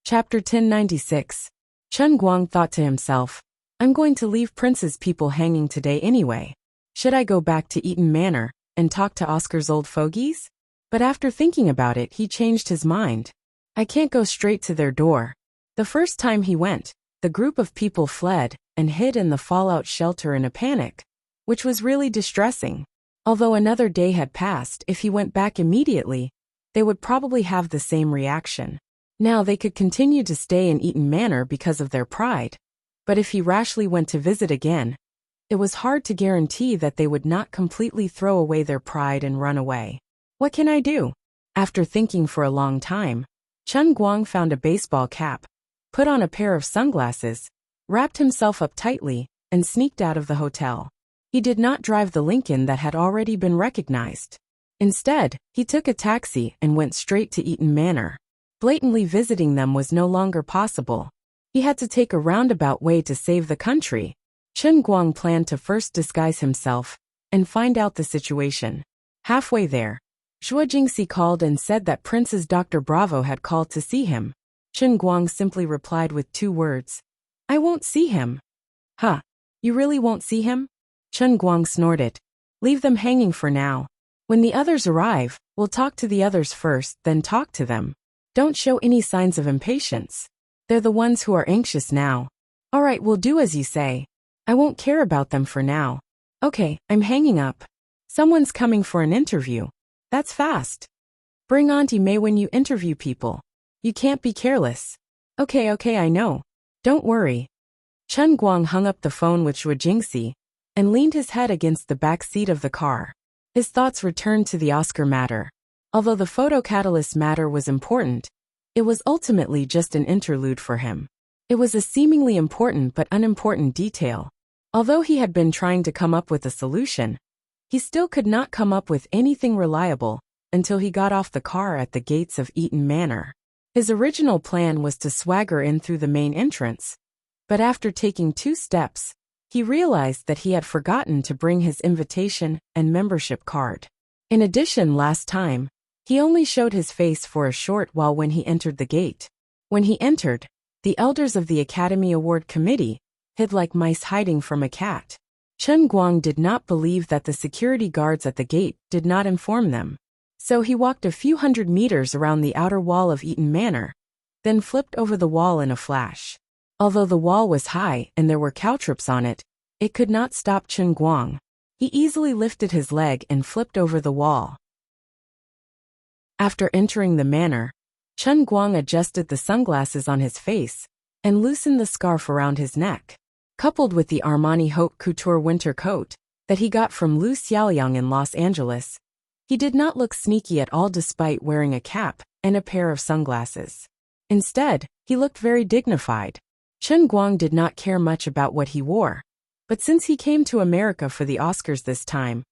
Chapter 1096. Chen Guang thought to himself, I'm going to leave Prince's people hanging today anyway. Should I go back to Eaton Manor and talk to Oscar's old fogies? But after thinking about it, he changed his mind. I can't go straight to their door. The first time he went, the group of people fled and hid in the fallout shelter in a panic, which was really distressing. Although another day had passed, if he went back immediately, they would probably have the same reaction. Now they could continue to stay in Eaton Manor because of their pride. But if he rashly went to visit again, it was hard to guarantee that they would not completely throw away their pride and run away. What can I do? After thinking for a long time, Chen Guang found a baseball cap, put on a pair of sunglasses, wrapped himself up tightly, and sneaked out of the hotel. He did not drive the Lincoln that had already been recognized. Instead, he took a taxi and went straight to Eaton Manor. Blatantly visiting them was no longer possible. He had to take a roundabout way to save the country. Chen Guang planned to first disguise himself and find out the situation. Halfway there, Zhuo Jingxi called and said that Prince's Dr. Bravo had called to see him. Chen Guang simply replied with 2 words. I won't see him. Huh? You really won't see him? Chen Guang snorted. Leave them hanging for now. When the others arrive, we'll talk to the others first, then talk to them. Don't show any signs of impatience. They're the ones who are anxious now. All right, we'll do as you say. I won't care about them for now. Okay, I'm hanging up. Someone's coming for an interview. That's fast. Bring Auntie May when you interview people. You can't be careless. Okay, I know. Don't worry. Chen Guang hung up the phone with Zhuo Jingxi and leaned his head against the back seat of the car. His thoughts returned to the Oscar matter. Although the photocatalyst matter was important, it was ultimately just an interlude for him. It was a seemingly important but unimportant detail. Although he had been trying to come up with a solution, he still could not come up with anything reliable until he got off the car at the gates of Eaton Manor. His original plan was to swagger in through the main entrance, but after taking 2 steps, he realized that he had forgotten to bring his invitation and membership card. In addition, last time, he only showed his face for a short while when he entered the gate. When he entered, the elders of the Academy Award Committee hid like mice hiding from a cat. Chen Guang did not believe that the security guards at the gate did not inform them. So he walked a few hundred meters around the outer wall of Eaton Manor, then flipped over the wall in a flash. Although the wall was high and there were caltrops on it, it could not stop Chen Guang. He easily lifted his leg and flipped over the wall. After entering the manor, Chen Guang adjusted the sunglasses on his face and loosened the scarf around his neck. Coupled with the Armani Haute Couture winter coat that he got from Lu Xiaoliang in Los Angeles, he did not look sneaky at all despite wearing a cap and a pair of sunglasses. Instead, he looked very dignified. Chen Guang did not care much about what he wore, but since he came to America for the Oscars this time,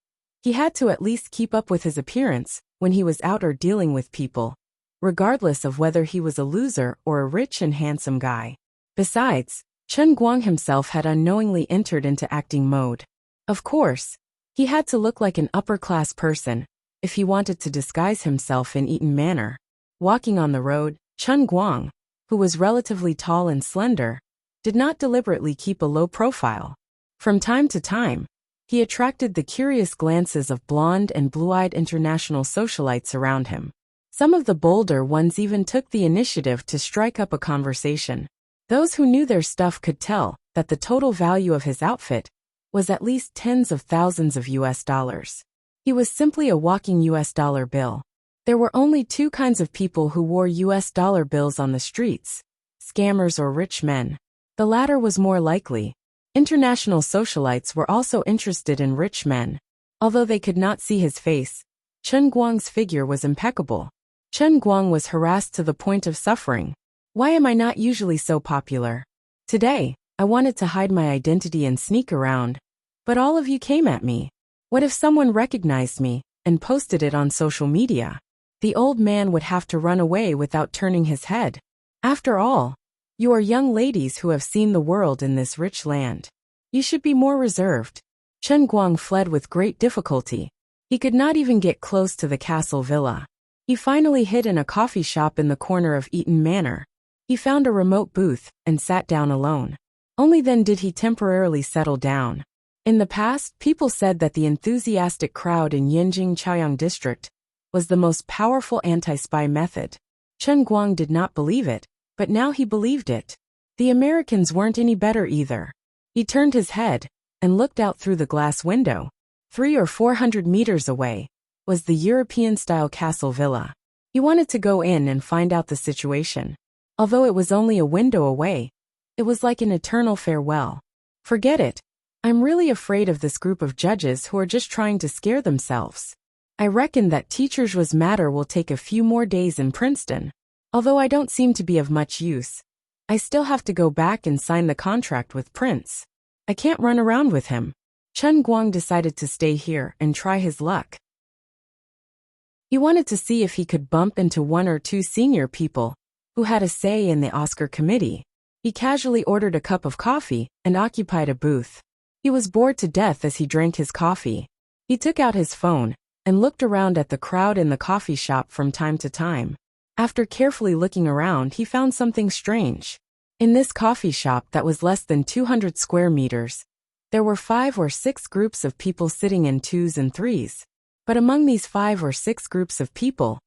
he had to at least keep up with his appearance when he was out or dealing with people, regardless of whether he was a loser or a rich and handsome guy. Besides, Chen Guang himself had unknowingly entered into acting mode. Of course, he had to look like an upper-class person if he wanted to disguise himself in Eaton Manor. Walking on the road, Chen Guang, who was relatively tall and slender, did not deliberately keep a low profile. From time to time, he attracted the curious glances of blonde and blue-eyed international socialites around him. Some of the bolder ones even took the initiative to strike up a conversation. Those who knew their stuff could tell that the total value of his outfit was at least tens of thousands of US dollars. He was simply a walking US dollar bill. There were only 2 kinds of people who wore US dollar bills on the streets: scammers or rich men. The latter was more likely. International socialites were also interested in rich men. Although they could not see his face, Chen Guang's figure was impeccable. Chen Guang was harassed to the point of suffering. Why am I not usually so popular? Today, I wanted to hide my identity and sneak around, but all of you came at me. What if someone recognized me and posted it on social media? The old man would have to run away without turning his head. After all, you are young ladies who have seen the world in this rich land. You should be more reserved. Chen Guang fled with great difficulty. He could not even get close to the castle villa. He finally hid in a coffee shop in the corner of Eaton Manor. He found a remote booth and sat down alone. Only then did he temporarily settle down. In the past, people said that the enthusiastic crowd in Yinjing Chaoyang district was the most powerful anti-spy method. Chen Guang did not believe it, but now he believed it. The Americans weren't any better either. He turned his head and looked out through the glass window. 300 or 400 meters away was the European-style castle villa. He wanted to go in and find out the situation. Although it was only a window away, it was like an eternal farewell. Forget it. I'm really afraid of this group of judges who are just trying to scare themselves. I reckon that teachers' matter will take a few more days in Princeton. Although I don't seem to be of much use, I still have to go back and sign the contract with Prince. I can't run around with him. Chen Guang decided to stay here and try his luck. He wanted to see if he could bump into one or two senior people who had a say in the Oscar committee. He casually ordered a cup of coffee and occupied a booth. He was bored to death as he drank his coffee. He took out his phone and looked around at the crowd in the coffee shop from time to time. After carefully looking around, he found something strange. In this coffee shop that was less than 200 square meters, there were 5 or 6 groups of people sitting in 2s and 3s. But among these 5 or 6 groups of people,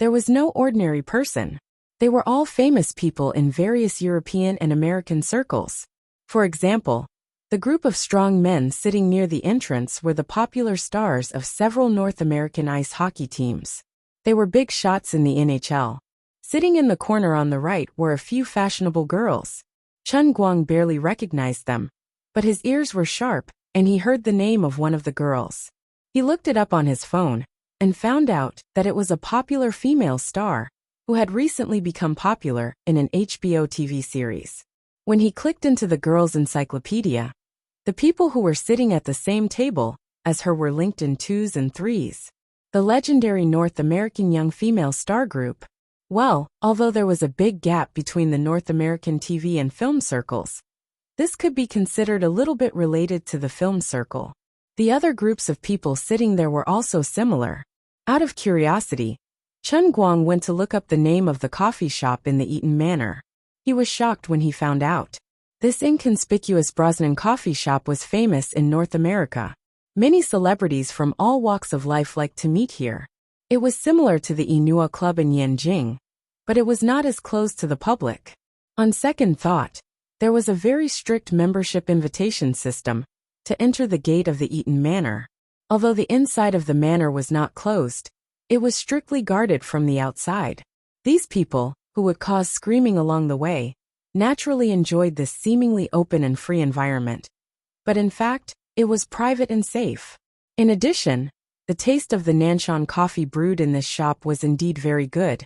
there was no ordinary person. They were all famous people in various European and American circles. For example, the group of strong men sitting near the entrance were the popular stars of several North American ice hockey teams. They were big shots in the NHL. Sitting in the corner on the right were a few fashionable girls. Chen Guang barely recognized them, but his ears were sharp, and he heard the name of one of the girls. He looked it up on his phone and found out that it was a popular female star who had recently become popular in an HBO TV series. When he clicked into the girls' encyclopedia, the people who were sitting at the same table as her were linked in 2s and 3s. The legendary North American young female star group. Well, although there was a big gap between the North American TV and film circles, this could be considered a little bit related to the film circle. The other groups of people sitting there were also similar. Out of curiosity, Chen Guang went to look up the name of the coffee shop in the Eaton Manor. He was shocked when he found out. This inconspicuous Brosnan coffee shop was famous in North America. Many celebrities from all walks of life liked to meet here. It was similar to the Inua Club in Yanjing, but it was not as closed to the public. On second thought, there was a very strict membership invitation system to enter the gate of the Eaton Manor. Although the inside of the manor was not closed, it was strictly guarded from the outside. These people, who would cause screaming along the way, naturally enjoyed this seemingly open and free environment. But in fact, it was private and safe. In addition, the taste of the Nanshan coffee brewed in this shop was indeed very good,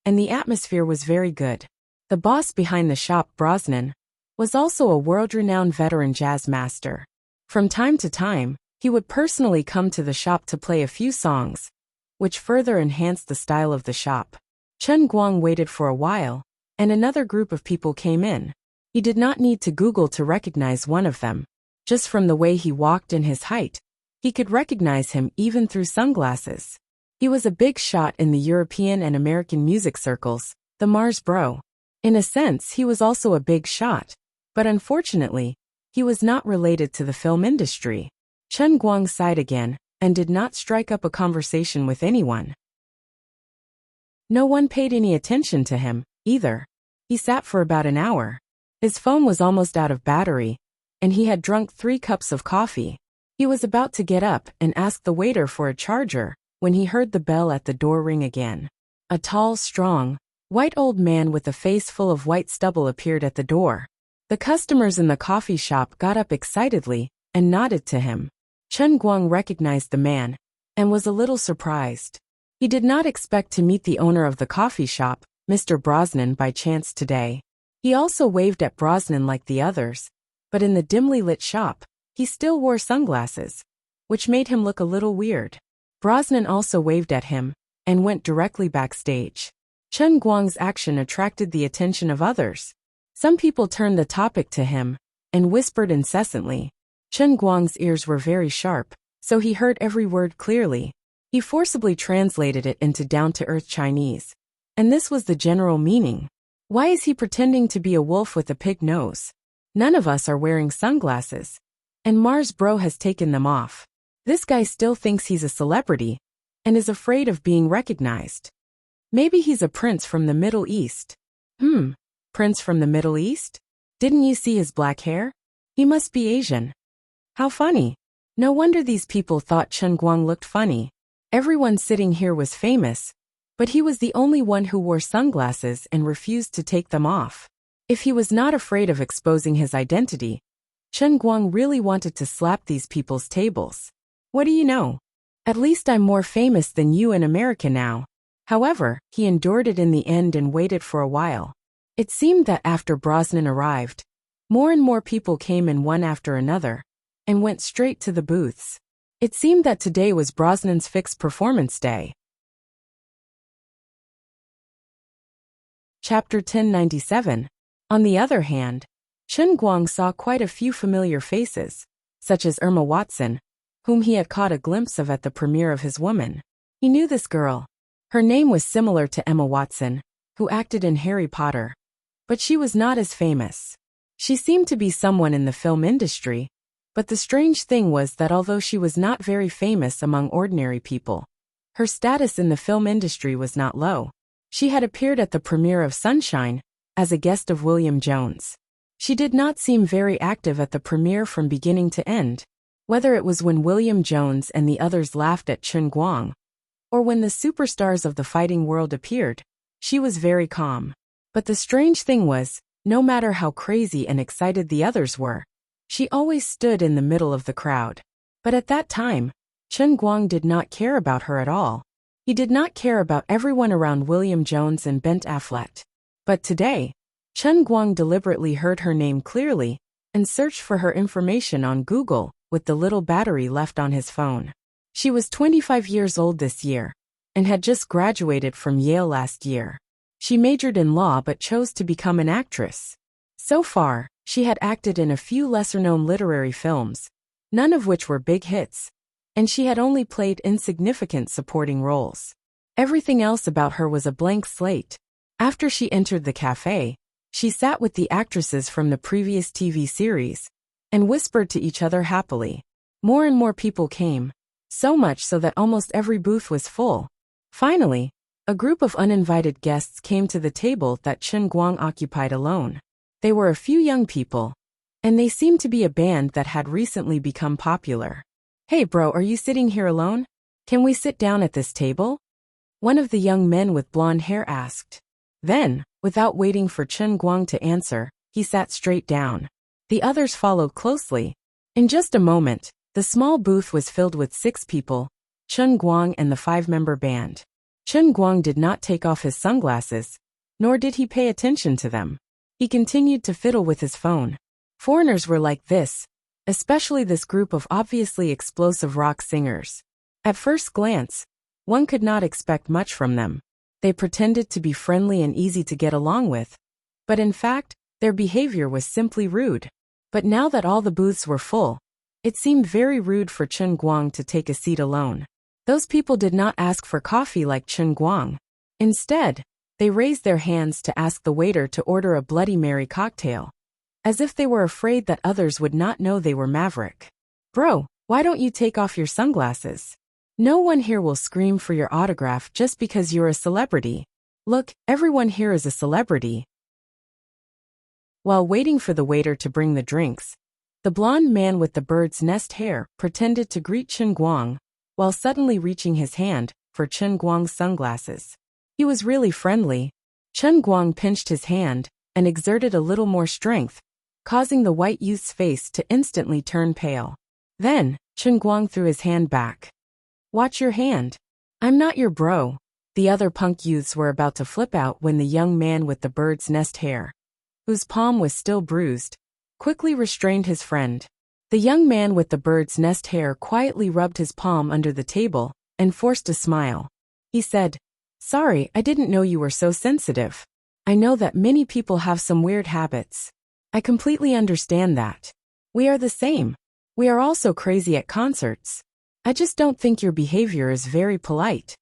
and the atmosphere was very good. The boss behind the shop, Brosnan, was also a world-renowned veteran jazz master. From time to time, he would personally come to the shop to play a few songs, which further enhanced the style of the shop. Chen Guang waited for a while, and another group of people came in. He did not need to Google to recognize one of them. Just from the way he walked and his height, he could recognize him even through sunglasses. He was a big shot in the European and American music circles, the Mars Bro. In a sense, he was also a big shot, but unfortunately, he was not related to the film industry. Chen Guang sighed again and did not strike up a conversation with anyone. No one paid any attention to him, either. He sat for about an hour. His phone was almost out of battery, and he had drunk 3 cups of coffee. He was about to get up and ask the waiter for a charger when he heard the bell at the door ring again. A tall, strong, white old man with a face full of white stubble appeared at the door. The customers in the coffee shop got up excitedly and nodded to him. Chen Guang recognized the man and was a little surprised. He did not expect to meet the owner of the coffee shop, Mr. Brosnan, by chance today. He also waved at Brosnan like the others, but in the dimly lit shop, he still wore sunglasses, which made him look a little weird. Brosnan also waved at him and went directly backstage. Chen Guang's action attracted the attention of others. Some people turned the topic to him and whispered incessantly. Chen Guang's ears were very sharp, so he heard every word clearly. He forcibly translated it into down-to-earth Chinese, and this was the general meaning. Why is he pretending to be a wolf with a pig nose? None of us are wearing sunglasses. And Mars bro has taken them off. This guy still thinks he's a celebrity and is afraid of being recognized. Maybe he's a prince from the Middle East. Prince from the Middle East? Didn't you see his black hair? He must be Asian. How funny. No wonder these people thought Chen Guang looked funny. Everyone sitting here was famous, but he was the only one who wore sunglasses and refused to take them off. If he was not afraid of exposing his identity, Chen Guang really wanted to slap these people's tables. What do you know? At least I'm more famous than you in America now. However, he endured it in the end and waited for a while. It seemed that after Brosnan arrived, more and more people came in one after another, and went straight to the booths. It seemed that today was Brosnan's fixed performance day. Chapter 1097. On the other hand, Chen Guang saw quite a few familiar faces, such as Irma Watson, whom he had caught a glimpse of at the premiere of his Woman. He knew this girl. Her name was similar to Emma Watson, who acted in Harry Potter. But she was not as famous. She seemed to be someone in the film industry, but the strange thing was that although she was not very famous among ordinary people, her status in the film industry was not low. She had appeared at the premiere of Sunshine as a guest of William Jones. She did not seem very active at the premiere from beginning to end, whether it was when William Jones and the others laughed at Chen Guang, or when the superstars of the fighting world appeared. She was very calm. But the strange thing was, no matter how crazy and excited the others were, she always stood in the middle of the crowd. But at that time, Chen Guang did not care about her at all. He did not care about everyone around William Jones and Ben Affleck. But today, Chen Guang deliberately heard her name clearly and searched for her information on Google with the little battery left on his phone. She was 25 years old this year and had just graduated from Yale last year. She majored in law but chose to become an actress. So far, she had acted in a few lesser-known literary films, none of which were big hits, and she had only played insignificant supporting roles. Everything else about her was a blank slate. After she entered the cafe, she sat with the actresses from the previous TV series and whispered to each other happily. More and more people came, so much so that almost every booth was full. Finally, a group of uninvited guests came to the table that Chen Guang occupied alone. They were a few young people, and they seemed to be a band that had recently become popular. "Hey bro, are you sitting here alone? Can we sit down at this table?" One of the young men with blonde hair asked. Then, without waiting for Chen Guang to answer, he sat straight down. The others followed closely. In just a moment, the small booth was filled with 6 people, Chen Guang and the 5-member band. Chen Guang did not take off his sunglasses, nor did he pay attention to them. He continued to fiddle with his phone. Foreigners were like this, especially this group of obviously explosive rock singers. At first glance, one could not expect much from them. They pretended to be friendly and easy to get along with, but in fact, their behavior was simply rude. But now that all the booths were full, it seemed very rude for Chen Guang to take a seat alone. Those people did not ask for coffee like Chen Guang. Instead, they raised their hands to ask the waiter to order a Bloody Mary cocktail, as if they were afraid that others would not know they were Maverick. "Bro, why don't you take off your sunglasses? No one here will scream for your autograph just because you're a celebrity. Look, everyone here is a celebrity." While waiting for the waiter to bring the drinks, the blonde man with the bird's nest hair pretended to greet Chen Guang, while suddenly reaching his hand for Chen Guang's sunglasses. He was really friendly. Chen Guang pinched his hand and exerted a little more strength, causing the white youth's face to instantly turn pale. Then, Chen Guang threw his hand back. "Watch your hand. I'm not your bro." The other punk youths were about to flip out when the young man with the bird's nest hair, whose palm was still bruised, quickly restrained his friend. The young man with the bird's nest hair quietly rubbed his palm under the table and forced a smile. He said, "Sorry, I didn't know you were so sensitive. I know that many people have some weird habits. I completely understand that. We are the same. We are also crazy at concerts. I just don't think your behavior is very polite."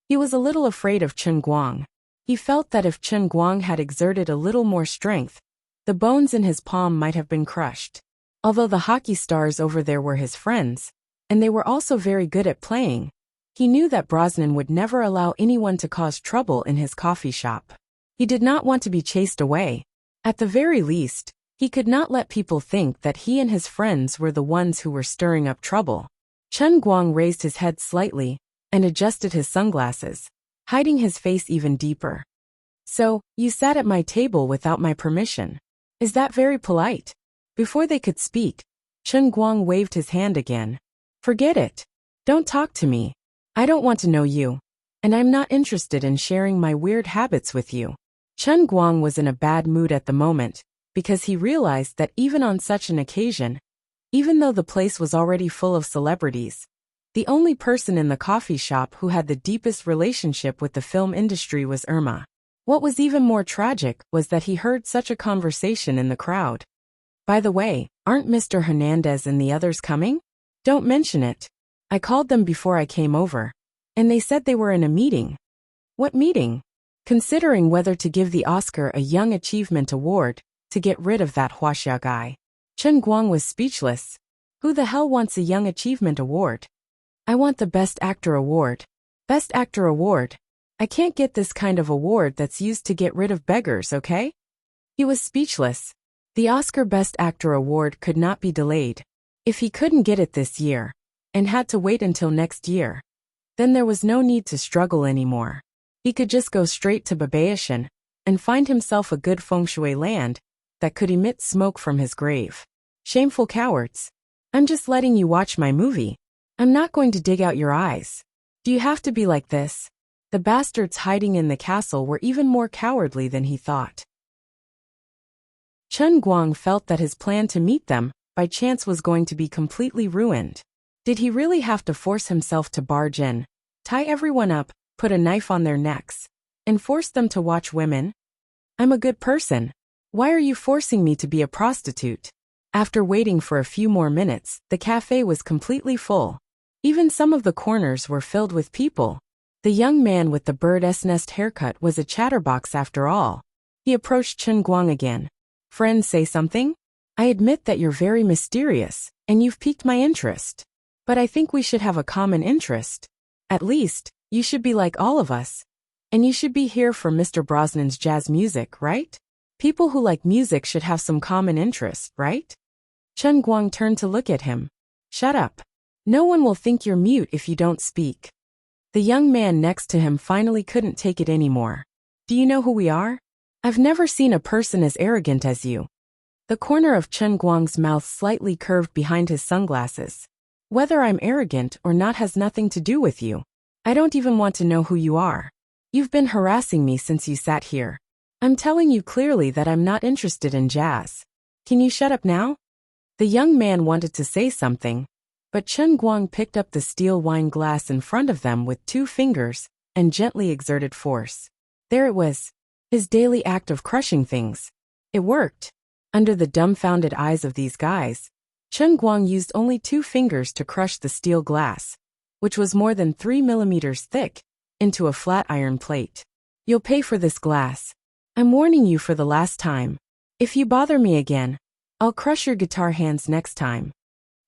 He was a little afraid of Chen Guang. He felt that if Chen Guang had exerted a little more strength, the bones in his palm might have been crushed. Although the hockey stars over there were his friends, and they were also very good at playing, he knew that Brosnan would never allow anyone to cause trouble in his coffee shop. He did not want to be chased away. At the very least, he could not let people think that he and his friends were the ones who were stirring up trouble. Chen Guang raised his head slightly and adjusted his sunglasses, hiding his face even deeper. So, you sat at my table without my permission. Is that very polite? Before they could speak, Chen Guang waved his hand again. Forget it. Don't talk to me. I don't want to know you. And I'm not interested in sharing my weird habits with you. Chen Guang was in a bad mood at the moment, because he realized that even on such an occasion, even though the place was already full of celebrities, the only person in the coffee shop who had the deepest relationship with the film industry was Irma. What was even more tragic was that he heard such a conversation in the crowd. By the way, aren't Mr. Hernandez and the others coming? Don't mention it. I called them before I came over, and they said they were in a meeting. What meeting? Considering whether to give the Oscar a Young Achievement Award to get rid of that Wuxia guy. Chen Guang was speechless. Who the hell wants a Young Achievement Award? I want the Best Actor Award. Best Actor Award? I can't get this kind of award that's used to get rid of beggars, okay? He was speechless. The Oscar Best Actor Award could not be delayed. If he couldn't get it this year, and had to wait until next year, then there was no need to struggle anymore. He could just go straight to Babaishan and find himself a good feng shui land that could emit smoke from his grave. Shameful cowards. I'm just letting you watch my movie. I'm not going to dig out your eyes. Do you have to be like this? The bastards hiding in the castle were even more cowardly than he thought. Chen Guang felt that his plan to meet them, by chance, was going to be completely ruined. Did he really have to force himself to barge in, tie everyone up, put a knife on their necks, and force them to watch women? I'm a good person. Why are you forcing me to be a prostitute? After waiting for a few more minutes, the cafe was completely full. Even some of the corners were filled with people. The young man with the bird's nest haircut was a chatterbox after all. He approached Chen Guang again. Friend, say something? I admit that you're very mysterious, and you've piqued my interest. But I think we should have a common interest. At least, you should be like all of us. And you should be here for Mr. Brosnan's jazz music, right? People who like music should have some common interest, right? Chen Guang turned to look at him. Shut up. No one will think you're mute if you don't speak. The young man next to him finally couldn't take it anymore. Do you know who we are? I've never seen a person as arrogant as you. The corner of Chen Guang's mouth slightly curved behind his sunglasses. Whether I'm arrogant or not has nothing to do with you. I don't even want to know who you are. You've been harassing me since you sat here. I'm telling you clearly that I'm not interested in jazz. Can you shut up now? The young man wanted to say something, but Chen Guang picked up the steel wine glass in front of them with 2 fingers and gently exerted force. There it was. His daily act of crushing things. It worked. Under the dumbfounded eyes of these guys, Chen Guang used only 2 fingers to crush the steel glass, which was more than 3 millimeters thick, into a flat iron plate. You'll pay for this glass. I'm warning you for the last time. If you bother me again, I'll crush your guitar hands next time.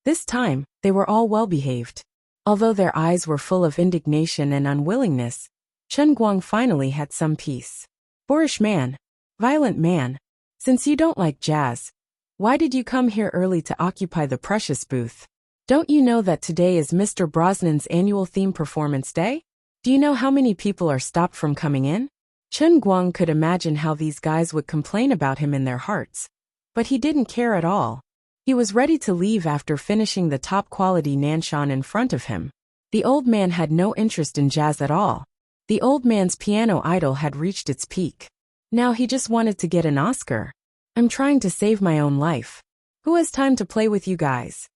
This time, they were all well-behaved. Although their eyes were full of indignation and unwillingness, Chen Guang finally had some peace. Boorish man. Violent man. Since you don't like jazz, why did you come here early to occupy the precious booth? Don't you know that today is Mr. Brosnan's annual theme performance day? Do you know how many people are stopped from coming in? Chen Guang could imagine how these guys would complain about him in their hearts. But he didn't care at all. He was ready to leave after finishing the top-quality nanshan in front of him. The old man had no interest in jazz at all. The old man's piano idol had reached its peak. Now he just wanted to get an Oscar. I'm trying to save my own life. Who has time to play with you guys?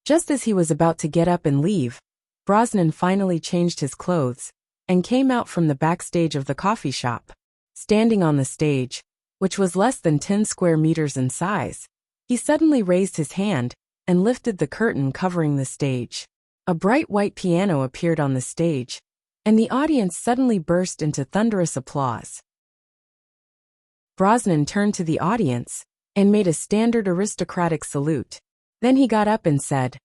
Just as he was about to get up and leave, Brosnan finally changed his clothes and came out from the backstage of the coffee shop. Standing on the stage, which was less than 10 square meters in size, he suddenly raised his hand and lifted the curtain covering the stage. A bright white piano appeared on the stage, and the audience suddenly burst into thunderous applause. Brosnan turned to the audience and made a standard aristocratic salute. Then he got up and said,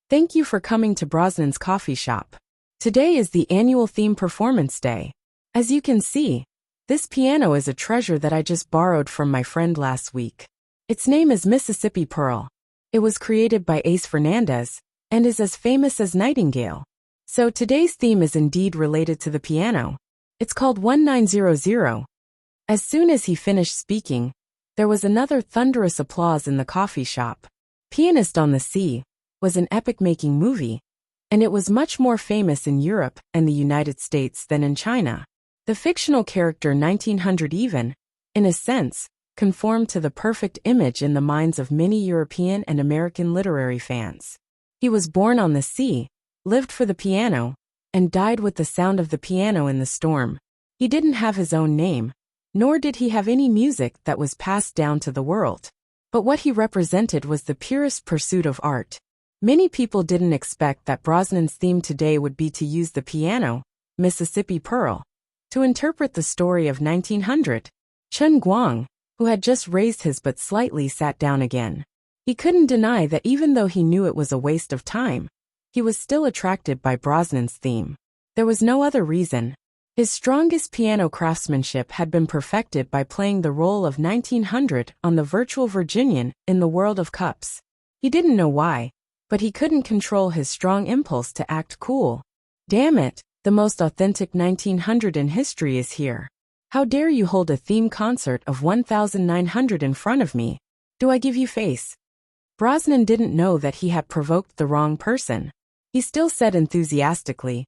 "Thank you for coming to Brosnan's coffee shop. Today is the annual theme performance day. As you can see, this piano is a treasure that I just borrowed from my friend last week. Its name is Mississippi Pearl. It was created by Ace Fernandez and is as famous as Nightingale. So today's theme is indeed related to the piano. It's called 1900. As soon as he finished speaking, there was another thunderous applause in the coffee shop. Pianist on the Sea was an epic-making movie, and it was much more famous in Europe and the United States than in China. The fictional character 1900 even, in a sense, conformed to the perfect image in the minds of many European and American literary fans. He was born on the sea, lived for the piano, and died with the sound of the piano in the storm. He didn't have his own name, nor did he have any music that was passed down to the world. But what he represented was the purest pursuit of art. Many people didn't expect that Brosnan's theme today would be to use the piano, Mississippi Pearl, to interpret the story of 1900. Chen Guang, who had just raised his but slightly sat down again. He couldn't deny that even though he knew it was a waste of time, he was still attracted by Brosnan's theme. There was no other reason. His strongest piano craftsmanship had been perfected by playing the role of 1900 on the virtual Virginian in the World of Cups. He didn't know why, but he couldn't control his strong impulse to act cool. Damn it, the most authentic 1900 in history is here. How dare you hold a theme concert of 1900 in front of me? Do I give you face? Brosnan didn't know that he had provoked the wrong person. He still said enthusiastically,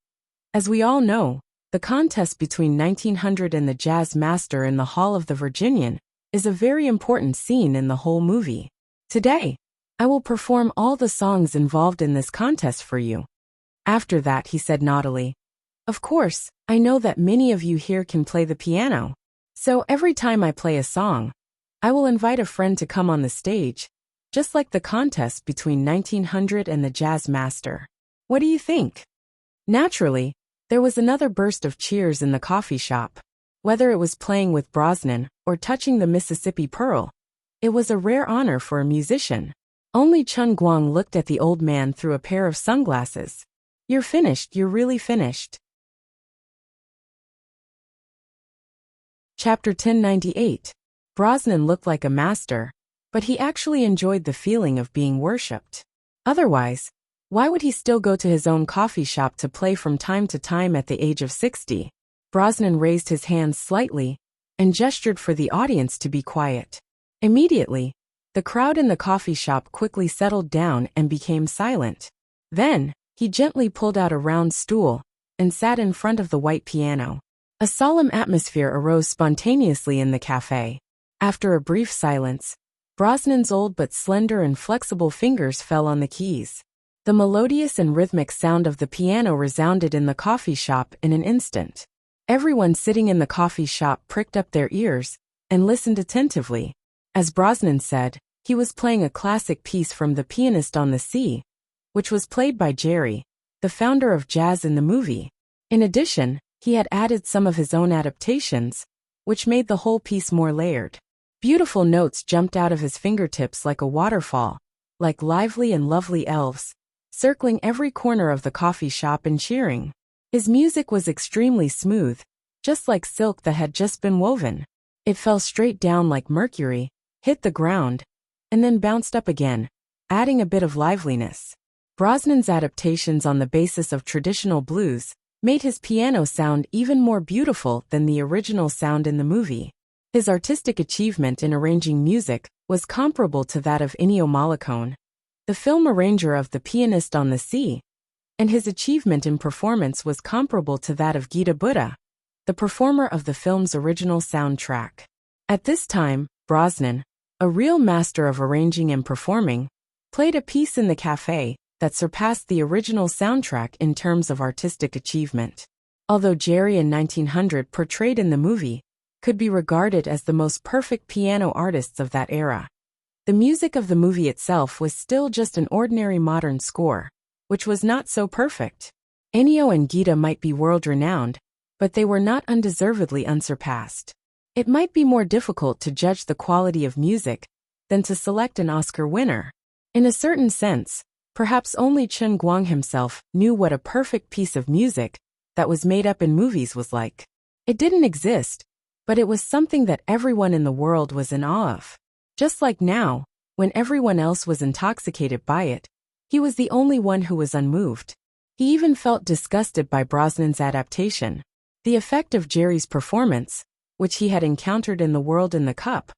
"As we all know, the contest between 1900 and the jazz master in the Hall of the Virginian is a very important scene in the whole movie. Today, I will perform all the songs involved in this contest for you." After that, he said naughtily, "Of course, I know that many of you here can play the piano, so every time I play a song, I will invite a friend to come on the stage, just like the contest between 1900 and the jazz master. What do you think?" Naturally, there was another burst of cheers in the coffee shop. Whether it was playing with Brosnan or touching the Mississippi Pearl, it was a rare honor for a musician. Only Chen Guang looked at the old man through a pair of sunglasses. "You're finished, you're really finished." Chapter 1098. Brosnan looked like a master, but he actually enjoyed the feeling of being worshipped. Otherwise, why would he still go to his own coffee shop to play from time to time at the age of 60? Brosnan raised his hands slightly and gestured for the audience to be quiet. Immediately, the crowd in the coffee shop quickly settled down and became silent. Then, he gently pulled out a round stool and sat in front of the white piano. A solemn atmosphere arose spontaneously in the cafe. After a brief silence, Brosnan's old but slender and flexible fingers fell on the keys. The melodious and rhythmic sound of the piano resounded in the coffee shop in an instant. Everyone sitting in the coffee shop pricked up their ears and listened attentively. As Brosnan said, he was playing a classic piece from The Pianist on the Sea, which was played by Jerry, the founder of jazz in the movie. In addition, he had added some of his own adaptations, which made the whole piece more layered. Beautiful notes jumped out of his fingertips like a waterfall, like lively and lovely elves, circling every corner of the coffee shop and cheering. His music was extremely smooth, just like silk that had just been woven. It fell straight down like mercury, hit the ground, and then bounced up again, adding a bit of liveliness. Brosnan's adaptations on the basis of traditional blues made his piano sound even more beautiful than the original sound in the movie. His artistic achievement in arranging music was comparable to that of Ennio Morricone, the film arranger of The Pianist on the Sea, and his achievement in performance was comparable to that of Gita Buddha, the performer of the film's original soundtrack. At this time, Brosnan, a real master of arranging and performing, played a piece in the cafe that surpassed the original soundtrack in terms of artistic achievement. Although Jerry in 1900 portrayed in the movie could be regarded as the most perfect piano artists of that era, the music of the movie itself was still just an ordinary modern score, which was not so perfect. Ennio and Gita might be world-renowned, but they were not undeservedly unsurpassed. It might be more difficult to judge the quality of music than to select an Oscar winner. In a certain sense, perhaps only Chen Guang himself knew what a perfect piece of music that was made up in movies was like. It didn't exist, but it was something that everyone in the world was in awe of. Just like now, when everyone else was intoxicated by it, he was the only one who was unmoved. He even felt disgusted by Brosnan's adaptation. The effect of Jerry's performance, which he had encountered in The World in the Cup,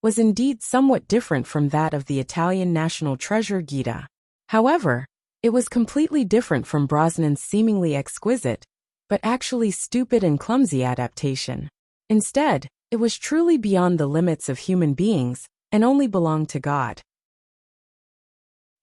was indeed somewhat different from that of the Italian national treasure Gita. However, it was completely different from Brosnan's seemingly exquisite, but actually stupid and clumsy adaptation. Instead, it was truly beyond the limits of human beings and only belonged to God.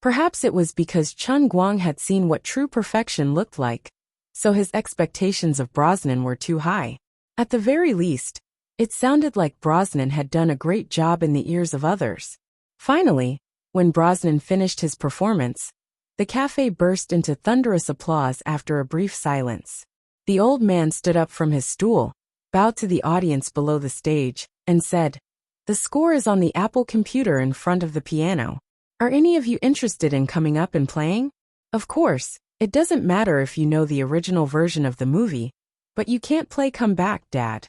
Perhaps it was because Chen Guang had seen what true perfection looked like, so his expectations of Brosnan were too high. At the very least, it sounded like Brosnan had done a great job in the ears of others. Finally, when Brosnan finished his performance, the cafe burst into thunderous applause after a brief silence. The old man stood up from his stool, bowed to the audience below the stage, and said, "The score is on the Apple computer in front of the piano. Are any of you interested in coming up and playing? Of course, it doesn't matter if you know the original version of the movie, but you can't play Come Back, Dad.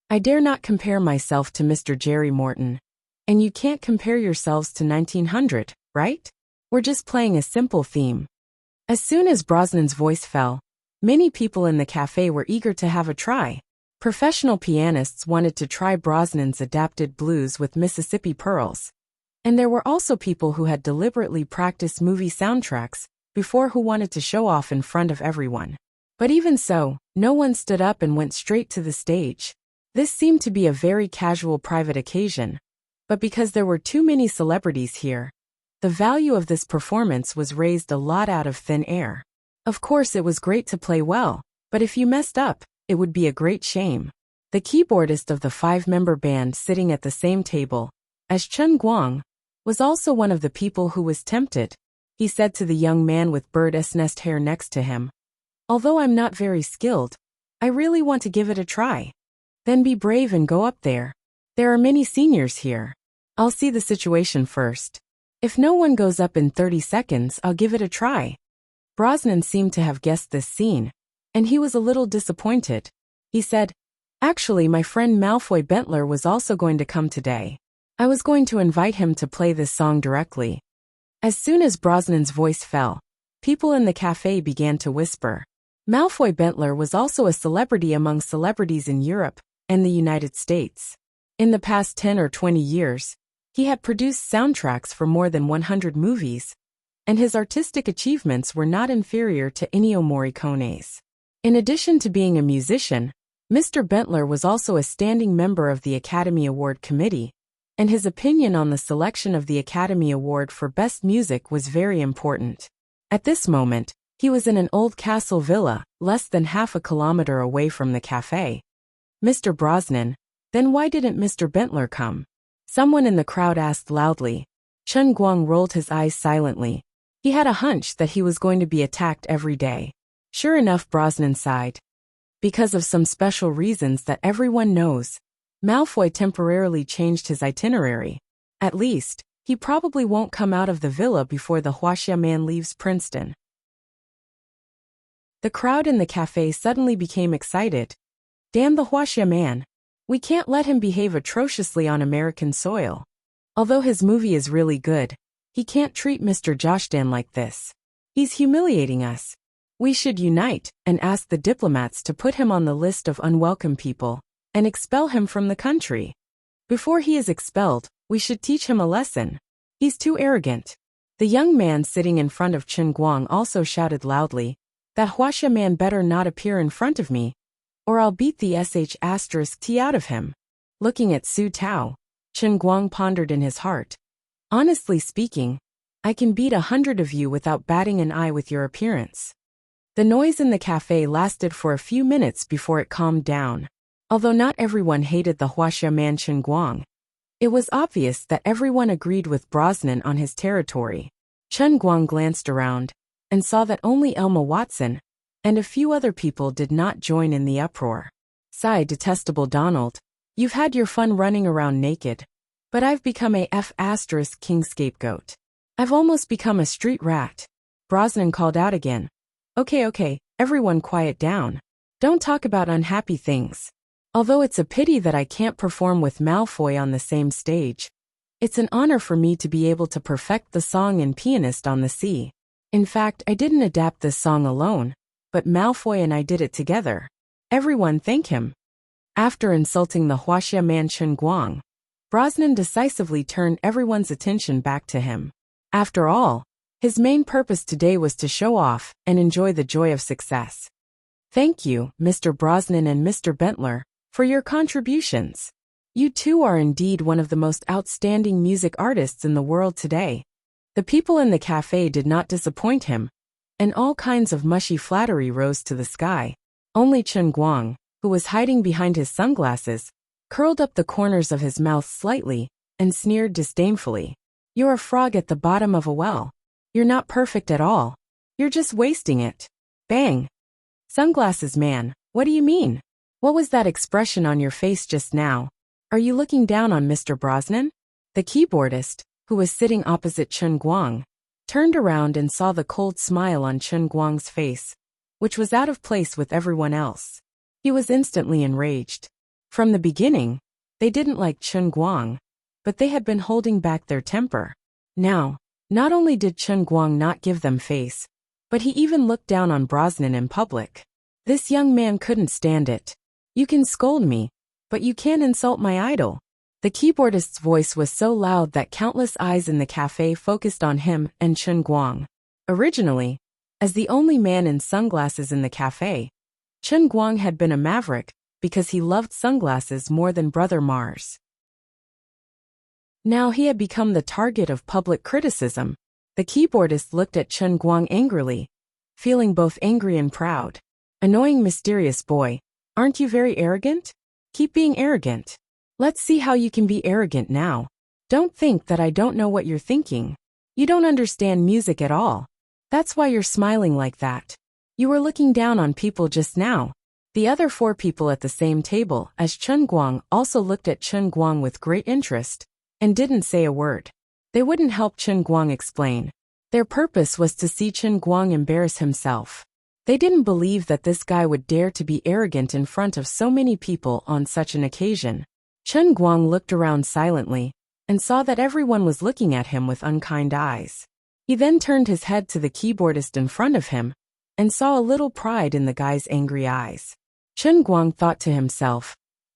I dare not compare myself to Mr. Jerry Morton. And you can't compare yourselves to 1900, right? We're just playing a simple theme." As soon as Brosnan's voice fell, many people in the cafe were eager to have a try. Professional pianists wanted to try Brosnan's adapted blues with Mississippi Pearls. And there were also people who had deliberately practiced movie soundtracks before who wanted to show off in front of everyone. But even so, no one stood up and went straight to the stage. This seemed to be a very casual private occasion, but because there were too many celebrities here, the value of this performance was raised a lot out of thin air. Of course, it was great to play well, but if you messed up, it would be a great shame. The keyboardist of the 5-member band sitting at the same table as Chen Guang was also one of the people who was tempted. He said to the young man with bird's nest hair next to him, "Although I'm not very skilled, I really want to give it a try." "Then be brave and go up there. There are many seniors here. I'll see the situation first. If no one goes up in 30 seconds, I'll give it a try." Brosnan seemed to have guessed this scene, and he was a little disappointed. He said, "Actually, my friend Malfoy Bentler was also going to come today. I was going to invite him to play this song directly." As soon as Brosnan's voice fell, people in the cafe began to whisper. Malfoy Bentler was also a celebrity among celebrities in Europe and the United States. In the past 10 or 20 years, he had produced soundtracks for more than 100 movies, and his artistic achievements were not inferior to Ennio Morricone's. In addition to being a musician, Mr. Bentler was also a standing member of the Academy Award Committee, and his opinion on the selection of the Academy Award for Best Music was very important. At this moment, he was in an old castle villa, less than half a kilometer away from the cafe. "Mr. Brosnan, then why didn't Mr. Bentler come?" someone in the crowd asked loudly. Chen Guang rolled his eyes silently. He had a hunch that he was going to be attacked every day. Sure enough, Brosnan sighed. Because of some special reasons that everyone knows, Malfoy temporarily changed his itinerary. At least, he probably won't come out of the villa before the Wuxia man leaves Princeton. The crowd in the cafe suddenly became excited. "Damn the Wuxia man. We can't let him behave atrociously on American soil. Although his movie is really good, he can't treat Mr. Joshdan like this. He's humiliating us. We should unite and ask the diplomats to put him on the list of unwelcome people and expel him from the country. Before he is expelled, we should teach him a lesson. He's too arrogant." The young man sitting in front of Chen Guang also shouted loudly, "That Wuxia man better not appear in front of me, or I'll beat the sh*t out of him." Looking at Su Tao, Chen Guang pondered in his heart. "Honestly speaking, I can beat 100 of you without batting an eye with your appearance." The noise in the cafe lasted for a few minutes before it calmed down. Although not everyone hated the Wuxia man Chen Guang, it was obvious that everyone agreed with Brosnan on his territory. Chen Guang glanced around and saw that only Elma Watson and a few other people did not join in the uproar. "Sigh, detestable Donald. You've had your fun running around naked, but I've become a king scapegoat. I've almost become a street rat. Brosnan called out again. Okay, everyone quiet down. Don't talk about unhappy things. Although it's a pity that I can't perform with Malfoy on the same stage, it's an honor for me to be able to perfect the song in Pianist on the Sea. In fact, I didn't adapt this song alone, but Malfoy and I did it together. Everyone thank him. After insulting the Wuxia man Chen Guang, Brosnan decisively turned everyone's attention back to him. After all, his main purpose today was to show off and enjoy the joy of success. Thank you, Mr. Brosnan and Mr. Bentler, for your contributions. You two are indeed one of the most outstanding music artists in the world today. The people in the cafe did not disappoint him, and all kinds of mushy flattery rose to the sky. Only Chen Guang, who was hiding behind his sunglasses, curled up the corners of his mouth slightly and sneered disdainfully. You're a frog at the bottom of a well. You're not perfect at all. You're just wasting it. Bang! Sunglasses man, what do you mean? What was that expression on your face just now? Are you looking down on Mr. Brosnan? The keyboardist, who was sitting opposite Chen Guang, turned around and saw the cold smile on Chen Guang's face, which was out of place with everyone else. He was instantly enraged. From the beginning, they didn't like Chen Guang, but they had been holding back their temper. Now, not only did Chen Guang not give them face, but he even looked down on Brosnan in public. This young man couldn't stand it. You can scold me, but you can't insult my idol. The keyboardist's voice was so loud that countless eyes in the cafe focused on him and Chen Guang. Originally, as the only man in sunglasses in the cafe, Chen Guang had been a maverick because he loved sunglasses more than Brother Mars. Now he had become the target of public criticism. The keyboardist looked at Chen Guang angrily, feeling both angry and proud. Annoying mysterious boy, aren't you very arrogant? Keep being arrogant. Let's see how you can be arrogant now. Don't think that I don't know what you're thinking. You don't understand music at all. That's why you're smiling like that. You were looking down on people just now. The other 4 people at the same table, as Chen Guang, also looked at Chen Guang with great interest and didn't say a word. They wouldn't help Chen Guang explain. Their purpose was to see Chen Guang embarrass himself. They didn't believe that this guy would dare to be arrogant in front of so many people on such an occasion. Chen Guang looked around silently and saw that everyone was looking at him with unkind eyes. He then turned his head to the keyboardist in front of him and saw a little pride in the guy's angry eyes. Chen Guang thought to himself,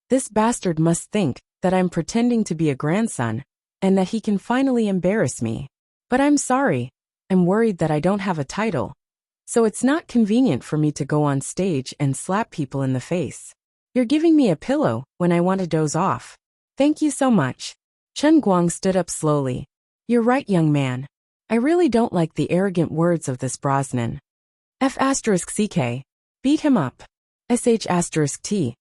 this bastard must think that I'm pretending to be a grandson and that he can finally embarrass me. But I'm sorry, I'm worried that I don't have a title, so it's not convenient for me to go on stage and slap people in the face. You're giving me a pillow when I want to doze off. Thank you so much. Chen Guang stood up slowly. You're right, young man. I really don't like the arrogant words of this Brosnan. F***ck. Beat him up. sh**t.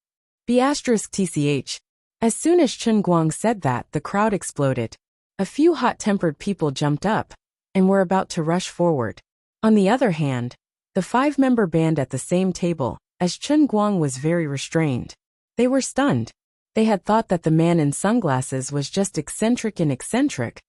B***tch. As soon as Chen Guang said that, the crowd exploded. A few hot-tempered people jumped up and were about to rush forward. On the other hand, the 5-member band at the same table, as Chen Guang was very restrained. They were stunned. They had thought that the man in sunglasses was just eccentric,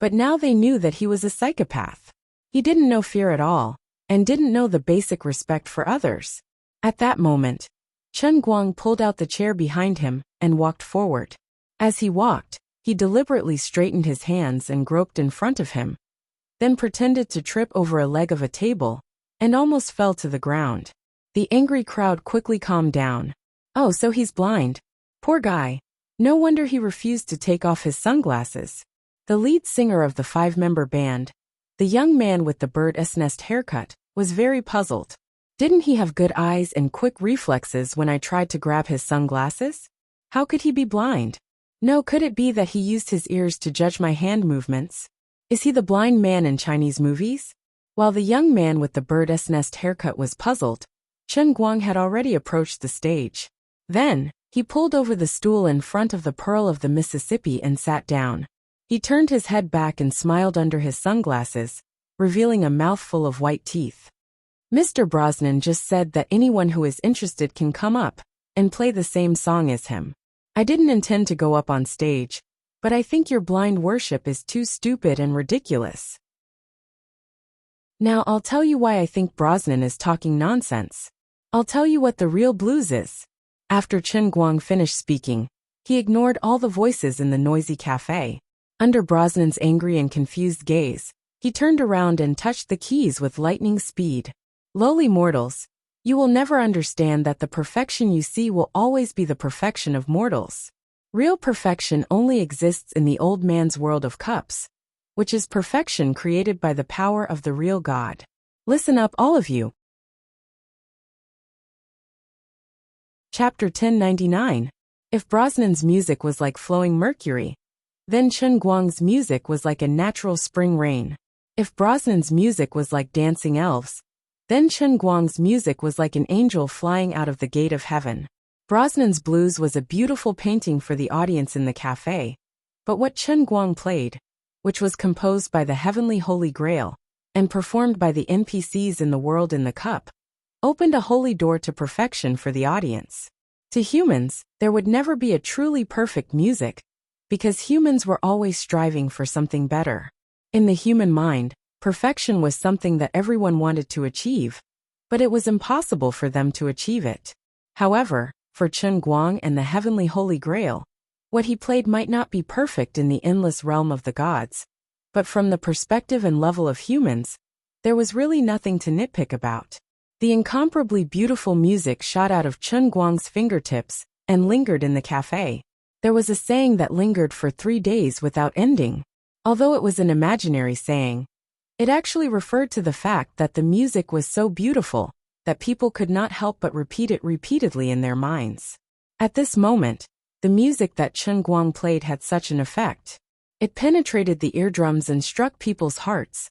but now they knew that he was a psychopath. He didn't know fear at all, and didn't know the basic respect for others. At that moment, Chen Guang pulled out the chair behind him and walked forward. As he walked, he deliberately straightened his hands and groped in front of him, then pretended to trip over a leg of a table, and almost fell to the ground. The angry crowd quickly calmed down. Oh, so he's blind. Poor guy. No wonder he refused to take off his sunglasses. The lead singer of the 5-member band, the young man with the bird's nest haircut, was very puzzled. Didn't he have good eyes and quick reflexes when I tried to grab his sunglasses? How could he be blind? No, could it be that he used his ears to judge my hand movements? Is he the blind man in Chinese movies? While the young man with the bird's nest haircut was puzzled, Chen Guang had already approached the stage. Then, he pulled over the stool in front of the Pearl of the Mississippi and sat down. He turned his head back and smiled under his sunglasses, revealing a mouthful of white teeth. Mr. Brosnan just said that anyone who is interested can come up and play the same song as him. I didn't intend to go up on stage, but I think your blind worship is too stupid and ridiculous. Now I'll tell you why I think Brosnan is talking nonsense. I'll tell you what the real blues is. After Chen Guang finished speaking, he ignored all the voices in the noisy cafe. Under Brosnan's angry and confused gaze, he turned around and touched the keys with lightning speed. Lowly mortals, you will never understand that the perfection you see will always be the perfection of mortals. Real perfection only exists in the old man's world of cups, which is perfection created by the power of the real God. Listen up, all of you. Chapter 1099. If Brosnan's music was like flowing mercury, then Chen Guang's music was like a natural spring rain. If Brosnan's music was like dancing elves, then Chen Guang's music was like an angel flying out of the gate of heaven. Brosnan's blues was a beautiful painting for the audience in the cafe, but what Chen Guang played, which was composed by the heavenly Holy Grail and performed by the NPCs in the world in the cup, opened a holy door to perfection for the audience. To humans, there would never be a truly perfect music, because humans were always striving for something better. In the human mind, perfection was something that everyone wanted to achieve, but it was impossible for them to achieve it. However, for Chen Guang and the heavenly Holy Grail, what he played might not be perfect in the endless realm of the gods, but from the perspective and level of humans, there was really nothing to nitpick about. The incomparably beautiful music shot out of Chen Guang's fingertips and lingered in the cafe. There was a saying that lingered for 3 days without ending. Although it was an imaginary saying, it actually referred to the fact that the music was so beautiful that people could not help but repeat it repeatedly in their minds. At this moment, the music that Chen Guang played had such an effect. It penetrated the eardrums and struck people's hearts,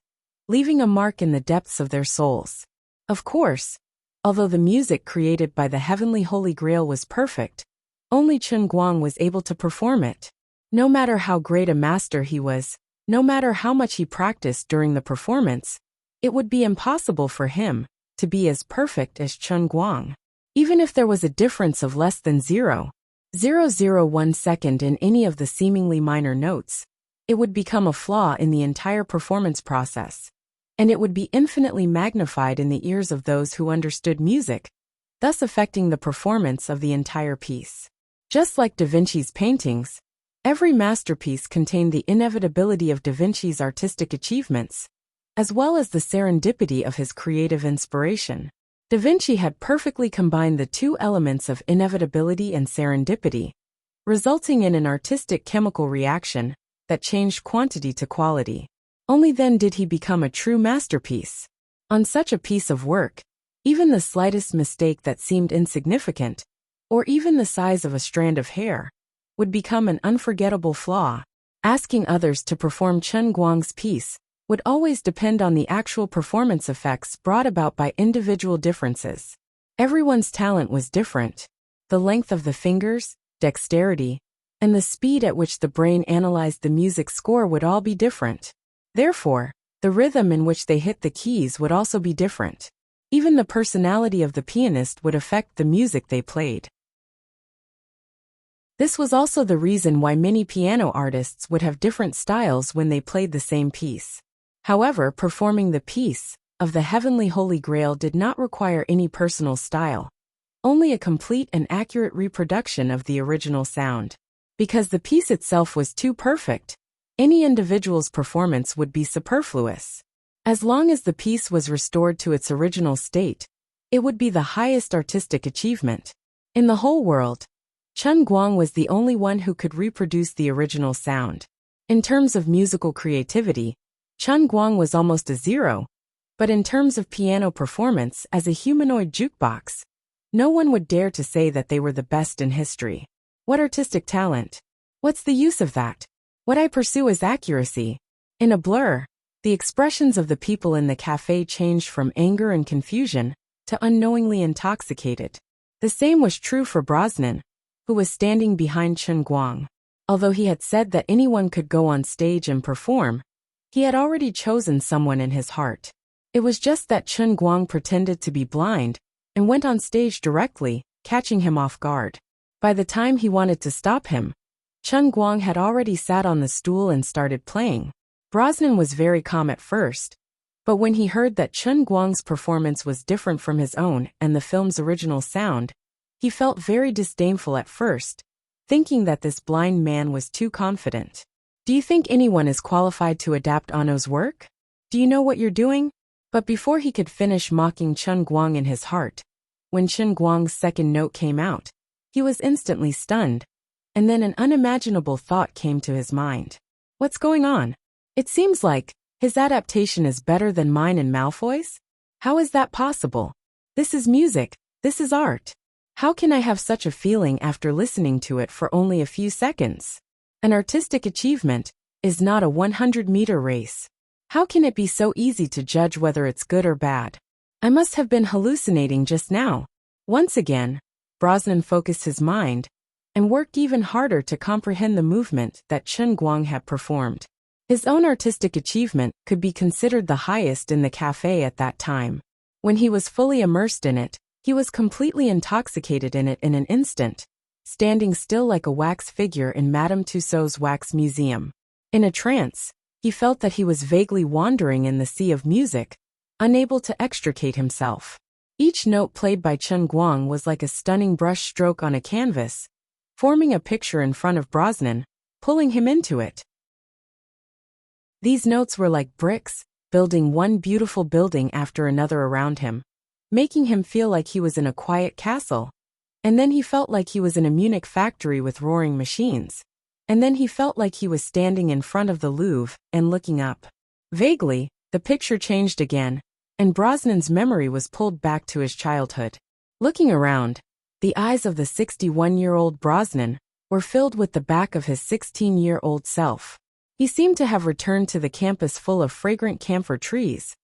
leaving a mark in the depths of their souls. Of course, although the music created by the heavenly Holy Grail was perfect, only Chen Guang was able to perform it. No matter how great a master he was, no matter how much he practiced during the performance, it would be impossible for him to be as perfect as Chen Guang. Even if there was a difference of less than 0.001 second in any of the seemingly minor notes, it would become a flaw in the entire performance process, and it would be infinitely magnified in the ears of those who understood music, thus affecting the performance of the entire piece. Just like Da Vinci's paintings, every masterpiece contained the inevitability of Da Vinci's artistic achievements, as well as the serendipity of his creative inspiration. Da Vinci had perfectly combined the two elements of inevitability and serendipity, resulting in an artistic chemical reaction that changed quantity to quality. Only then did he become a true masterpiece. On such a piece of work, even the slightest mistake that seemed insignificant, or even the size of a strand of hair, would become an unforgettable flaw. Asking others to perform Chen Guang's piece would always depend on the actual performance effects brought about by individual differences. Everyone's talent was different. The length of the fingers, dexterity, and the speed at which the brain analyzed the music score would all be different. Therefore, the rhythm in which they hit the keys would also be different. Even the personality of the pianist would affect the music they played. This was also the reason why many piano artists would have different styles when they played the same piece. However, performing the piece of the heavenly Holy Grail did not require any personal style, only a complete and accurate reproduction of the original sound. Because the piece itself was too perfect, any individual's performance would be superfluous. As long as the piece was restored to its original state, it would be the highest artistic achievement. In the whole world, Chen Guang was the only one who could reproduce the original sound. In terms of musical creativity, Chen Guang was almost a zero, but in terms of piano performance as a humanoid jukebox, no one would dare to say that they were the best in history. What artistic talent! What's the use of that? What I pursue is accuracy. In a blur, the expressions of the people in the cafe changed from anger and confusion to unknowingly intoxicated. The same was true for Brosnan, who was standing behind Chen Guang. Although he had said that anyone could go on stage and perform, he had already chosen someone in his heart. It was just that Chen Guang pretended to be blind and went on stage directly, catching him off guard. By the time he wanted to stop him, Chen Guang had already sat on the stool and started playing. Brosnan was very calm at first, but when he heard that Chen Guang's performance was different from his own and the film's original sound, he felt very disdainful at first, thinking that this blind man was too confident. Do you think anyone is qualified to adapt Ano's work? Do you know what you're doing? But before he could finish mocking Chen Guang in his heart, when Chen Guang's second note came out, he was instantly stunned, and then an unimaginable thought came to his mind. What's going on? It seems like his adaptation is better than mine and Malfoy's? How is that possible? This is music, this is art. How can I have such a feeling after listening to it for only a few seconds? An artistic achievement is not a 100-meter race. How can it be so easy to judge whether it's good or bad? I must have been hallucinating just now. Once again, Brosnan focused his mind and worked even harder to comprehend the movement that Chen Guang had performed. His own artistic achievement could be considered the highest in the cafe at that time. When he was fully immersed in it, he was completely intoxicated in it in an instant, standing still like a wax figure in Madame Tussauds wax museum. In a trance, he felt that he was vaguely wandering in the sea of music, unable to extricate himself. Each note played by Chen Guang was like a stunning brush stroke on a canvas, forming a picture in front of Brosnan, pulling him into it. These notes were like bricks, building one beautiful building after another around him, making him feel like he was in a quiet castle. And then he felt like he was in a Munich factory with roaring machines. And then he felt like he was standing in front of the Louvre and looking up. Vaguely, the picture changed again, and Brosnan's memory was pulled back to his childhood. Looking around, the eyes of the 61-year-old Brosnan were filled with the back of his 16-year-old self. He seemed to have returned to the campus full of fragrant camphor trees,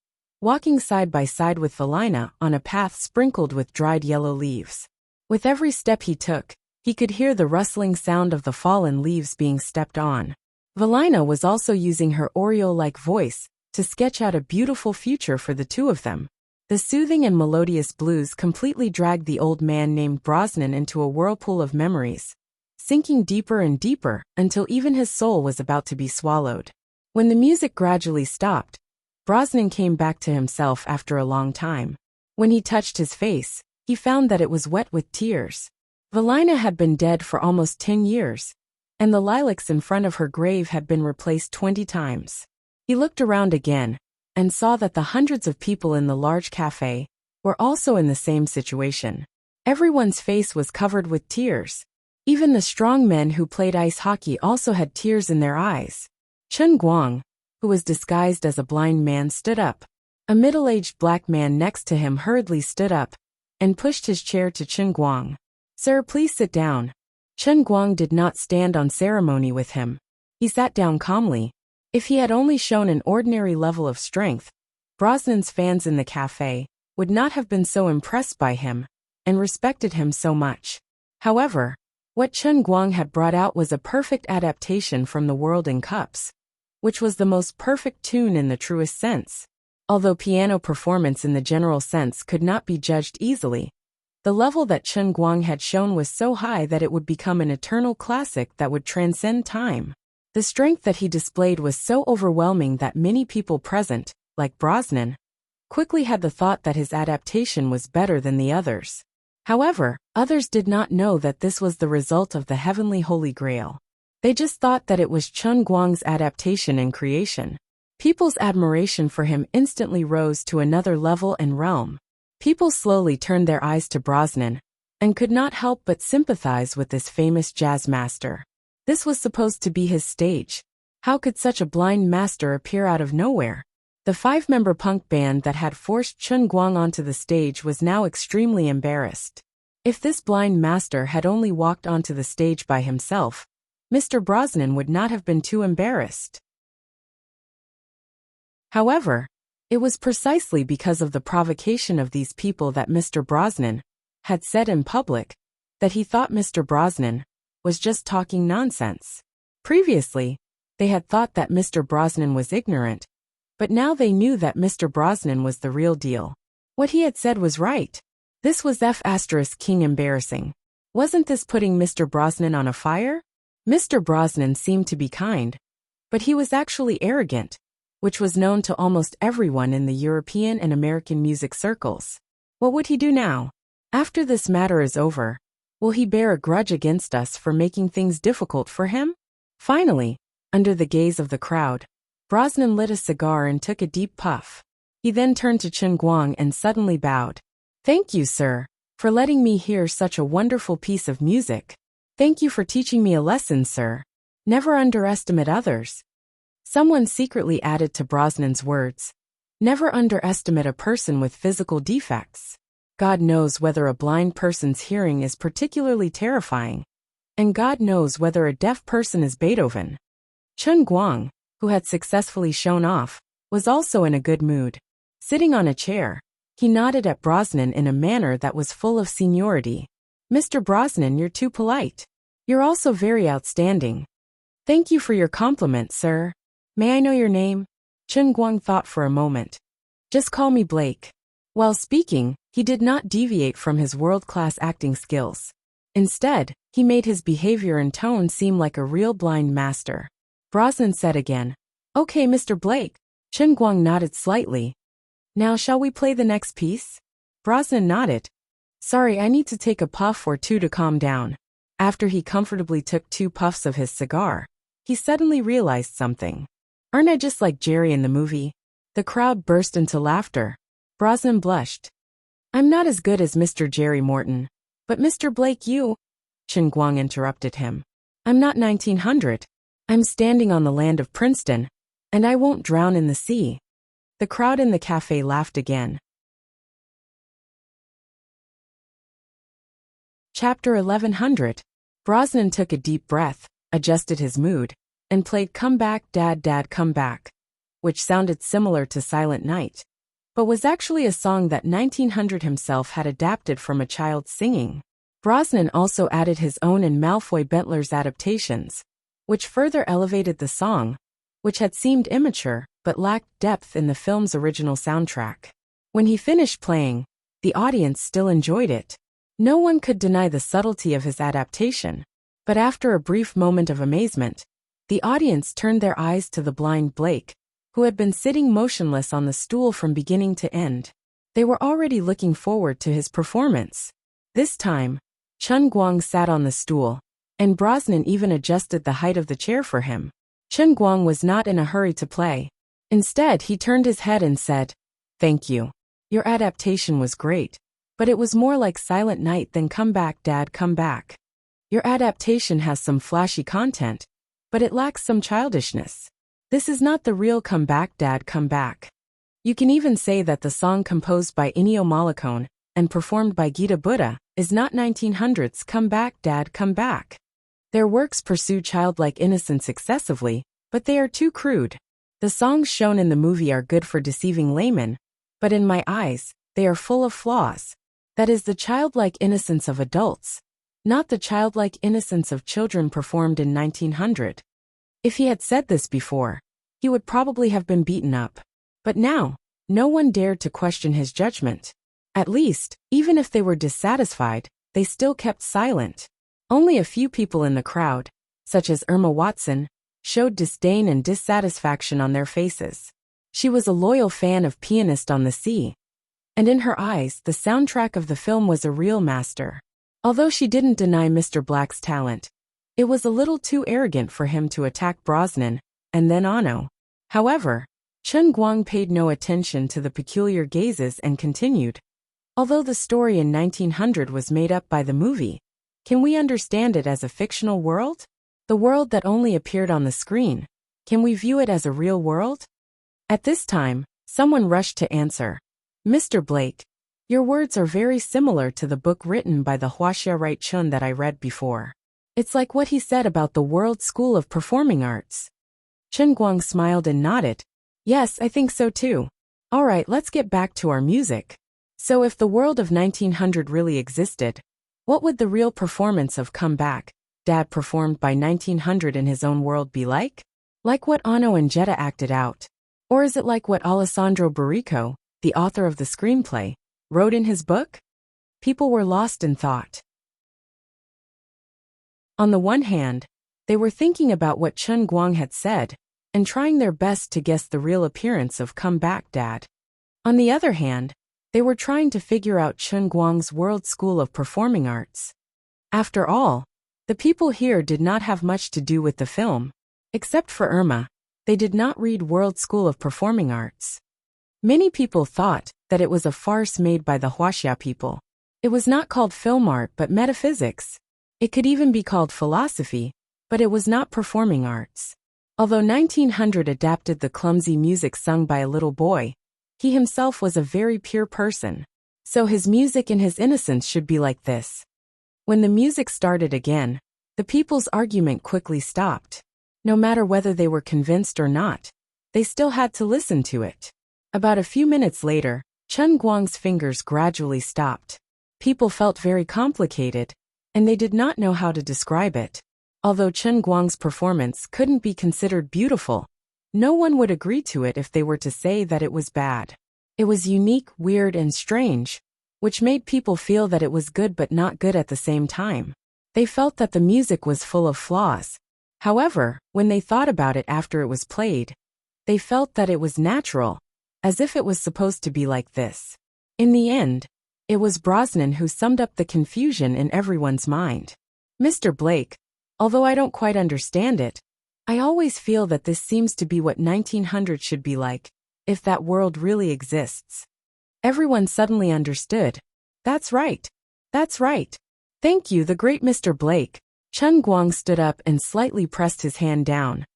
walking side by side with Velina on a path sprinkled with dried yellow leaves. With every step he took, he could hear the rustling sound of the fallen leaves being stepped on. Velina was also using her Oriole-like voice to sketch out a beautiful future for the two of them. The soothing and melodious blues completely dragged the old man named Brosnan into a whirlpool of memories, sinking deeper and deeper until even his soul was about to be swallowed. When the music gradually stopped, Brosnan came back to himself after a long time. When he touched his face, he found that it was wet with tears. Velina had been dead for almost 10 years, and the lilacs in front of her grave had been replaced 20 times. He looked around again, and saw that the hundreds of people in the large cafe were also in the same situation. Everyone's face was covered with tears. Even the strong men who played ice hockey also had tears in their eyes. Chen Guang, who was disguised as a blind man, stood up. A middle-aged black man next to him hurriedly stood up and pushed his chair to Chen Guang. "Sir, please sit down." Chen Guang did not stand on ceremony with him. He sat down calmly. If he had only shown an ordinary level of strength, Brosnan's fans in the cafe would not have been so impressed by him and respected him so much. However, what Chen Guang had brought out was a perfect adaptation from The World in Cups, which was the most perfect tune in the truest sense. Although piano performance in the general sense could not be judged easily, the level that Chen Guang had shown was so high that it would become an eternal classic that would transcend time. The strength that he displayed was so overwhelming that many people present, like Brosnan, quickly had the thought that his adaptation was better than the others. However, others did not know that this was the result of the heavenly Holy Grail. They just thought that it was Chen Guang's adaptation and creation. People's admiration for him instantly rose to another level and realm. People slowly turned their eyes to Brosnan and could not help but sympathize with this famous jazz master. This was supposed to be his stage. How could such a blind master appear out of nowhere? The 5-member punk band that had forced Chen Guang onto the stage was now extremely embarrassed. If this blind master had only walked onto the stage by himself, Mr. Brosnan would not have been too embarrassed. However, it was precisely because of the provocation of these people that Mr. Brosnan had said in public that he thought Mr. Brosnan was just talking nonsense. Previously, they had thought that Mr. Brosnan was ignorant, but now they knew that Mr. Brosnan was the real deal. What he had said was right. This was King embarrassing. Wasn't this putting Mr. Brosnan on a fire? Mr. Brosnan seemed to be kind, but he was actually arrogant, which was known to almost everyone in the European and American music circles. What would he do now? After this matter is over, will he bear a grudge against us for making things difficult for him? Finally, under the gaze of the crowd, Brosnan lit a cigar and took a deep puff. He then turned to Chen Guang and suddenly bowed. Thank you, sir, for letting me hear such a wonderful piece of music. Thank you for teaching me a lesson, sir. Never underestimate others. Someone secretly added to Brosnan's words. Never underestimate a person with physical defects. God knows whether a blind person's hearing is particularly terrifying, and God knows whether a deaf person is Beethoven. Chen Guang, who had successfully shown off, was also in a good mood. Sitting on a chair, he nodded at Brosnan in a manner that was full of seniority. Mr. Brosnan, you're too polite. You're also very outstanding. Thank you for your compliment, sir. May I know your name? Chen Guang thought for a moment. Just call me Blake. While speaking, he did not deviate from his world-class acting skills. Instead, he made his behavior and tone seem like a real blind master. Brosnan said again, Okay, Mr. Blake. Chen Guang nodded slightly. Now shall we play the next piece? Brosnan nodded. Sorry, I need to take a puff or two to calm down. After he comfortably took 2 puffs of his cigar, he suddenly realized something. Aren't I just like Jerry in the movie? The crowd burst into laughter. Brosnan blushed. I'm not as good as Mr. Jerry Morton. But Mr. Blake, you... Chen Guang interrupted him. I'm not 1900. I'm standing on the land of Princeton, and I won't drown in the sea. The crowd in the cafe laughed again. Chapter 1100. Brosnan took a deep breath, adjusted his mood, and played Come Back, Dad, Dad, Come Back, which sounded similar to Silent Night, but was actually a song that 1900 himself had adapted from a child singing. Brosnan also added his own and Malfoy Bentler's adaptations, which further elevated the song, which had seemed immature but lacked depth in the film's original soundtrack. When he finished playing, the audience still enjoyed it. No one could deny the subtlety of his adaptation, but after a brief moment of amazement, the audience turned their eyes to the blind Blake, who had been sitting motionless on the stool from beginning to end. They were already looking forward to his performance. This time, Chen Guang sat on the stool, and Brosnan even adjusted the height of the chair for him. Chen Guang was not in a hurry to play. Instead, he turned his head and said, Thank you. Your adaptation was great, but it was more like Silent Night than Come Back, Dad, Come Back. Your adaptation has some flashy content, but it lacks some childishness. This is not the real Come Back, Dad, Come Back. You can even say that the song composed by Ennio Morricone and performed by Gita Buddha is not 1900's Come Back, Dad, Come Back. Their works pursue childlike innocence excessively, but they are too crude. The songs shown in the movie are good for deceiving laymen, but in my eyes, they are full of flaws. That is the childlike innocence of adults, not the childlike innocence of children performed in 1900. If he had said this before, he would probably have been beaten up. But now, no one dared to question his judgment. At least, even if they were dissatisfied, they still kept silent. Only a few people in the crowd, such as Irma Watson, showed disdain and dissatisfaction on their faces. She was a loyal fan of Pianist on the Sea, and in her eyes the soundtrack of the film was a real master. Although she didn't deny Mr. Black's talent, it was a little too arrogant for him to attack Brosnan, and then Anno. However, Chen Guang paid no attention to the peculiar gazes and continued. Although the story in 1900 was made up by the movie, can we understand it as a fictional world? The world that only appeared on the screen. Can we view it as a real world? At this time, someone rushed to answer. Mr. Blake, your words are very similar to the book written by the Wuxia Right Chun that I read before. It's like what he said about the World School of Performing Arts. Chen Guang smiled and nodded. Yes, I think so too. All right, let's get back to our music. So if the world of 1900 really existed, what would the real performance of Come Back, Dad performed by 1900 in his own world be like? Like what Anno and Jetta acted out? Or is it like what Alessandro Barrico, the author of the screenplay, wrote in his book? People were lost in thought. On the one hand, they were thinking about what Chen Guang had said, and trying their best to guess the real appearance of Come Back Dad. On the other hand, they were trying to figure out Chen Guang's World School of Performing Arts. After all, the people here did not have much to do with the film. Except for Irma, they did not read World School of Performing Arts. Many people thought that it was a farce made by the Wuxia people. It was not called film art but metaphysics. It could even be called philosophy, but it was not performing arts. Although 1900 adapted the clumsy music sung by a little boy, he himself was a very pure person. So his music and his innocence should be like this. When the music started again, the people's argument quickly stopped. No matter whether they were convinced or not, they still had to listen to it. About a few minutes later, Chen Guang's fingers gradually stopped. People felt very complicated, and they did not know how to describe it. Although Chen Guang's performance couldn't be considered beautiful, no one would agree to it if they were to say that it was bad. It was unique, weird, and strange, which made people feel that it was good but not good at the same time. They felt that the music was full of flaws. However, when they thought about it after it was played, they felt that it was natural, as if it was supposed to be like this. In the end, it was Brosnan who summed up the confusion in everyone's mind. Mr. Blake, although I don't quite understand it, I always feel that this seems to be what 1900 should be like, if that world really exists. Everyone suddenly understood. That's right. That's right. Thank you, the great Mr. Blake. Chen Guang stood up and slightly pressed his hand down.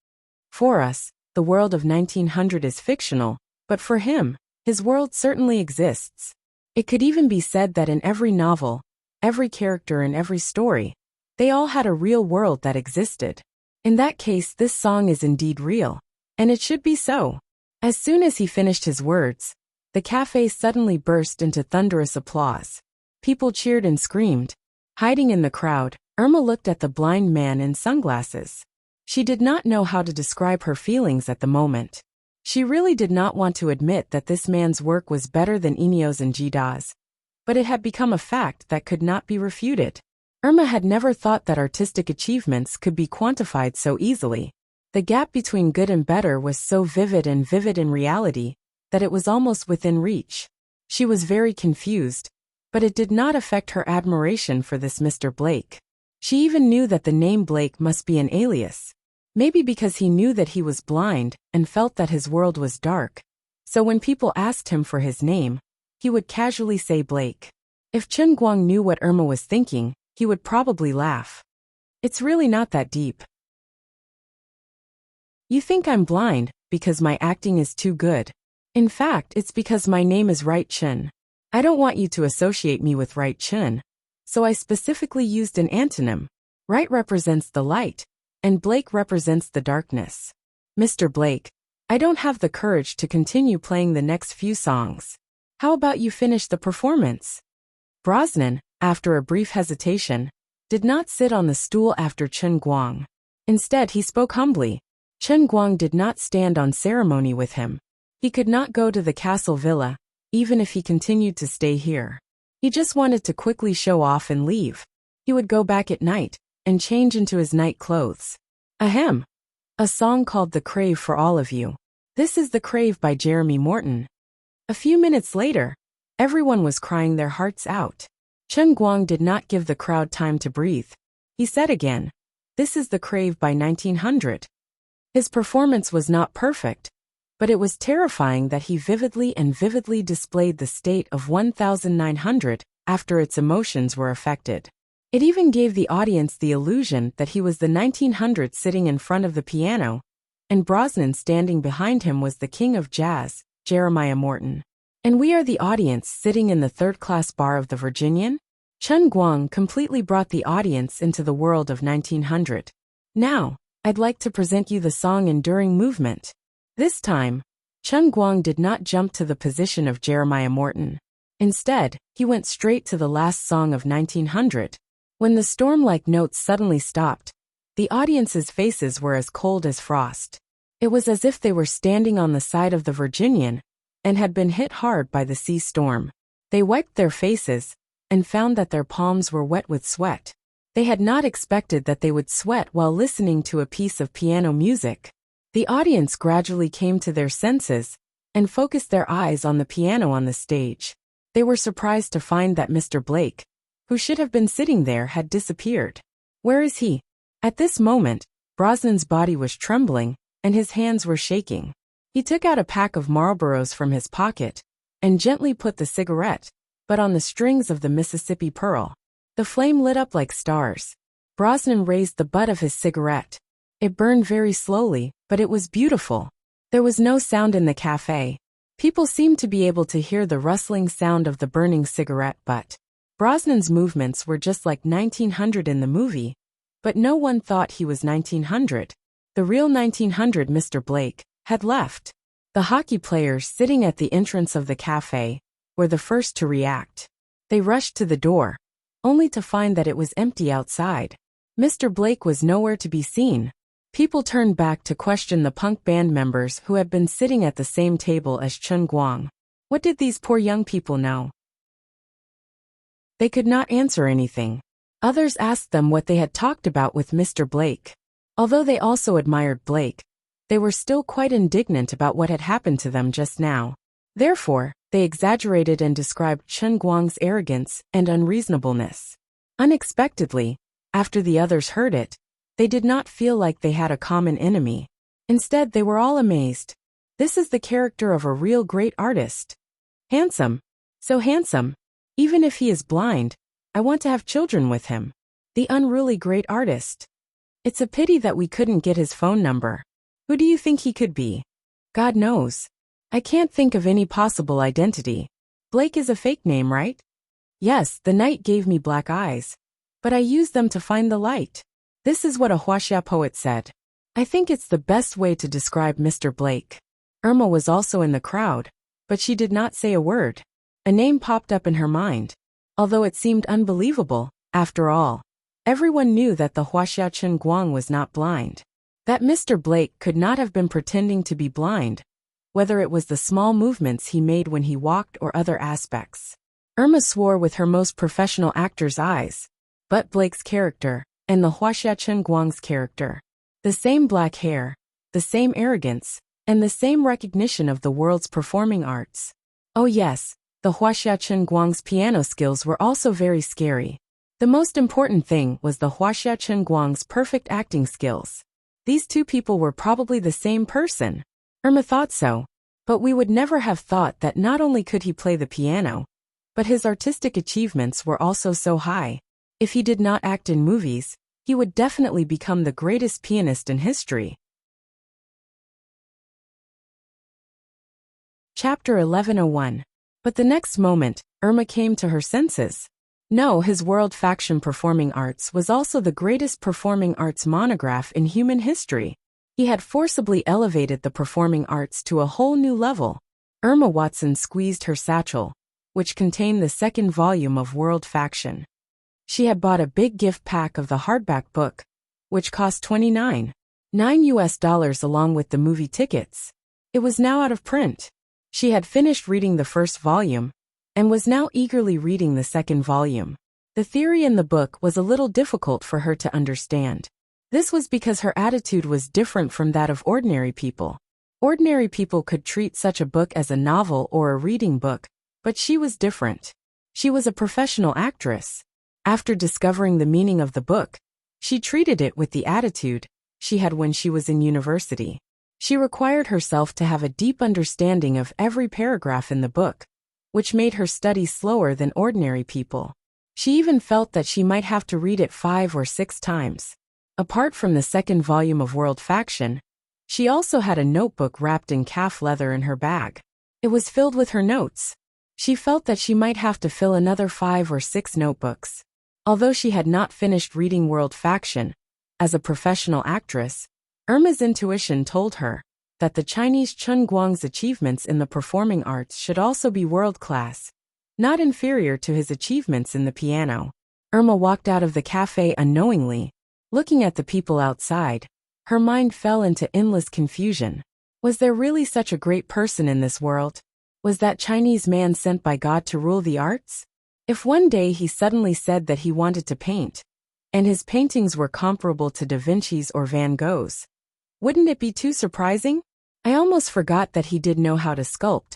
For us, the world of 1900 is fictional, but for him, his world certainly exists. It could even be said that in every novel, every character and every story, they all had a real world that existed. In that case, this song is indeed real, and it should be so. As soon as he finished his words, the cafe suddenly burst into thunderous applause. People cheered and screamed. Hiding in the crowd, Irma looked at the blind man in sunglasses. She did not know how to describe her feelings at the moment. She really did not want to admit that this man's work was better than Inyo's and Jida's, but it had become a fact that could not be refuted. Irma had never thought that artistic achievements could be quantified so easily. The gap between good and better was so vivid and vivid in reality that it was almost within reach. She was very confused, but it did not affect her admiration for this Mr. Blake. She even knew that the name Blake must be an alias. Maybe because he knew that he was blind and felt that his world was dark. So when people asked him for his name, he would casually say Blake. If Chen Guang knew what Irma was thinking, he would probably laugh. It's really not that deep. You think I'm blind because my acting is too good. In fact, it's because my name is Right Chen. I don't want you to associate me with Right Chen, so I specifically used an antonym. Right represents the light, and Blake represents the darkness. Mr. Blake, I don't have the courage to continue playing the next few songs. How about you finish the performance? Brosnan, after a brief hesitation, did not sit on the stool after Chen Guang. Instead, he spoke humbly. Chen Guang did not stand on ceremony with him. He could not go to the castle villa, even if he continued to stay here. He just wanted to quickly show off and leave. He would go back at night and change into his night clothes. Ahem. A song called The Crave for All of You. This is The Crave by Jeremy Morton. A few minutes later, everyone was crying their hearts out. Chen Guang did not give the crowd time to breathe. He said again, this is The Crave by 1900. His performance was not perfect, but it was terrifying that he vividly displayed the state of 1900 after its emotions were affected. It even gave the audience the illusion that he was the 1900 sitting in front of the piano, and Brosnan standing behind him was the king of jazz, Jeremiah Morton. And we are the audience sitting in the third-class bar of the Virginian? Chen Guang completely brought the audience into the world of 1900. Now, I'd like to present you the song Enduring Movement. This time, Chen Guang did not jump to the position of Jeremiah Morton. Instead, he went straight to the last song of 1900. When the storm-like notes suddenly stopped, the audience's faces were as cold as frost. It was as if they were standing on the side of the Virginian and had been hit hard by the sea storm. They wiped their faces and found that their palms were wet with sweat. They had not expected that they would sweat while listening to a piece of piano music. The audience gradually came to their senses and focused their eyes on the piano on the stage. They were surprised to find that Mr. Blake, who should have been sitting there, had disappeared. Where is he? At this moment, Brosnan's body was trembling, and his hands were shaking. He took out a pack of Marlboros from his pocket and gently put the cigarette, but on the strings of the Mississippi Pearl. The flame lit up like stars. Brosnan raised the butt of his cigarette. It burned very slowly, but it was beautiful. There was no sound in the cafe. People seemed to be able to hear the rustling sound of the burning cigarette butt. Brosnan's movements were just like 1900 in the movie, but no one thought he was 1900. The real 1900 Mr. Blake had left. The hockey players sitting at the entrance of the cafe were the first to react. They rushed to the door, only to find that it was empty outside. Mr. Blake was nowhere to be seen. People turned back to question the punk band members who had been sitting at the same table as Chen Guang. What did these poor young people know? They could not answer anything. Others asked them what they had talked about with Mr. Blake. Although they also admired Blake, they were still quite indignant about what had happened to them just now. Therefore, they exaggerated and described Chen Guang's arrogance and unreasonableness. Unexpectedly, after the others heard it, they did not feel like they had a common enemy. Instead, they were all amazed. This is the character of a real great artist. Handsome. So handsome. Even if he is blind, I want to have children with him. The unruly great artist. It's a pity that we couldn't get his phone number. Who do you think he could be? God knows. I can't think of any possible identity. Blake is a fake name, right? Yes, the night gave me black eyes. But I used them to find the light. This is what a Wuxia poet said. I think it's the best way to describe Mr. Blake. Irma was also in the crowd, but she did not say a word. A name popped up in her mind. Although it seemed unbelievable, after all, everyone knew that the Wuxia Chen Guang was not blind. That Mr. Blake could not have been pretending to be blind, whether it was the small movements he made when he walked or other aspects. Irma swore with her most professional actor's eyes. But Blake's character, and the Wuxia Chen Guang's character. The same black hair, the same arrogance, and the same recognition of the world's performing arts. Oh yes, the Wuxia Chen Guang's piano skills were also very scary. The most important thing was the Wuxia Chen Guang's perfect acting skills. These two people were probably the same person. Irma thought so. But we would never have thought that not only could he play the piano, but his artistic achievements were also so high. If he did not act in movies, he would definitely become the greatest pianist in history. Chapter 1101. But the next moment, Irma came to her senses. No, his World Faction Performing Arts was also the greatest performing arts monograph in human history. He had forcibly elevated the performing arts to a whole new level. Irma Watson squeezed her satchel, which contained the second volume of World Faction. She had bought a big gift pack of the hardback book, which cost $29.9 along with the movie tickets. It was now out of print. She had finished reading the first volume, and was now eagerly reading the second volume. The theory in the book was a little difficult for her to understand. This was because her attitude was different from that of ordinary people. Ordinary people could treat such a book as a novel or a reading book, but she was different. She was a professional actress. After discovering the meaning of the book, she treated it with the attitude she had when she was in university. She required herself to have a deep understanding of every paragraph in the book, which made her study slower than ordinary people. She even felt that she might have to read it 5 or 6 times. Apart from the second volume of World Faction, she also had a notebook wrapped in calf leather in her bag. It was filled with her notes. She felt that she might have to fill another 5 or 6 notebooks. Although she had not finished reading World Faction, as a professional actress, Irma's intuition told her that the Chinese Chen Guang's achievements in the performing arts should also be world-class, not inferior to his achievements in the piano. Irma walked out of the cafe unknowingly, looking at the people outside. Her mind fell into endless confusion. Was there really such a great person in this world? Was that Chinese man sent by God to rule the arts? If one day he suddenly said that he wanted to paint, and his paintings were comparable to Da Vinci's or Van Gogh's. Wouldn't it be too surprising? I almost forgot that he did know how to sculpt,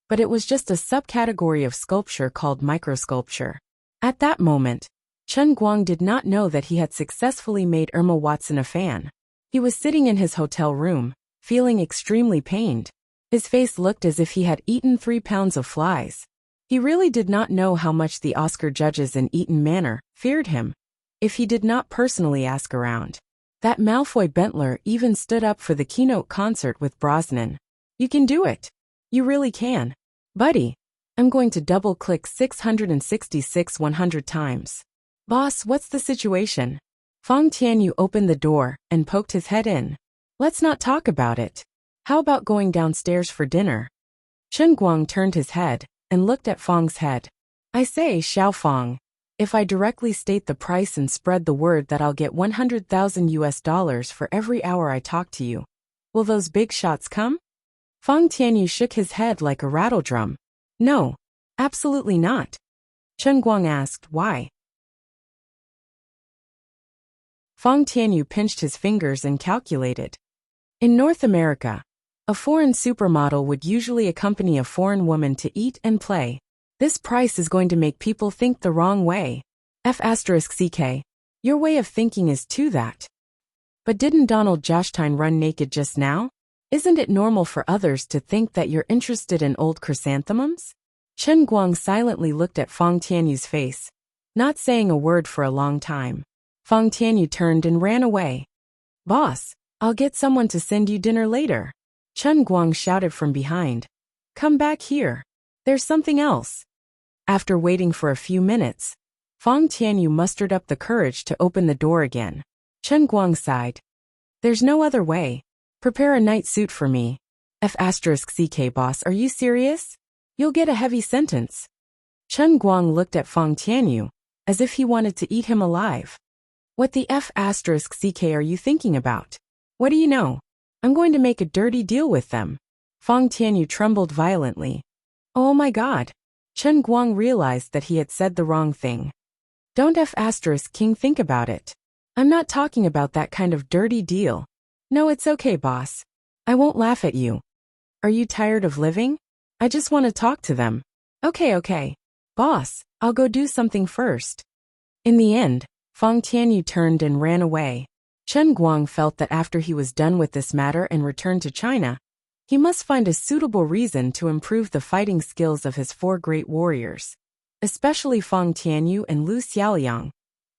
but it was just a subcategory of sculpture called microsculpture. At that moment, Chen Guang did not know that he had successfully made Emma Watson a fan. He was sitting in his hotel room, feeling extremely pained. His face looked as if he had eaten 3 pounds of flies. He really did not know how much the Oscar judges in Eton Manor feared him, if he did not personally ask around. That Malfoy Bentler even stood up for the keynote concert with Brosnan. You can do it. You really can. Buddy, I'm going to double-click 666 100 times. Boss, what's the situation? Feng Tianyu opened the door and poked his head in. Let's not talk about it. How about going downstairs for dinner? Chen Guang turned his head and looked at Feng's head. I say, Xiao Feng, if I directly state the price and spread the word that I'll get $100,000 for every hour I talk to you, will those big shots come? Feng Tianyu shook his head like a rattledrum. No, absolutely not. Chen Guang asked, why? Feng Tianyu pinched his fingers and calculated. In North America, a foreign supermodel would usually accompany a foreign woman to eat and play. This price is going to make people think the wrong way. F***ck. Your way of thinking is too that. But didn't Donald Joshtine run naked just now? Isn't it normal for others to think that you're interested in old chrysanthemums? Chen Guang silently looked at Feng Tianyu's face, not saying a word for a long time. Feng Tianyu turned and ran away. Boss, I'll get someone to send you dinner later. Chen Guang shouted from behind. Come back here. There's something else. After waiting for a few minutes, Feng Tianyu mustered up the courage to open the door again. Chen Guang sighed. There's no other way. Prepare a night suit for me. F***ck boss, are you serious? You'll get a heavy sentence. Chen Guang looked at Feng Tianyu, as if he wanted to eat him alive. What the F***ck are you thinking about? What do you know? I'm going to make a dirty deal with them. Feng Tianyu trembled violently. Oh my god. Chen Guang realized that he had said the wrong thing. Don't F***king think about it. I'm not talking about that kind of dirty deal. No, it's okay, boss. I won't laugh at you. Are you tired of living? I just want to talk to them. Okay. Boss, I'll go do something first. In the end, Feng Tianyu turned and ran away. Chen Guang felt that after he was done with this matter and returned to China, he must find a suitable reason to improve the fighting skills of his 4 great warriors, especially Feng Tianyu and Lu Xiaoliang,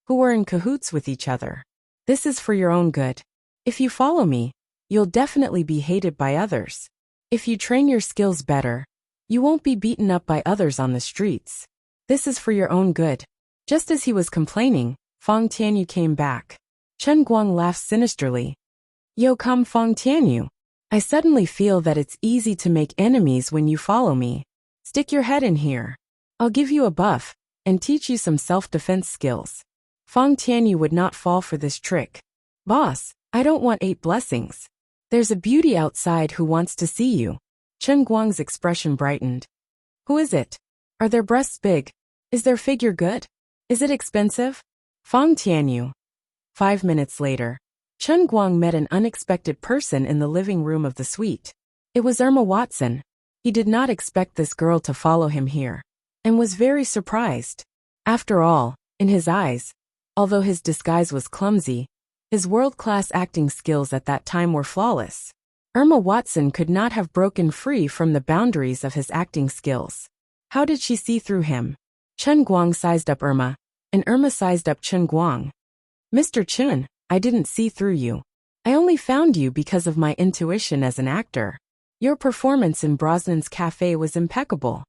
who were in cahoots with each other. This is for your own good. If you follow me, you'll definitely be hated by others. If you train your skills better, you won't be beaten up by others on the streets. This is for your own good. Just as he was complaining, Feng Tianyu came back. Chen Guang laughed sinisterly. Yo, come Feng Tianyu. I suddenly feel that it's easy to make enemies when you follow me. Stick your head in here. I'll give you a buff, and teach you some self-defense skills. Feng Tianyu would not fall for this trick. Boss, I don't want 8 blessings. There's a beauty outside who wants to see you. Chen Guang's expression brightened. Who is it? Are their breasts big? Is their figure good? Is it expensive? Feng Tianyu. 5 minutes later, Chen Guang met an unexpected person in the living room of the suite. It was Emma Watson. He did not expect this girl to follow him here, and was very surprised. After all, in his eyes, although his disguise was clumsy, his world-class acting skills at that time were flawless. Emma Watson could not have broken free from the boundaries of his acting skills. How did she see through him? Chen Guang sized up Irma, and Irma sized up Chen Guang. Mr. Chen, I didn't see through you. I only found you because of my intuition as an actor. Your performance in Brosnan's cafe was impeccable.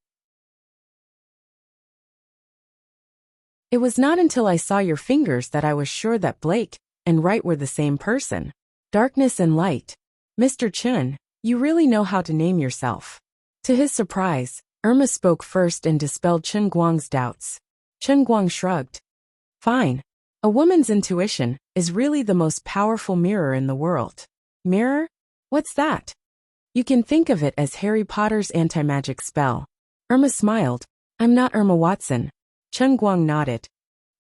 It was not until I saw your fingers that I was sure that Blake and Wright were the same person. Darkness and light. Mr. Chen, you really know how to name yourself. To his surprise, Irma spoke first and dispelled Chen Guang's doubts. Chen Guang shrugged. Fine. A woman's intuition is really the most powerful mirror in the world. Mirror? What's that? You can think of it as Harry Potter's anti-magic spell. Irma smiled. I'm not Emma Watson. Chen Guang nodded.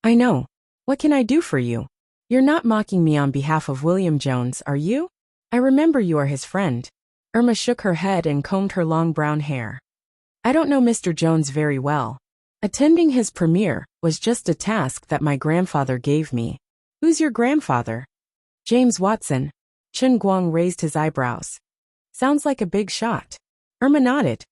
I know. What can I do for you? You're not mocking me on behalf of William Jones, are you? I remember you are his friend. Irma shook her head and combed her long brown hair. I don't know Mr. Jones very well. Attending his premiere was just a task that my grandfather gave me. Who's your grandfather? James Watson. Chen Guang raised his eyebrows. Sounds like a big shot. Irma nodded.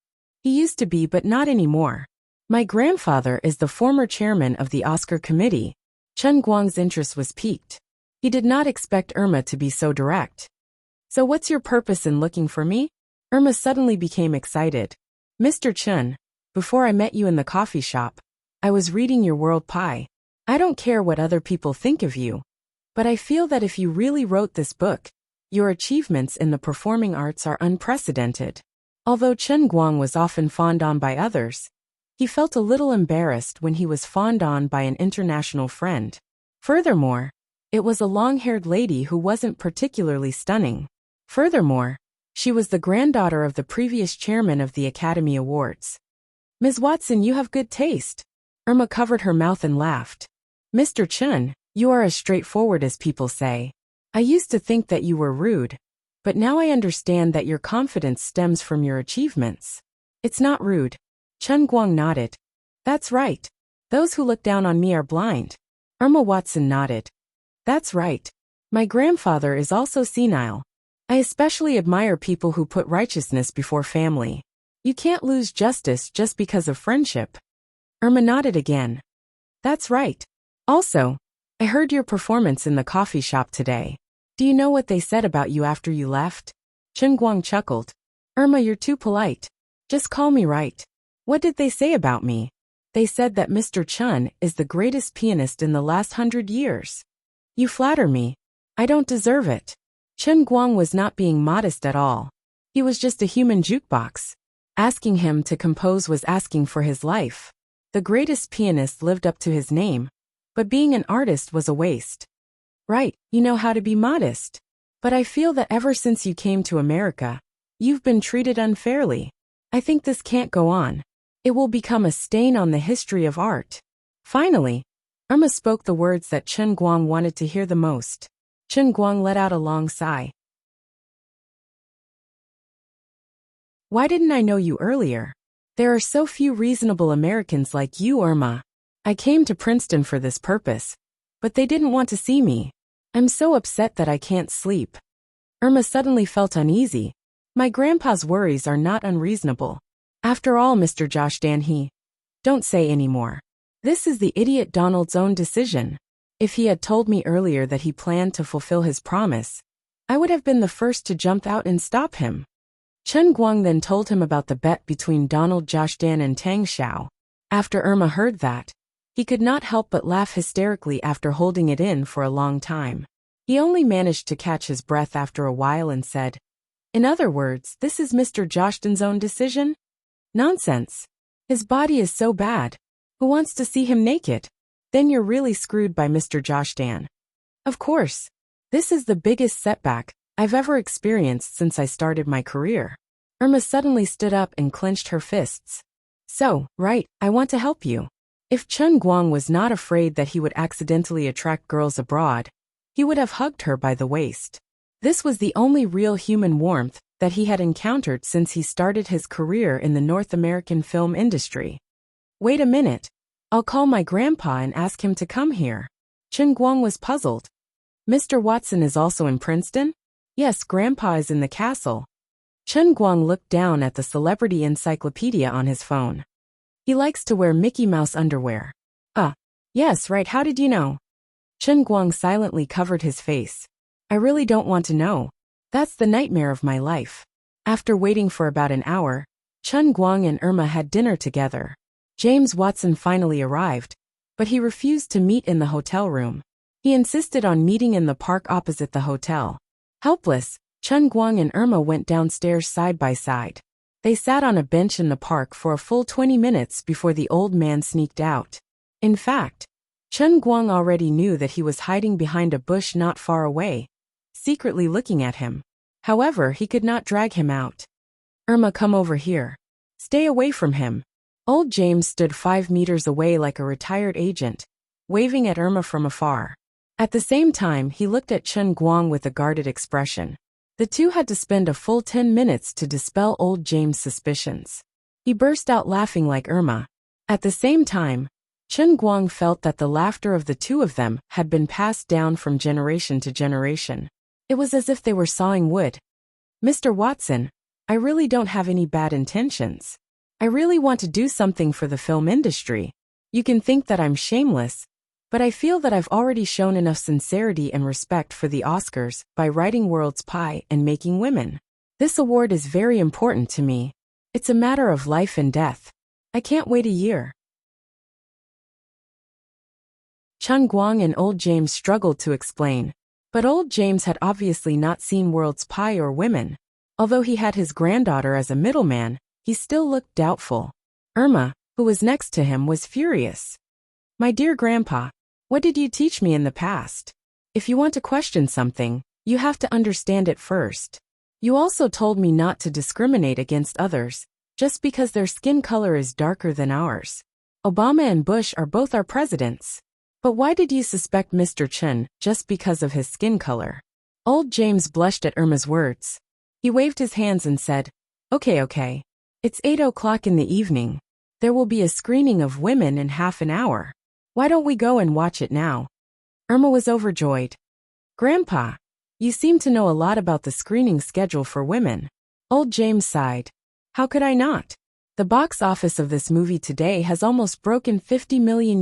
He used to be, but not anymore. My grandfather is the former chairman of the Oscar committee. Chen Guang's interest was piqued. He did not expect Irma to be so direct. So what's your purpose in looking for me? Irma suddenly became excited. Mr. Chen, before I met you in the coffee shop, I was reading your World Pie. I don't care what other people think of you, but I feel that if you really wrote this book, your achievements in the performing arts are unprecedented. Although Chen Guang was often fawned on by others, he felt a little embarrassed when he was fawned on by an international friend. Furthermore, it was a long-haired lady who wasn't particularly stunning. Furthermore, she was the granddaughter of the previous chairman of the Academy Awards. Ms. Watson, you have good taste. Irma covered her mouth and laughed. Mr. Chen, you are as straightforward as people say. I used to think that you were rude, but now I understand that your confidence stems from your achievements. It's not rude. Chen Guang nodded. That's right. Those who look down on me are blind. Irma Watson nodded. That's right. My grandfather is also senile. I especially admire people who put righteousness before family. You can't lose justice just because of friendship. Irma nodded again. That's right. Also, I heard your performance in the coffee shop today. Do you know what they said about you after you left? Chen Guang chuckled. Irma, you're too polite. Just call me right. What did they say about me? They said that Mr. Chen is the greatest pianist in the last 100 years. You flatter me. I don't deserve it. Chen Guang was not being modest at all. He was just a human jukebox. Asking him to compose was asking for his life. The greatest pianist lived up to his name, but being an artist was a waste. Right, you know how to be modest. But I feel that ever since you came to America, you've been treated unfairly. I think this can't go on. It will become a stain on the history of art. Finally, Irma spoke the words that Chen Guang wanted to hear the most. Chen Guang let out a long sigh. Why didn't I know you earlier? There are so few reasonable Americans like you, Irma. I came to Princeton for this purpose, but they didn't want to see me. I'm so upset that I can't sleep. Irma suddenly felt uneasy. My grandpa's worries are not unreasonable. After all, Mr. Josh Dan, don't say any more. This is the idiot Donald's own decision. If he had told me earlier that he planned to fulfill his promise, I would have been the first to jump out and stop him. Chen Guang then told him about the bet between Donald Josh Dan and Tang Xiao. After Irma heard that, he could not help but laugh hysterically after holding it in for a long time. He only managed to catch his breath after a while and said, in other words, this is Mr. Josh Dan's own decision? Nonsense. His body is so bad. Who wants to see him naked? Then you're really screwed by Mr. Josh Dan. Of course. This is the biggest setback I've ever experienced since I started my career. Irma suddenly stood up and clenched her fists. So, right, I want to help you. If Chen Guang was not afraid that he would accidentally attract girls abroad, he would have hugged her by the waist. This was the only real human warmth that he had encountered since he started his career in the North American film industry. Wait a minute. I'll call my grandpa and ask him to come here. Chen Guang was puzzled. Mr. Watson is also in Princeton? Yes, Grandpa is in the castle. Chen Guang looked down at the celebrity encyclopedia on his phone. He likes to wear Mickey Mouse underwear. Yes, right, how did you know? Chen Guang silently covered his face. I really don't want to know. That's the nightmare of my life. After waiting for about an hour, Chen Guang and Irma had dinner together. James Watson finally arrived, but he refused to meet in the hotel room. He insisted on meeting in the park opposite the hotel. Helpless, Chen Guang and Irma went downstairs side by side. They sat on a bench in the park for a full 20 minutes before the old man sneaked out. In fact, Chen Guang already knew that he was hiding behind a bush not far away, secretly looking at him. However, he could not drag him out. Irma, come over here. Stay away from him. Old James stood 5 meters away like a retired agent. waving at Irma from afar. At the same time, he looked at Chen Guang with a guarded expression. The two had to spend a full 10 minutes to dispel old James' suspicions. He burst out laughing like Irma. At the same time, Chen Guang felt that the laughter of the two of them had been passed down from generation to generation. It was as if they were sawing wood. Mr. Watson, I really don't have any bad intentions. I really want to do something for the film industry. You can think that I'm shameless, but I feel that I've already shown enough sincerity and respect for the Oscars by writing World's Pie and Making Women. This award is very important to me. It's a matter of life and death. I can't wait a year. Chen Guang and old James struggled to explain, but old James had obviously not seen World's Pie or Women. Although he had his granddaughter as a middleman, he still looked doubtful. Irma, who was next to him, was furious. My dear grandpa, what did you teach me in the past? If you want to question something, you have to understand it first. You also told me not to discriminate against others, just because their skin color is darker than ours. Obama and Bush are both our presidents. But why did you suspect Mr. Chen just because of his skin color? Old James blushed at Irma's words. He waved his hands and said, Okay. It's 8 o'clock in the evening. There will be a screening of Women in half an hour. Why don't we go and watch it now? Irma was overjoyed. Grandpa, you seem to know a lot about the screening schedule for Women. Old James sighed. How could I not? The box office of this movie today has almost broken $50 million.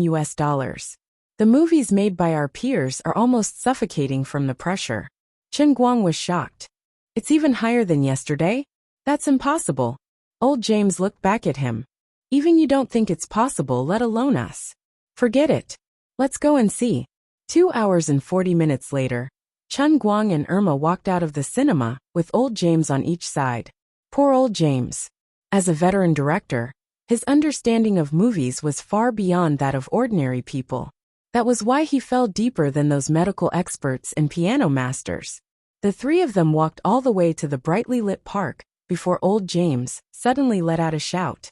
The movies made by our peers are almost suffocating from the pressure. Chen Guang was shocked. It's even higher than yesterday? That's impossible. Old James looked back at him. Even you don't think it's possible, let alone us. Forget it. Let's go and see. 2 hours and 40 minutes later, Chen Guang and Irma walked out of the cinema, with old James on each side. Poor old James. As a veteran director, his understanding of movies was far beyond that of ordinary people. That was why he fell deeper than those medical experts and piano masters. The three of them walked all the way to the brightly lit park, before old James suddenly let out a shout.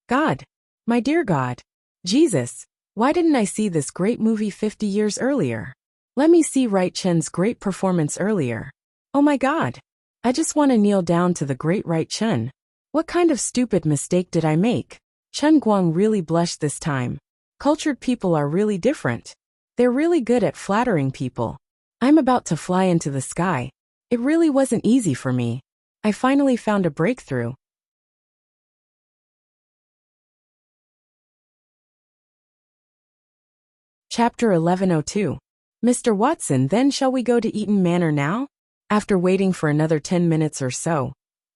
God! My dear God! Jesus! Why didn't I see this great movie 50 years earlier? Let me see Wright Chen's great performance earlier. Oh my God! I just want to kneel down to the great Wright Chen. What kind of stupid mistake did I make? Chen Guang really blushed this time. Cultured people are really different. They're really good at flattering people. I'm about to fly into the sky. It really wasn't easy for me. I finally found a breakthrough. Chapter 1102. Mr. Watson, then shall we go to Eaton Manor now? After waiting for another 10 minutes or so,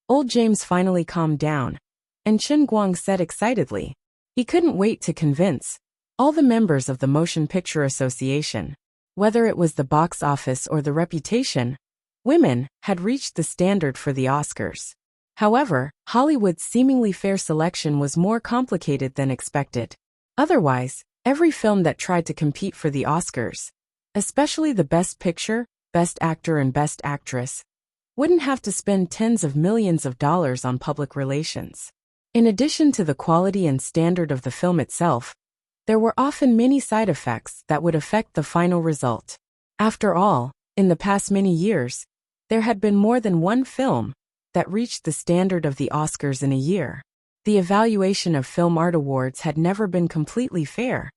old James finally calmed down, and Chen Guang said excitedly. He couldn't wait to convince all the members of the Motion Picture Association. Whether it was the box office or the reputation, Women had reached the standard for the Oscars. However, Hollywood's seemingly fair selection was more complicated than expected. Otherwise, every film that tried to compete for the Oscars, especially the Best Picture, Best Actor and Best Actress, wouldn't have to spend tens of millions of dollars on public relations. In addition to the quality and standard of the film itself, there were often many side effects that would affect the final result. After all, in the past many years, there had been more than one film that reached the standard of the Oscars in a year. The evaluation of film art awards had never been completely fair,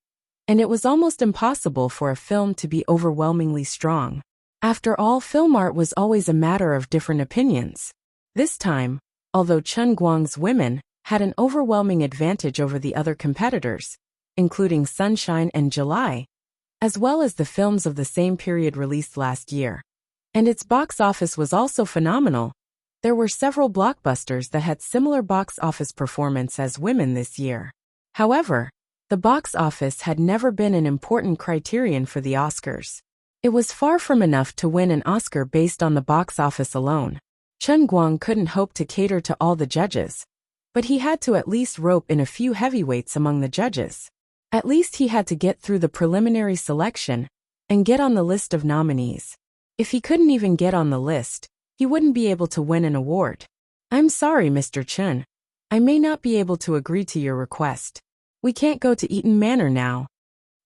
and it was almost impossible for a film to be overwhelmingly strong. After all, film art was always a matter of different opinions. This time, although Chen Guang's Women had an overwhelming advantage over the other competitors, including Sunshine and July, as well as the films of the same period released last year. And its box office was also phenomenal. There were several blockbusters that had similar box office performance as Women this year. However, the box office had never been an important criterion for the Oscars. It was far from enough to win an Oscar based on the box office alone. Chen Guang couldn't hope to cater to all the judges, but he had to at least rope in a few heavyweights among the judges. At least he had to get through the preliminary selection and get on the list of nominees. If he couldn't even get on the list, he wouldn't be able to win an award. I'm sorry, Mr. Chen. I may not be able to agree to your request. We can't go to Eaton Manor now.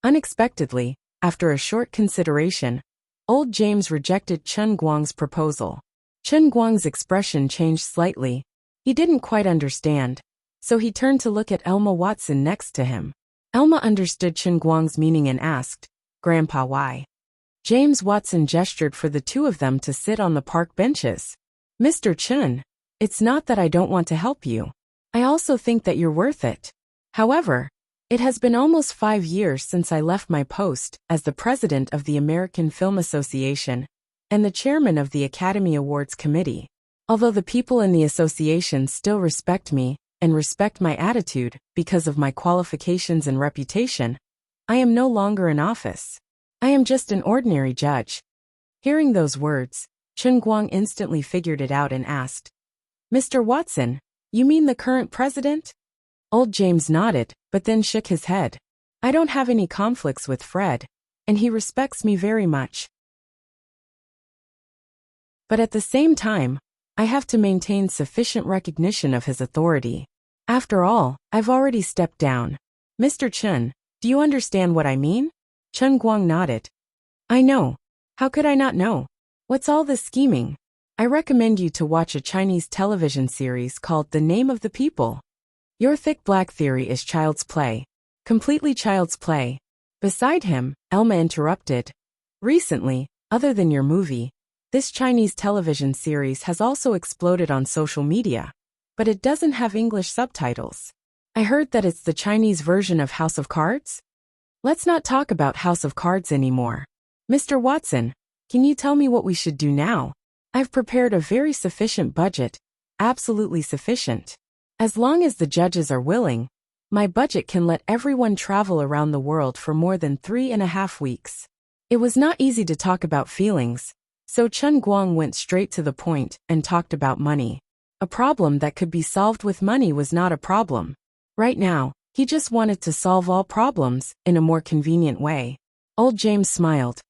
Unexpectedly, after a short consideration, old James rejected Chen Guang's proposal. Chen Guang's expression changed slightly. He didn't quite understand, so he turned to look at Elma Watson next to him. Elma understood Chen Guang's meaning and asked, "Grandpa, why?" James Watson gestured for the two of them to sit on the park benches. "Mr. Chen, it's not that I don't want to help you. I also think that you're worth it. However, it has been almost 5 years since I left my post as the president of the American Film Association and the chairman of the Academy Awards Committee. Although the people in the association still respect me and respect my attitude because of my qualifications and reputation, I am no longer in office. I am just an ordinary judge." Hearing those words, Chen Guang instantly figured it out and asked, "Mr. Watson, you mean the current president?" Old James nodded, but then shook his head. "I don't have any conflicts with Fred, and he respects me very much. But at the same time, I have to maintain sufficient recognition of his authority. After all, I've already stepped down. Mr. Chen, do you understand what I mean?" Chen Guang nodded. "I know. How could I not know? What's all this scheming? I recommend you to watch a Chinese television series called The Name of the People. Your thick black theory is child's play. Completely child's play." Beside him, Elma interrupted. "Recently, other than your movie, this Chinese television series has also exploded on social media, but it doesn't have English subtitles. I heard that it's the Chinese version of House of Cards? Let's not talk about House of Cards anymore. Mr. Watson, can you tell me what we should do now? I've prepared a very sufficient budget, absolutely sufficient. As long as the judges are willing, my budget can let everyone travel around the world for more than 3.5 weeks." It was not easy to talk about feelings, so Chen Guang went straight to the point and talked about money. A problem that could be solved with money was not a problem. Right now, he just wanted to solve all problems in a more convenient way. Old James smiled.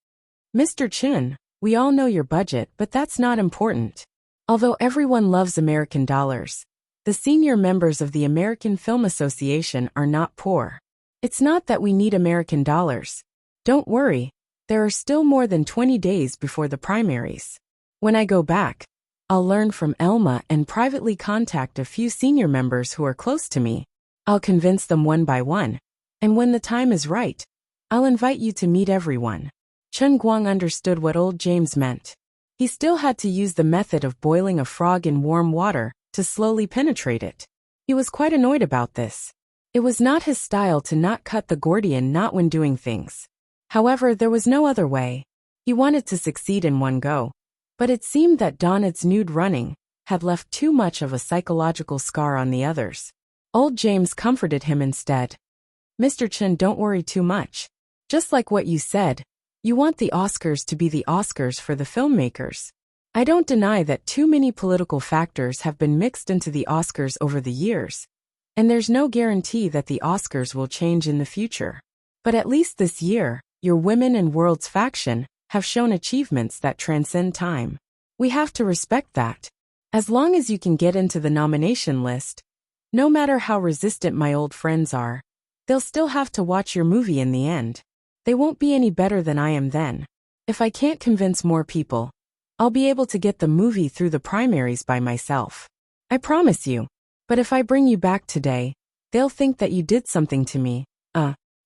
"Mr. Chen, we all know your budget, but that's not important. Although everyone loves American dollars, the senior members of the American Film Association are not poor. It's not that we need American dollars. Don't worry. There are still more than 20 days before the primaries. When I go back, I'll learn from Elma and privately contact a few senior members who are close to me. I'll convince them one by one, and when the time is right, I'll invite you to meet everyone." Chen Guang understood what old James meant. He still had to use the method of boiling a frog in warm water to slowly penetrate it. He was quite annoyed about this. It was not his style to not cut the Gordian knot when doing things. However, there was no other way. He wanted to succeed in one go, but it seemed that Donna's nude running had left too much of a psychological scar on the others. Old James comforted him instead. "Mr. Chen, don't worry too much. Just like what you said, you want the Oscars to be the Oscars for the filmmakers. I don't deny that too many political factors have been mixed into the Oscars over the years, and there's no guarantee that the Oscars will change in the future. But at least this year, your Women and Worlds faction have shown achievements that transcend time. We have to respect that. As long as you can get into the nomination list, no matter how resistant my old friends are, they'll still have to watch your movie in the end. They won't be any better than I am then. If I can't convince more people, I'll be able to get the movie through the primaries by myself. I promise you. But if I bring you back today, they'll think that you did something to me."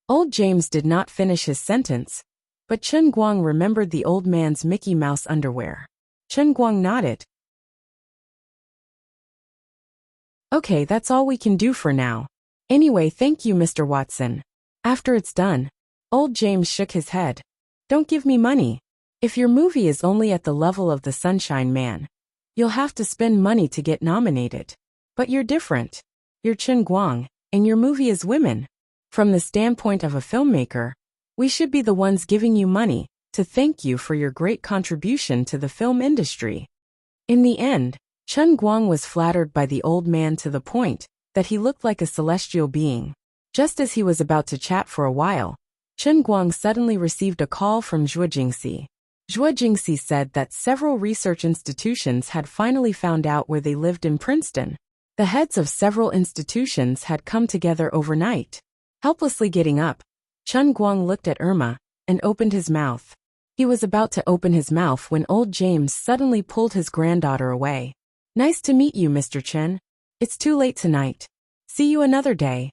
Old James did not finish his sentence, but Chen Guang remembered the old man's Mickey Mouse underwear. Chen Guang nodded. "Okay, that's all we can do for now. Anyway, thank you, Mr. Watson. After it's done," old James shook his head. "Don't give me money. If your movie is only at the level of The Sunshine Man, you'll have to spend money to get nominated. But you're different. You're Chen Guang, and your movie is women. From the standpoint of a filmmaker, we should be the ones giving you money to thank you for your great contribution to the film industry." In the end, Chen Guang was flattered by the old man to the point that he looked like a celestial being. Just as he was about to chat for a while, Chen Guang suddenly received a call from Zhuo Jingxi. Zhuo Jingxi said that several research institutions had finally found out where they lived in Princeton. The heads of several institutions had come together overnight. Helplessly getting up, Chen Guang looked at Irma and opened his mouth. He was about to open his mouth when old James suddenly pulled his granddaughter away. Nice to meet you, Mr. Chen. It's too late tonight. See you another day.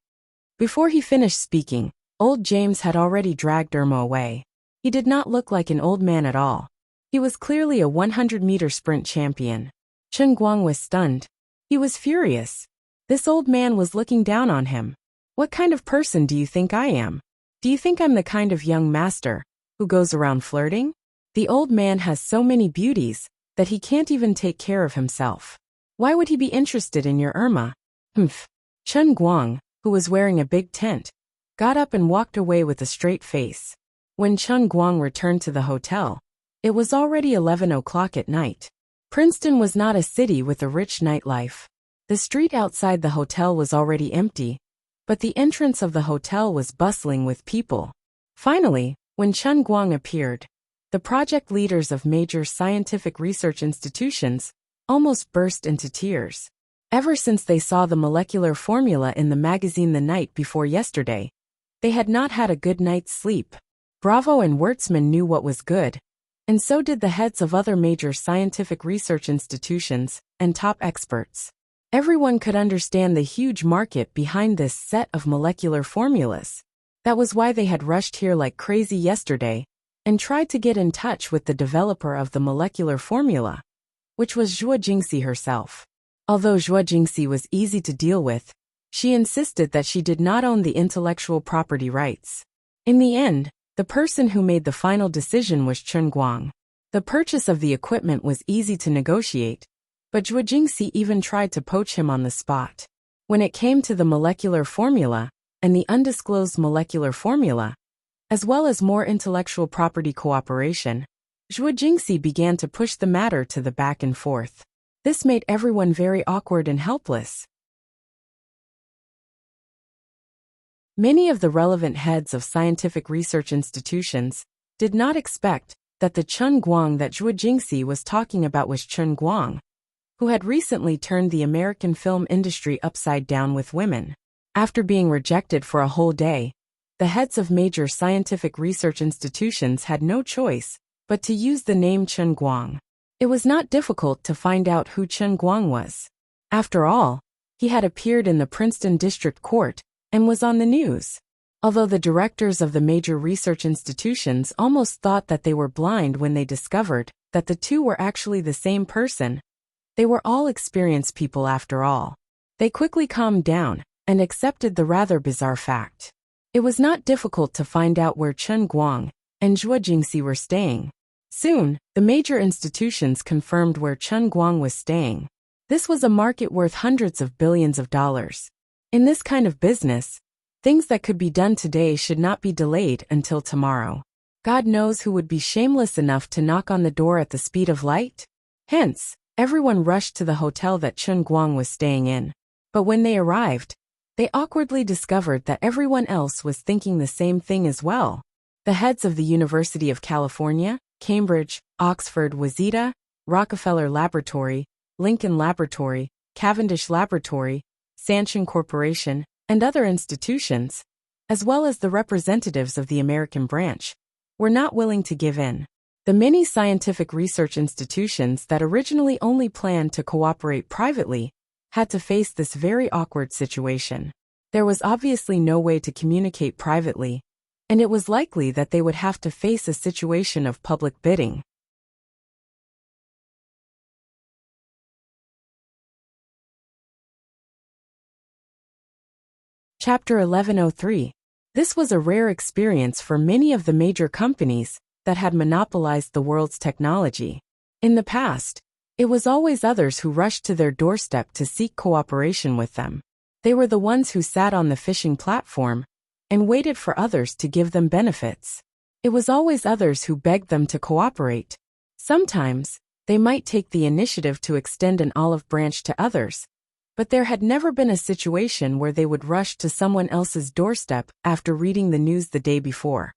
Before he finished speaking, old James had already dragged Irma away. He did not look like an old man at all. He was clearly a 100-meter sprint champion. Chen Guang was stunned. He was furious. This old man was looking down on him. What kind of person do you think I am? Do you think I'm the kind of young master who goes around flirting? The old man has so many beauties that he can't even take care of himself. Why would he be interested in your Irma? Humph. Chen Guang, who was wearing a big tent, got up and walked away with a straight face. When Chen Guang returned to the hotel, it was already 11 o'clock at night. Princeton was not a city with a rich nightlife. The street outside the hotel was already empty, but the entrance of the hotel was bustling with people. Finally, when Chen Guang appeared, the project leaders of major scientific research institutions almost burst into tears. Ever since they saw the molecular formula in the magazine the night before yesterday, they had not had a good night's sleep. Bravo and Wuxia knew what was good, and so did the heads of other major scientific research institutions and top experts. Everyone could understand the huge market behind this set of molecular formulas. That was why they had rushed here like crazy yesterday and tried to get in touch with the developer of the molecular formula, which was Zhuo Jingxi herself. Although Zhuo Jingxi was easy to deal with, she insisted that she did not own the intellectual property rights. In the end, the person who made the final decision was Chen Guang. The purchase of the equipment was easy to negotiate, but Zhuo Jingxi even tried to poach him on the spot. When it came to the molecular formula and the undisclosed molecular formula, as well as more intellectual property cooperation, Zhuo Jingxi began to push the matter to the back and forth. This made everyone very awkward and helpless. Many of the relevant heads of scientific research institutions did not expect that the Chen Guang that Zhuo Jingxi was talking about was Chen Guang, who had recently turned the American film industry upside down with women. After being rejected for a whole day, the heads of major scientific research institutions had no choice but to use the name Chen Guang. It was not difficult to find out who Chen Guang was. After all, he had appeared in the Princeton District Court and was on the news. Although the directors of the major research institutions almost thought that they were blind when they discovered that the two were actually the same person, they were all experienced people after all. They quickly calmed down and accepted the rather bizarre fact. It was not difficult to find out where Chen Guang and Zhuo Jingxi were staying. Soon, the major institutions confirmed where Chen Guang was staying. This was a market worth hundreds of billions of dollars. In this kind of business, things that could be done today should not be delayed until tomorrow. God knows who would be shameless enough to knock on the door at the speed of light. Hence, everyone rushed to the hotel that Chen Guang was staying in. But when they arrived, they awkwardly discovered that everyone else was thinking the same thing as well. The heads of the University of California, Cambridge, Oxford, Waseda, Rockefeller Laboratory, Lincoln Laboratory, Cavendish Laboratory, Sanchin Corporation, and other institutions, as well as the representatives of the American branch, were not willing to give in. The many scientific research institutions that originally only planned to cooperate privately had to face this very awkward situation. There was obviously no way to communicate privately, and it was likely that they would have to face a situation of public bidding. Chapter 1103. This was a rare experience for many of the major companies that had monopolized the world's technology. In the past, it was always others who rushed to their doorstep to seek cooperation with them. They were the ones who sat on the fishing platform and waited for others to give them benefits. It was always others who begged them to cooperate. Sometimes, they might take the initiative to extend an olive branch to others, but there had never been a situation where they would rush to someone else's doorstep after reading the news the day before,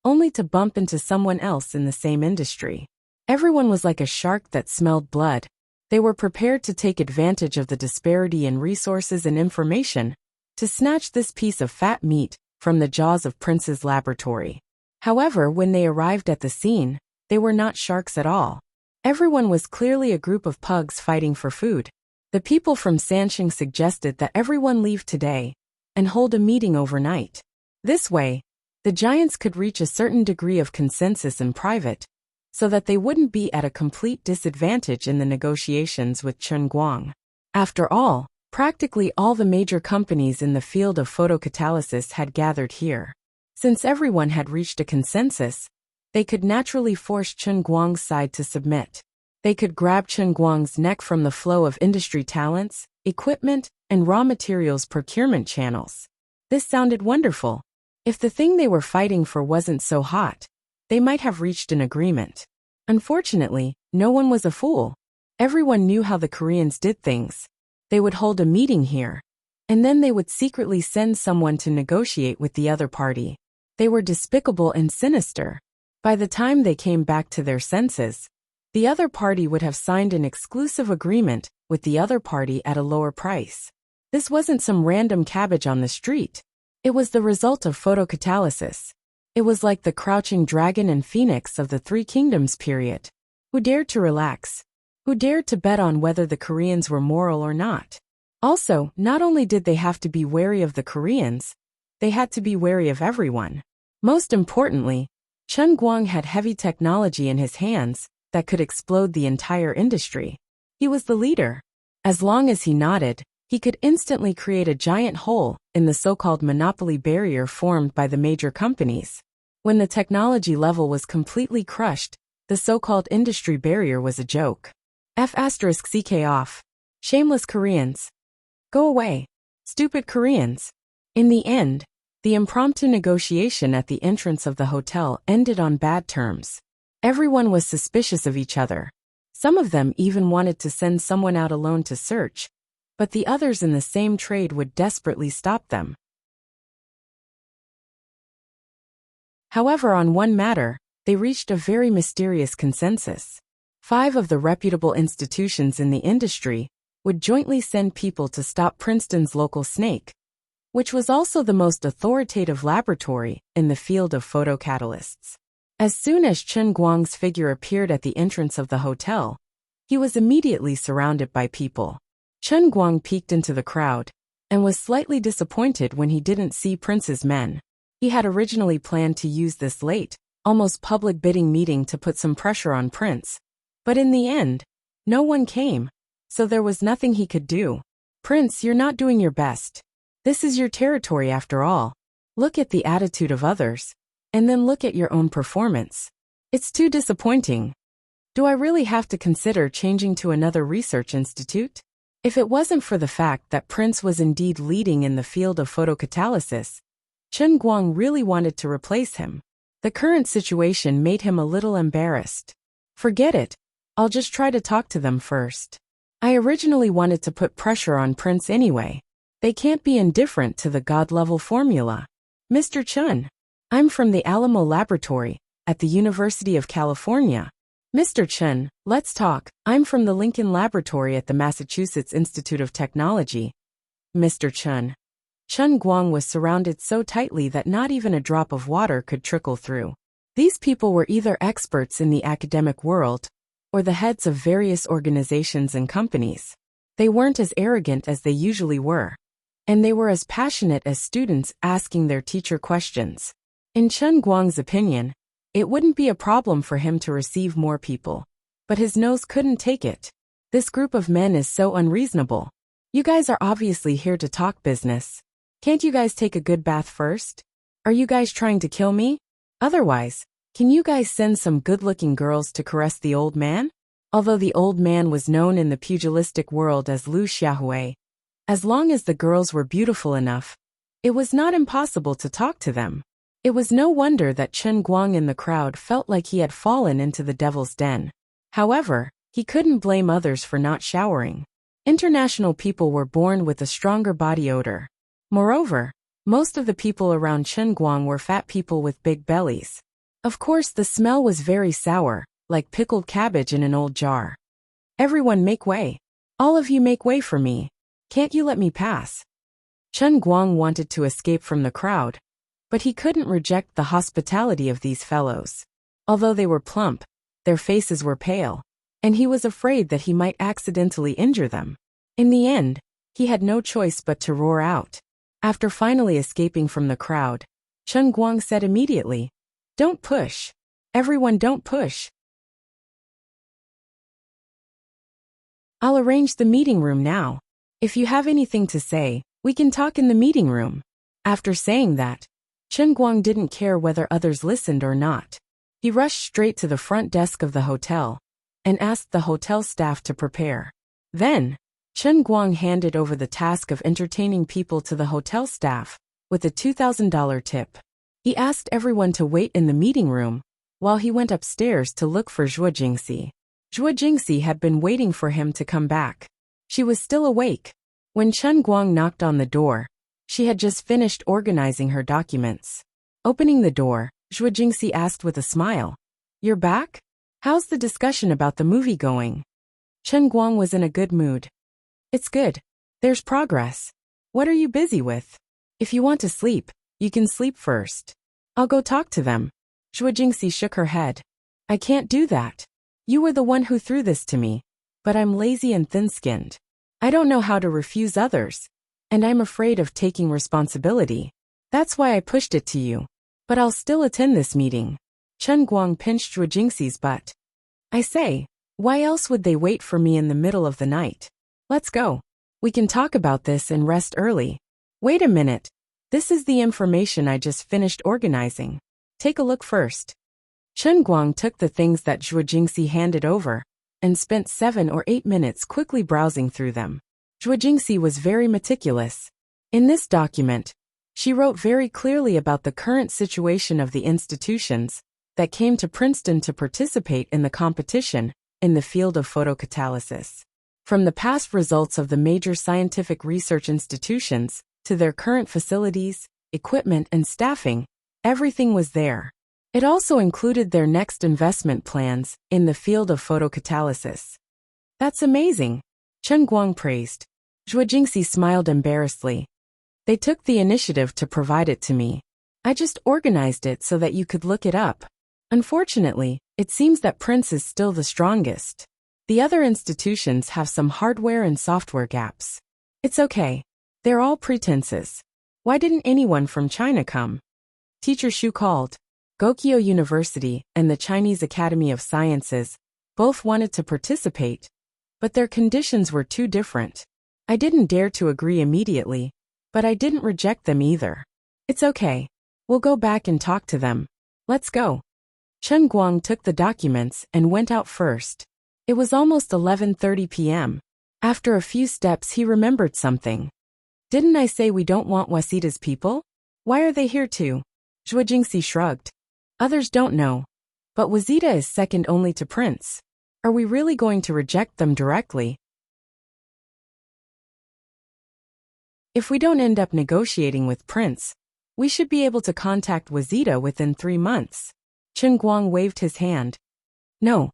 only to bump into someone else in the same industry. Everyone was like a shark that smelled blood. They were prepared to take advantage of the disparity in resources and information to snatch this piece of fat meat from the jaws of Prince's laboratory. However, when they arrived at the scene, they were not sharks at all. Everyone was clearly a group of pugs fighting for food. The people from Sanxing suggested that everyone leave today and hold a meeting overnight. This way, the giants could reach a certain degree of consensus in private, so that they wouldn't be at a complete disadvantage in the negotiations with Chen Guang. After all, practically all the major companies in the field of photocatalysis had gathered here. Since everyone had reached a consensus, they could naturally force Chen Guang's side to submit. They could grab Chen Guang's neck from the flow of industry talents, equipment, and raw materials procurement channels. This sounded wonderful. If the thing they were fighting for wasn't so hot, they might have reached an agreement. Unfortunately, no one was a fool. Everyone knew how the Koreans did things. They would hold a meeting here, and then they would secretly send someone to negotiate with the other party. They were despicable and sinister. By the time they came back to their senses, the other party would have signed an exclusive agreement with the other party at a lower price. This wasn't some random cabbage on the street. It was the result of photocatalysis. It was like the crouching dragon and phoenix of the Three Kingdoms period. Who dared to relax? Who dared to bet on whether the Koreans were moral or not? Also, not only did they have to be wary of the Koreans, they had to be wary of everyone. Most importantly, Chen Guang had heavy technology in his hands that could explode the entire industry. He was the leader. As long as he nodded, he could instantly create a giant hole in the so-called monopoly barrier formed by the major companies. When the technology level was completely crushed, the so-called industry barrier was a joke. F***ck off. Shameless Koreans. Go away. Stupid Koreans. In the end, the impromptu negotiation at the entrance of the hotel ended on bad terms. Everyone was suspicious of each other. Some of them even wanted to send someone out alone to search, but the others in the same trade would desperately stop them. However, on one matter, they reached a very mysterious consensus. 5 of the reputable institutions in the industry would jointly send people to stop Princeton's local snake, which was also the most authoritative laboratory in the field of photocatalysts. As soon as Chen Guang's figure appeared at the entrance of the hotel, he was immediately surrounded by people. Chen Guang peeked into the crowd and was slightly disappointed when he didn't see Prince's men. He had originally planned to use this late, almost public bidding meeting to put some pressure on Prince. But in the end, no one came, so there was nothing he could do. Prince, you're not doing your best. This is your territory after all. Look at the attitude of others, and then look at your own performance. It's too disappointing. Do I really have to consider changing to another research institute? If it wasn't for the fact that Prince was indeed leading in the field of photocatalysis, Chen Guang really wanted to replace him. The current situation made him a little embarrassed. Forget it. I'll just try to talk to them first. I originally wanted to put pressure on Prince anyway. They can't be indifferent to the God-level formula. Mr. Chen, I'm from the Alamo Laboratory at the University of California. Mr. Chen, let's talk. I'm from the Lincoln Laboratory at the Massachusetts Institute of Technology. Mr. Chen. Chen Guang was surrounded so tightly that not even a drop of water could trickle through. These people were either experts in the academic world or the heads of various organizations and companies. They weren't as arrogant as they usually were, and they were as passionate as students asking their teacher questions. In Chen Guang's opinion, it wouldn't be a problem for him to receive more people, but his nose couldn't take it. This group of men is so unreasonable. You guys are obviously here to talk business. Can't you guys take a good bath first? Are you guys trying to kill me? Otherwise, can you guys send some good-looking girls to caress the old man? Although the old man was known in the pugilistic world as Lu Xiaohui, as long as the girls were beautiful enough, it was not impossible to talk to them. It was no wonder that Chen Guang in the crowd felt like he had fallen into the devil's den. However, he couldn't blame others for not showering. International people were born with a stronger body odor. Moreover, most of the people around Chen Guang were fat people with big bellies. Of course, the smell was very sour, like pickled cabbage in an old jar. Everyone make way. All of you make way for me. Can't you let me pass? Chen Guang wanted to escape from the crowd, But he couldn't reject the hospitality of these fellows. Although they were plump, their faces were pale, and he was afraid that he might accidentally injure them. In the end, he had no choice but to roar out. After finally escaping from the crowd, Chen Guang said immediately, "Don't push. Everyone don't push. I'll arrange the meeting room now. If you have anything to say, we can talk in the meeting room." After saying that, Chen Guang didn't care whether others listened or not. He rushed straight to the front desk of the hotel and asked the hotel staff to prepare. Then, Chen Guang handed over the task of entertaining people to the hotel staff with a $2,000 tip. He asked everyone to wait in the meeting room while he went upstairs to look for Zhuo Jingxi. Zhuo Jingxi had been waiting for him to come back. She was still awake. When Chen Guang knocked on the door, she had just finished organizing her documents. Opening the door, Zhuo Jingxi asked with a smile, "You're back? How's the discussion about the movie going?" Chen Guang was in a good mood. "It's good. There's progress. What are you busy with? If you want to sleep, you can sleep first. I'll go talk to them." Zhuo Jingxi shook her head. "I can't do that. You were the one who threw this to me, but I'm lazy and thin-skinned. I don't know how to refuse others, and I'm afraid of taking responsibility. That's why I pushed it to you. But I'll still attend this meeting." Chen Guang pinched Zhuo Jingxi's butt. "I say, why else would they wait for me in the middle of the night? Let's go. We can talk about this and rest early." "Wait a minute. This is the information I just finished organizing. Take a look first." Chen Guang took the things that Zhuo Jingxi handed over and spent 7 or 8 minutes quickly browsing through them. Zhuo Jingxi was very meticulous. In this document, she wrote very clearly about the current situation of the institutions that came to Princeton to participate in the competition in the field of photocatalysis. From the past results of the major scientific research institutions to their current facilities, equipment, and staffing, everything was there. It also included their next investment plans in the field of photocatalysis. "That's amazing," Chen Guang praised. Zhuo Jingxi smiled embarrassedly. "They took the initiative to provide it to me. I just organized it so that you could look it up. Unfortunately, it seems that Prince is still the strongest. The other institutions have some hardware and software gaps. It's okay. They're all pretenses. Why didn't anyone from China come?" Teacher Xu called. Gokyo University and the Chinese Academy of Sciences both wanted to participate, but their conditions were too different. I didn't dare to agree immediately, but I didn't reject them either. "It's okay. We'll go back and talk to them. Let's go." Chen Guang took the documents and went out first. It was almost 11:30 p.m. After a few steps he remembered something. "Didn't I say we don't want Wasida's people? Why are they here too?" Zhuo Jingxi shrugged. "Others don't know. But Wasida is second only to Prince. Are we really going to reject them directly? If we don't end up negotiating with Prince, we should be able to contact Wasida within 3 months." Chen Guang waved his hand. No,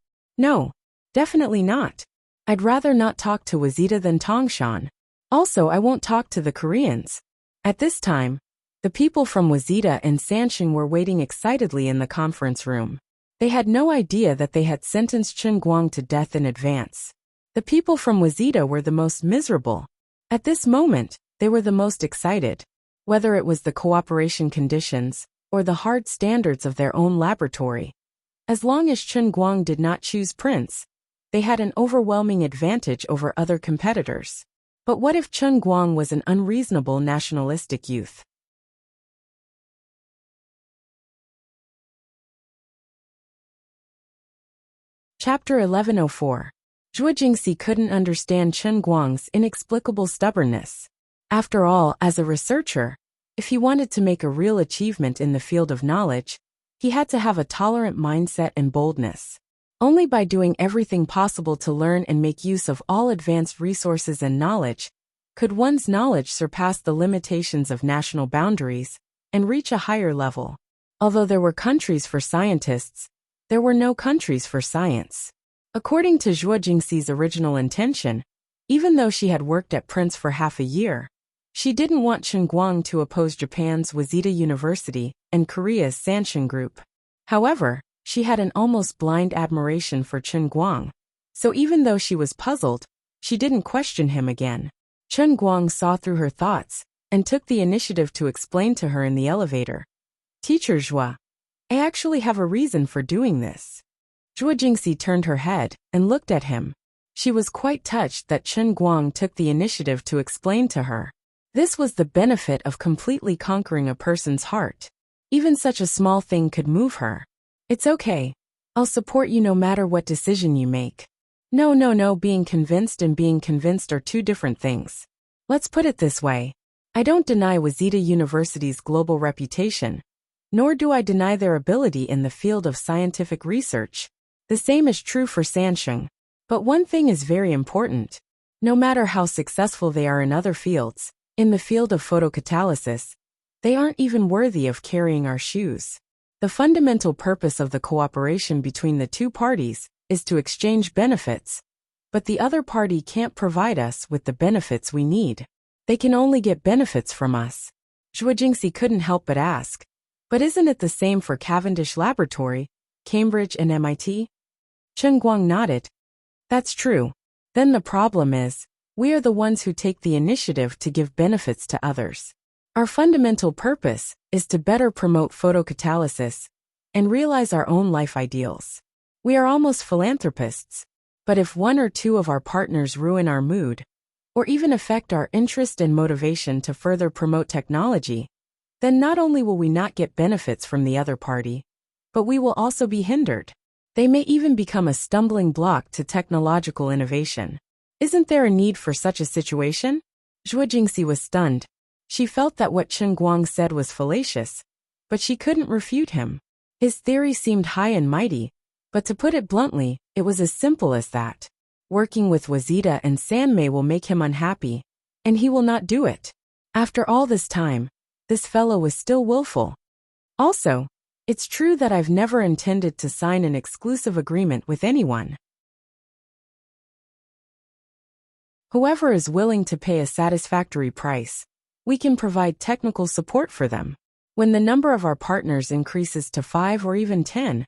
definitely not. I'd rather not talk to Wasida than Tongshan. Also, I won't talk to the Koreans." At this time, the people from Wasida and Sansheng were waiting excitedly in the conference room. They had no idea that they had sentenced Chen Guang to death in advance. The people from Wasida were the most miserable. At this moment, they were the most excited. Whether it was the cooperation conditions or the hard standards of their own laboratory. As long as Chen Guang did not choose Prince, they had an overwhelming advantage over other competitors. But what if Chen Guang was an unreasonable nationalistic youth? Chapter 1104. Zhuo Jingxi couldn't understand Chen Guang's inexplicable stubbornness. After all, as a researcher, if he wanted to make a real achievement in the field of knowledge, he had to have a tolerant mindset and boldness. Only by doing everything possible to learn and make use of all advanced resources and knowledge could one's knowledge surpass the limitations of national boundaries and reach a higher level. Although there were countries for scientists, there were no countries for science. According to Zhuo Jingxi's original intention, even though she had worked at Prince for half a year, She didn't want Chen Guang to oppose Japan's Waseda University and Korea's Sanshin Group. However, she had an almost blind admiration for Chen Guang. So even though she was puzzled, she didn't question him again. Chen Guang saw through her thoughts and took the initiative to explain to her in the elevator. Teacher Zhua, I actually have a reason for doing this. Zhua Jingxi turned her head and looked at him. She was quite touched that Chen Guang took the initiative to explain to her. This was the benefit of completely conquering a person's heart. Even such a small thing could move her. It's okay. I'll support you no matter what decision you make. No, being convinced and being convinced are two different things. Let's put it this way. I don't deny Waseda University's global reputation, nor do I deny their ability in the field of scientific research. The same is true for Sansheng. But one thing is very important. No matter how successful they are in other fields, in the field of photocatalysis, they aren't even worthy of carrying our shoes. The fundamental purpose of the cooperation between the two parties is to exchange benefits, but the other party can't provide us with the benefits we need. They can only get benefits from us. Zhua Jingxi couldn't help but ask, but isn't it the same for Cavendish Laboratory, Cambridge and MIT? Chen Guang nodded. That's true. Then the problem is, we are the ones who take the initiative to give benefits to others. Our fundamental purpose is to better promote photocatalysis and realize our own life ideals. We are almost philanthropists, but if one or two of our partners ruin our mood, or even affect our interest and motivation to further promote technology, then not only will we not get benefits from the other party, but we will also be hindered. They may even become a stumbling block to technological innovation. Isn't there a need for such a situation? Zhua Jingxi was stunned. She felt that what Chen Guang said was fallacious, but she couldn't refute him. His theory seemed high and mighty, but to put it bluntly, it was as simple as that. Working with Waseda and Sanmei will make him unhappy, and he will not do it. After all this time, this fellow was still willful. Also, it's true that I've never intended to sign an exclusive agreement with anyone. Whoever is willing to pay a satisfactory price, we can provide technical support for them. When the number of our partners increases to 5 or even 10,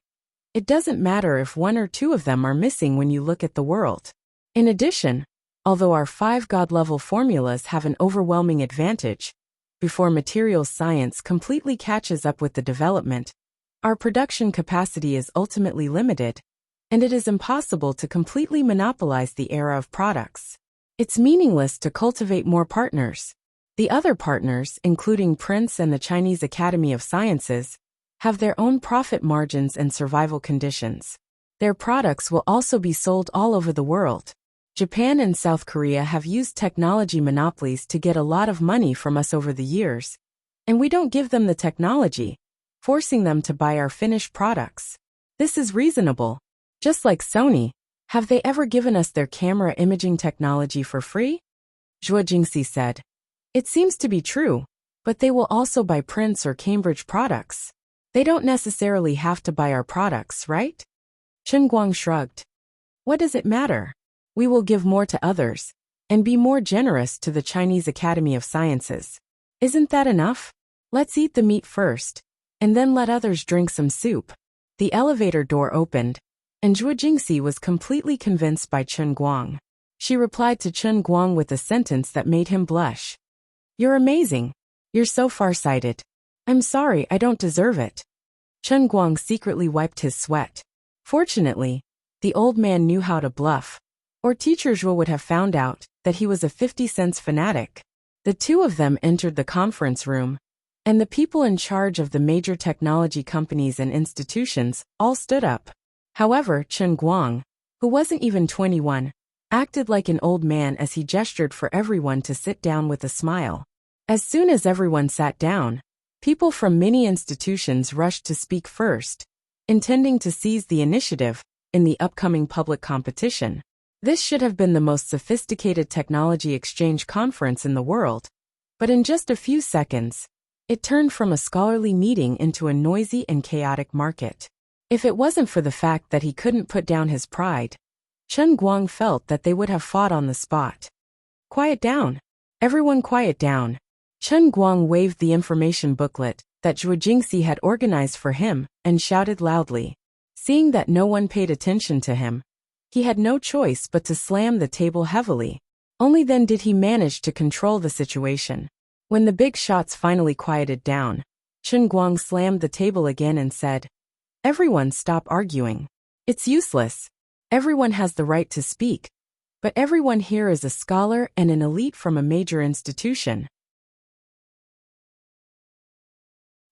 it doesn't matter if 1 or 2 of them are missing when you look at the world. In addition, although our 5 God-level formulas have an overwhelming advantage, before materials science completely catches up with the development, our production capacity is ultimately limited, and it is impossible to completely monopolize the era of products. It's meaningless to cultivate more partners. The other partners, including Prince and the Chinese Academy of Sciences, have their own profit margins and survival conditions. Their products will also be sold all over the world. Japan and South Korea have used technology monopolies to get a lot of money from us over the years, and we don't give them the technology, forcing them to buy our finished products. This is reasonable. Just like Sony, have they ever given us their camera imaging technology for free? Zhua Jingxi said. It seems to be true, but they will also buy Prince or Cambridge products. They don't necessarily have to buy our products, right? Chen Guang shrugged. What does it matter? We will give more to others, and be more generous to the Chinese Academy of Sciences. Isn't that enough? Let's eat the meat first, and then let others drink some soup. The elevator door opened, and Zhua Jingxi was completely convinced by Chen Guang. She replied to Chen Guang with a sentence that made him blush. You're amazing. You're so farsighted. I'm sorry, I don't deserve it. Chen Guang secretly wiped his sweat. Fortunately, the old man knew how to bluff, or Teacher Zhua would have found out that he was a 50-cent fanatic. The two of them entered the conference room, and the people in charge of the major technology companies and institutions all stood up. However, Chen Guang, who wasn't even 21, acted like an old man as he gestured for everyone to sit down with a smile. As soon as everyone sat down, people from many institutions rushed to speak first, intending to seize the initiative in the upcoming public competition. This should have been the most sophisticated technology exchange conference in the world, but in just a few seconds, it turned from a scholarly meeting into a noisy and chaotic market. If it wasn't for the fact that he couldn't put down his pride, Chen Guang felt that they would have fought on the spot. Quiet down. Everyone quiet down. Chen Guang waved the information booklet that Zhuo Jingxi had organized for him and shouted loudly. Seeing that no one paid attention to him, he had no choice but to slam the table heavily. Only then did he manage to control the situation. When the big shots finally quieted down, Chen Guang slammed the table again and said, "Everyone stop arguing. It's useless. Everyone has the right to speak, but everyone here is a scholar and an elite from a major institution.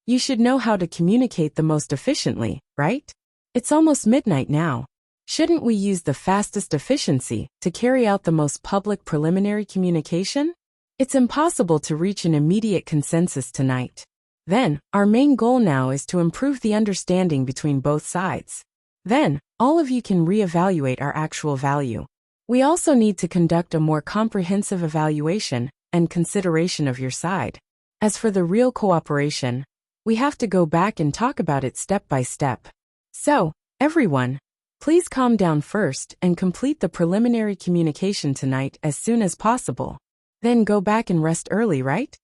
You should know how to communicate the most efficiently, right? It's almost midnight now. Shouldn't we use the fastest efficiency to carry out the most public preliminary communication? It's impossible to reach an immediate consensus tonight. Then, our main goal now is to improve the understanding between both sides. Then, all of you can reevaluate our actual value. We also need to conduct a more comprehensive evaluation and consideration of your side. As for the real cooperation, we have to go back and talk about it step by step. So, everyone, please calm down first and complete the preliminary communication tonight as soon as possible. Then go back and rest early, right?"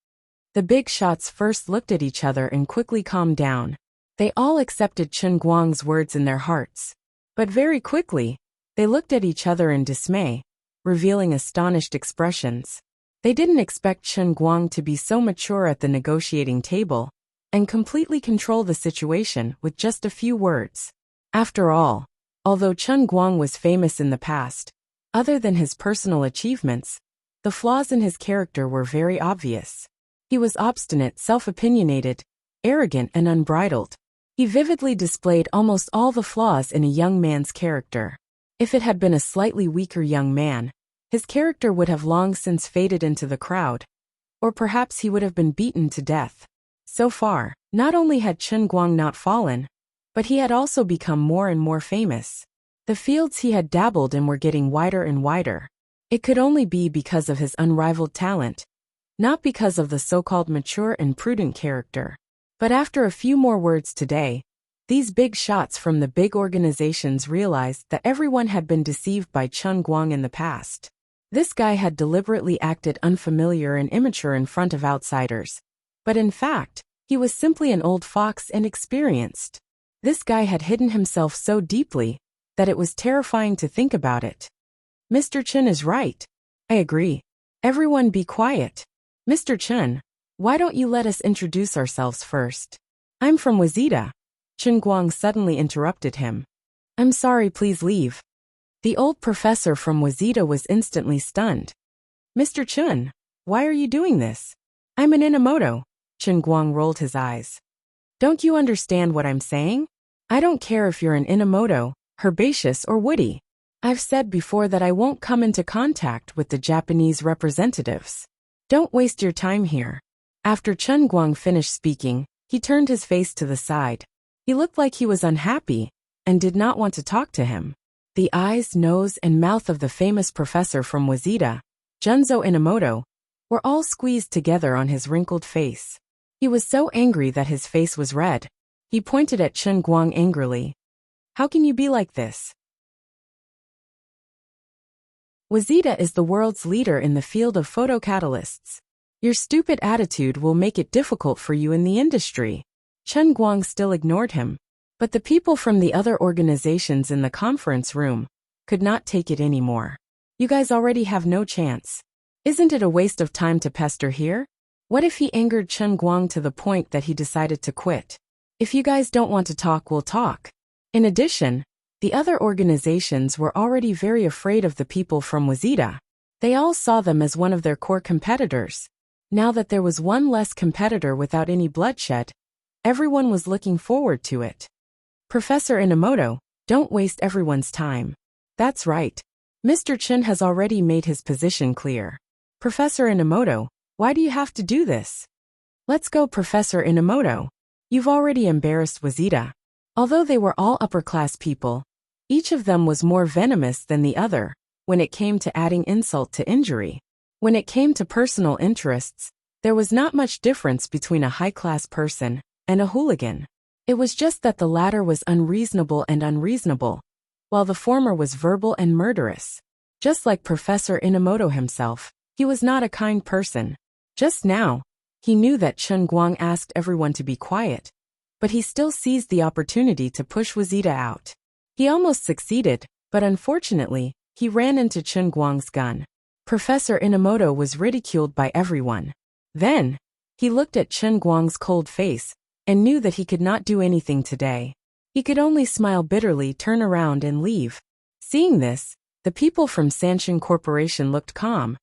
The big shots first looked at each other and quickly calmed down. They all accepted Chen Guang's words in their hearts. But very quickly, they looked at each other in dismay, revealing astonished expressions. They didn't expect Chen Guang to be so mature at the negotiating table and completely control the situation with just a few words. After all, although Chen Guang was famous in the past, other than his personal achievements, the flaws in his character were very obvious. He was obstinate, self-opinionated, arrogant, and unbridled. He vividly displayed almost all the flaws in a young man's character. If it had been a slightly weaker young man, his character would have long since faded into the crowd, or perhaps he would have been beaten to death. So far, not only had Chen Guang not fallen, but he had also become more and more famous. The fields he had dabbled in were getting wider and wider. It could only be because of his unrivaled talent, not because of the so-called mature and prudent character. But after a few more words today, these big shots from the big organizations realized that everyone had been deceived by Chen Guang in the past. This guy had deliberately acted unfamiliar and immature in front of outsiders. But in fact, he was simply an old fox and experienced. This guy had hidden himself so deeply that it was terrifying to think about it. "Mr. Chen is right. I agree. Everyone be quiet. Mr. Chen, why don't you let us introduce ourselves first? I'm from Wuxia." Chen Guang suddenly interrupted him. "I'm sorry, please leave." The old professor from Wuxia was instantly stunned. "Mr. Chen, why are you doing this? I'm an Inamoto." Chen Guang rolled his eyes. "Don't you understand what I'm saying? I don't care if you're an Inamoto, herbaceous, or woody. I've said before that I won't come into contact with the Japanese representatives. Don't waste your time here." After Chen Guang finished speaking, he turned his face to the side. He looked like he was unhappy and did not want to talk to him. The eyes, nose, and mouth of the famous professor from Wuxia, Junzo Inamoto, were all squeezed together on his wrinkled face. He was so angry that his face was red. He pointed at Chen Guang angrily. "How can you be like this? Wuxia is the world's leader in the field of photocatalysts. Your stupid attitude will make it difficult for you in the industry." Chen Guang still ignored him, but the people from the other organizations in the conference room could not take it anymore. "You guys already have no chance. Isn't it a waste of time to pester here?" What if he angered Chen Guang to the point that he decided to quit? "If you guys don't want to talk, we'll talk." In addition, the other organizations were already very afraid of the people from Wuxia. They all saw them as one of their core competitors. Now that there was one less competitor without any bloodshed, everyone was looking forward to it. "Professor Inamoto, don't waste everyone's time." "That's right. Mr. Chen has already made his position clear." "Professor Inamoto, why do you have to do this?" "Let's go, Professor Inamoto. You've already embarrassed Wuxia." Although they were all upper-class people, each of them was more venomous than the other when it came to adding insult to injury. When it came to personal interests, there was not much difference between a high-class person and a hooligan. It was just that the latter was unreasonable, while the former was verbal and murderous. Just like Professor Inamoto himself, He was not a kind person. Just now, he knew that Chen Guang asked everyone to be quiet, but he still seized the opportunity to push Wuxia out. He almost succeeded, but unfortunately, he ran into Chen Guang's gun. Professor Inamoto was ridiculed by everyone. Then, he looked at Chen Guang's cold face and knew that he could not do anything today. He could only smile bitterly, turn around and leave. Seeing this, the people from Sanshin Corporation looked calm,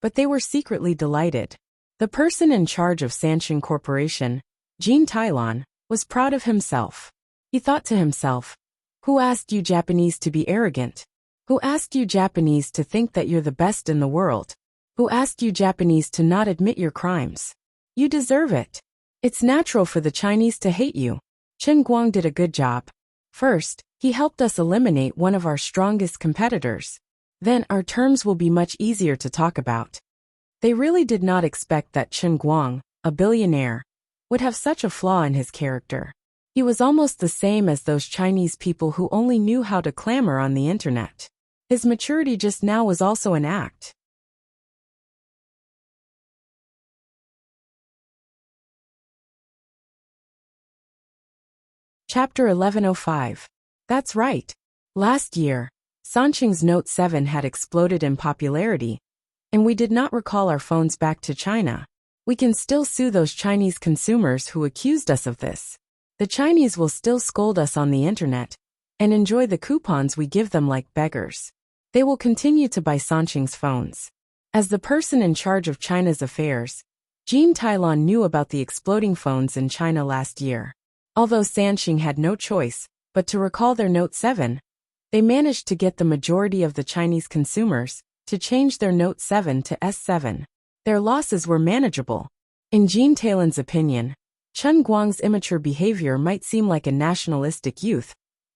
but they were secretly delighted. The person in charge of Sanshin Corporation, Jean Tylon, was proud of himself. He thought to himself, "Who asked you Japanese to be arrogant? Who asked you Japanese to think that you're the best in the world? Who asked you Japanese to not admit your crimes? You deserve it. It's natural for the Chinese to hate you." Chen Guang did a good job. First, he helped us eliminate one of our strongest competitors. Then our terms will be much easier to talk about. They really did not expect that Chen Guang, a billionaire, would have such a flaw in his character. He was almost the same as those Chinese people who only knew how to clamor on the internet. His maturity just now was also an act. Chapter 1105. That's right. Last year, Sanqing's Note 7 had exploded in popularity, and we did not recall our phones back to China. We can still sue those Chinese consumers who accused us of this. The Chinese will still scold us on the internet and enjoy the coupons we give them like beggars. They will continue to buy Sanqing's phones. As the person in charge of China's affairs, Jean Tylon knew about the exploding phones in China last year. Although Sanqing had no choice but to recall their Note 7, they managed to get the majority of the Chinese consumers to change their Note 7 to S7. Their losses were manageable. In Jean Tylon's opinion, Chen Guang's immature behavior might seem like a nationalistic youth,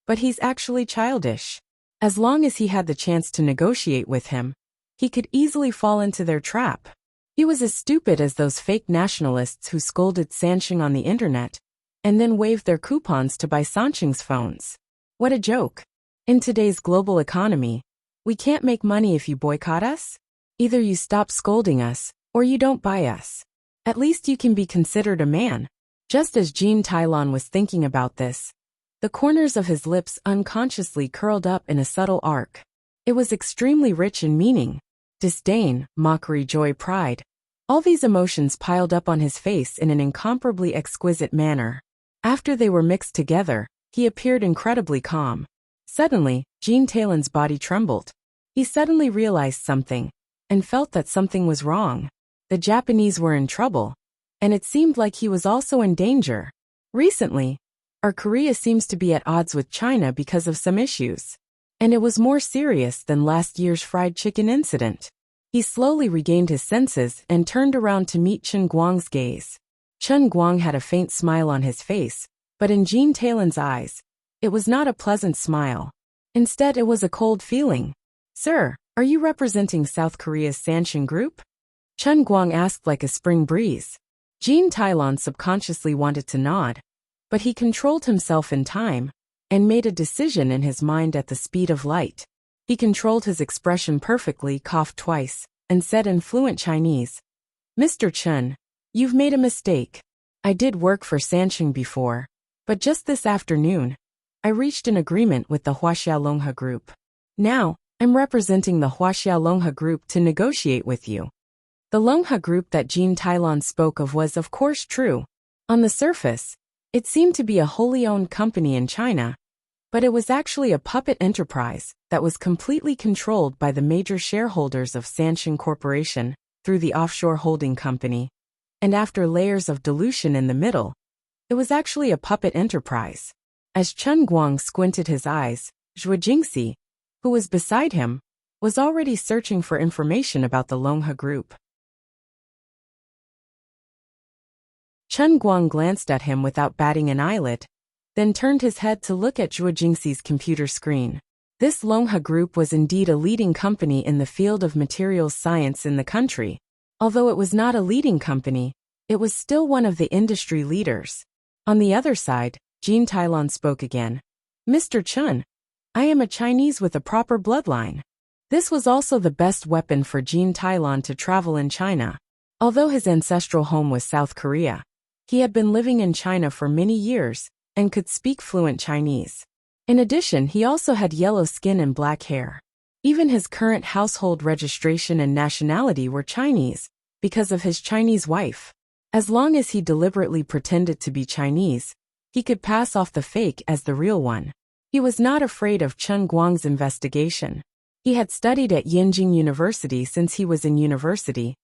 but he's actually childish. As long as he had the chance to negotiate with him, he could easily fall into their trap. He was as stupid as those fake nationalists who scolded Sanqing on the internet and then waved their coupons to buy Sanqing's phones. What a joke. In today's global economy, we can't make money if you boycott us. Either you stop scolding us, or you don't buy us. At least you can be considered a man. Just as Jean Tylon was thinking about this, the corners of his lips unconsciously curled up in a subtle arc. It was extremely rich in meaning. Disdain, mockery, joy, pride. All these emotions piled up on his face in an incomparably exquisite manner. After they were mixed together, he appeared incredibly calm. Suddenly, Jean Tylon's body trembled. He suddenly realized something, and felt that something was wrong. The Japanese were in trouble, and it seemed like he was also in danger. Recently, our Korea seems to be at odds with China because of some issues. And it was more serious than last year's fried chicken incident. He slowly regained his senses and turned around to meet Chen Guang's gaze. Chen Guang had a faint smile on his face, but in Jean Tylon's eyes, it was not a pleasant smile. Instead, it was a cold feeling. "Sir, are you representing South Korea's Sanshin Group?" Chen Guang asked like a spring breeze. Jean Tylon subconsciously wanted to nod, but he controlled himself in time and made a decision in his mind at the speed of light. He controlled his expression perfectly, coughed twice, and said in fluent Chinese, "Mr. Chen, you've made a mistake. I did work for Sanqing before, but just this afternoon, I reached an agreement with the Wuxia Longhe Group. Now, I'm representing the Wuxia Longhe Group to negotiate with you." The Longhe Group that Jean Tylon spoke of was of course true. On the surface, it seemed to be a wholly owned company in China, but it was actually a puppet enterprise that was completely controlled by the major shareholders of Sanshin Corporation through the offshore holding company. And after layers of dilution in the middle, it was actually a puppet enterprise. As Chen Guang squinted his eyes, Zhuo Jingxi, who was beside him, was already searching for information about the Longhe Group. Chen Guang glanced at him without batting an eyelid, then turned his head to look at Zhuo Jingxi's computer screen. This Longhe Group was indeed a leading company in the field of materials science in the country. Although it was not a leading company, it was still one of the industry leaders. On the other side, Jean Tylon spoke again. "Mr. Chen, I am a Chinese with a proper bloodline. This was also the best weapon for Jean Tailon to travel in China. Although his ancestral home was South Korea, he had been living in China for many years and could speak fluent Chinese. In addition, he also had yellow skin and black hair. Even his current household registration and nationality were Chinese, because of his Chinese wife. As long as he deliberately pretended to be Chinese, he could pass off the fake as the real one. He was not afraid of Chen Guang's investigation. He had studied at Yinjing University since he was in university,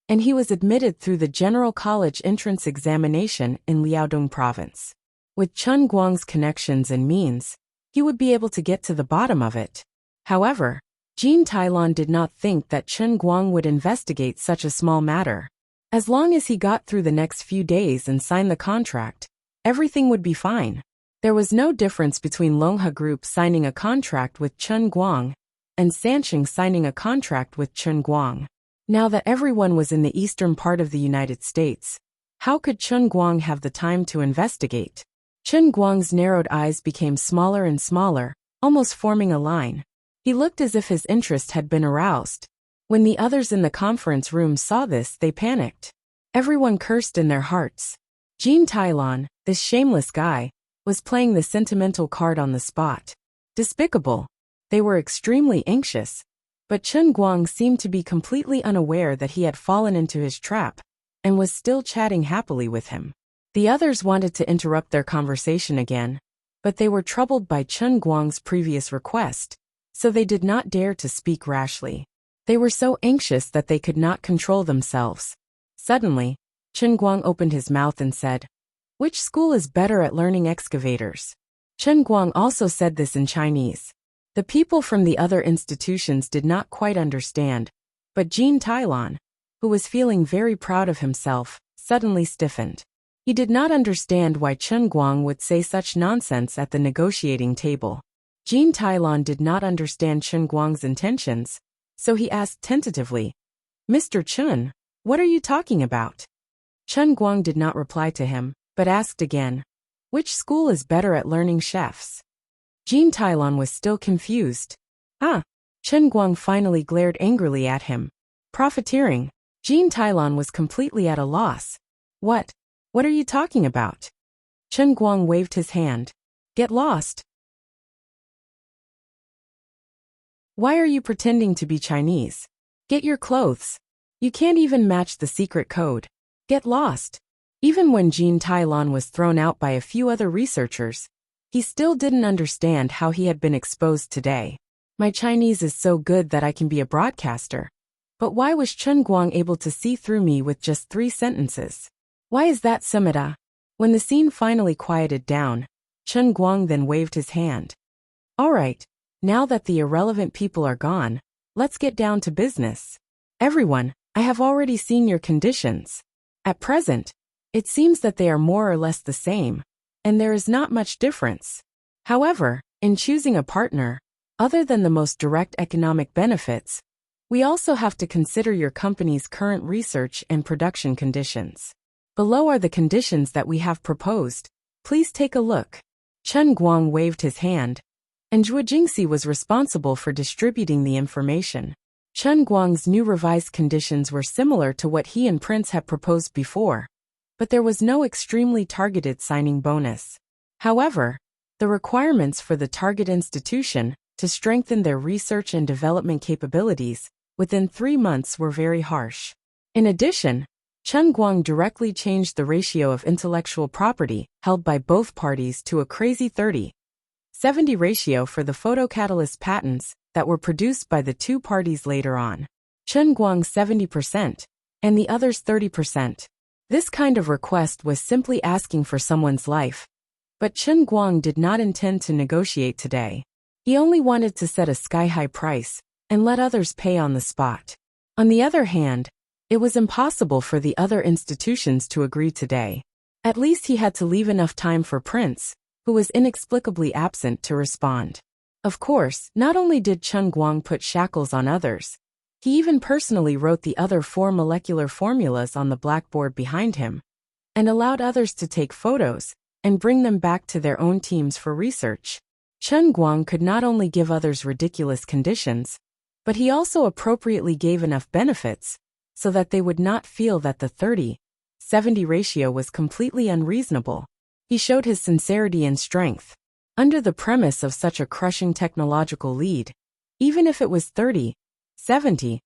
and he was admitted through the General College entrance examination in Liaodong province. With Chen Guang's connections and means, he would be able to get to the bottom of it. However, Jean Tailon did not think that Chen Guang would investigate such a small matter. As long as he got through the next few days and signed the contract, everything would be fine. There was no difference between Longhe Group signing a contract with Chen Guang and Sanqing signing a contract with Chen Guang. Now that everyone was in the eastern part of the United States, how could Chen Guang have the time to investigate? Chen Guang's narrowed eyes became smaller and smaller, almost forming a line. He looked as if his interest had been aroused. When the others in the conference room saw this, they panicked. Everyone cursed in their hearts. Jean Tailon, this shameless guy, was playing the sentimental card on the spot. Despicable. They were extremely anxious, but Chen Guang seemed to be completely unaware that he had fallen into his trap and was still chatting happily with him. The others wanted to interrupt their conversation again, but they were troubled by Chen Guang's previous request, so they did not dare to speak rashly. They were so anxious that they could not control themselves. Suddenly, Chen Guang opened his mouth and said, "Which school is better at learning excavators?" Chen Guang also said this in Chinese. The people from the other institutions did not quite understand, but Jean Tailon, who was feeling very proud of himself, suddenly stiffened. He did not understand why Chen Guang would say such nonsense at the negotiating table. Jean Tailon did not understand Chen Guang's intentions, so he asked tentatively, "Mr. Chen, what are you talking about?" Chen Guang did not reply to him, but asked again, "Which school is better at learning chefs?" Jean Tailon was still confused. "Ah!" Chen Guang finally glared angrily at him. Profiteering. Jean Tailon was completely at a loss. What are you talking about?" Chen Guang waved his hand. "Get lost." Why are you pretending to be Chinese? Get your clothes. You can't even match the secret code. Get lost. Even when Jean Tailon was thrown out by a few other researchers, he still didn't understand how he had been exposed today. My Chinese is so good that I can be a broadcaster. But why was Chen Guang able to see through me with just 3 sentences? Why is that Sumida? When the scene finally quieted down, Chen Guang then waved his hand. "All right. Now that the irrelevant people are gone, let's get down to business. Everyone, I have already seen your conditions. At present, it seems that they are more or less the same, and there is not much difference. However, in choosing a partner, other than the most direct economic benefits, we also have to consider your company's current research and production conditions. Below are the conditions that we have proposed. Please take a look." Chen Guang waved his hand, and Zhuo Jingxi was responsible for distributing the information. Chen Guang's new revised conditions were similar to what he and Prince had proposed before, but there was no extremely targeted signing bonus. However, the requirements for the target institution to strengthen their research and development capabilities within 3 months were very harsh. In addition, Chen Guang directly changed the ratio of intellectual property held by both parties to a crazy 30-70 ratio for the photocatalyst patents that were produced by the 2 parties later on. Chen Guang 70%, and the others 30%. This kind of request was simply asking for someone's life. But Chen Guang did not intend to negotiate today. He only wanted to set a sky-high price and let others pay on the spot. On the other hand, it was impossible for the other institutions to agree today. At least he had to leave enough time for Prince, who was inexplicably absent, to respond. Of course, not only did Chen Guang put shackles on others, he even personally wrote the other 4 molecular formulas on the blackboard behind him, and allowed others to take photos and bring them back to their own teams for research. Chen Guang could not only give others ridiculous conditions, But he also appropriately gave enough benefits so that they would not feel that the 30-70 ratio was completely unreasonable. He showed his sincerity and strength. Under the premise of such a crushing technological lead, even if it was 30-70,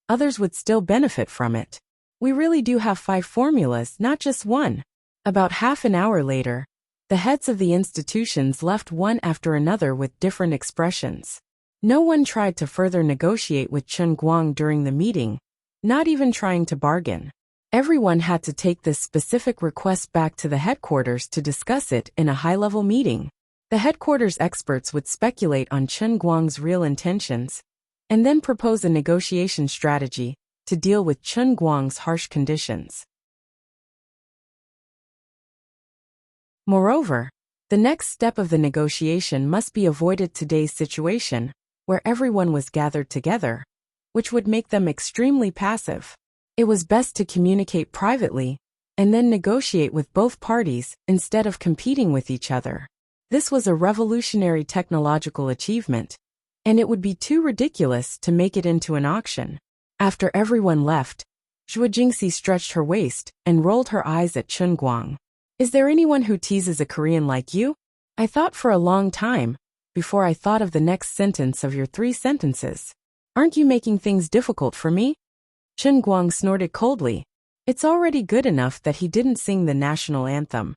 others would still benefit from it. We really do have 5 formulas, not just one. About half an hour later, the heads of the institutions left one after another with different expressions. No one tried to further negotiate with Chen Guang during the meeting, not even trying to bargain. Everyone had to take this specific request back to the headquarters to discuss it in a high-level meeting. The headquarters experts would speculate on Chen Guang's real intentions, and then propose a negotiation strategy to deal with Chen Guang's harsh conditions. Moreover, the next step of the negotiation must be avoided today's situation, where everyone was gathered together, which would make them extremely passive. It was best to communicate privately, and then negotiate with both parties instead of competing with each other. This was a revolutionary technological achievement, and it would be too ridiculous to make it into an auction. After everyone left, Zhuo Jingxi stretched her waist and rolled her eyes at Chen Guang. Is there anyone who teases a Korean like you? I thought for a long time, before I thought of the next sentence of your 3 sentences. Aren't you making things difficult for me? Chen Guang snorted coldly. It's already good enough that he didn't sing the national anthem.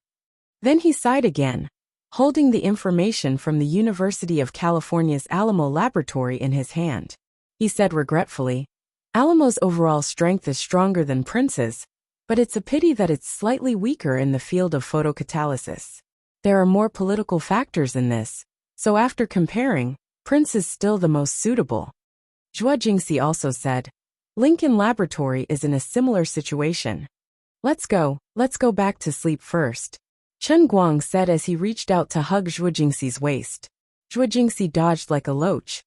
Then he sighed again, holding the information from the University of California's Alamo laboratory in his hand. He said regretfully, Alamo's overall strength is stronger than Prince's, but it's a pity that it's slightly weaker in the field of photocatalysis. There are more political factors in this, so after comparing, Prince is still the most suitable. Zhuo Jingxi also said, Lincoln Laboratory is in a similar situation. Let's go back to sleep first. Chen Guang said as he reached out to hug Zhuo Jingxi's waist. Zhuo Jingxi dodged like a loach.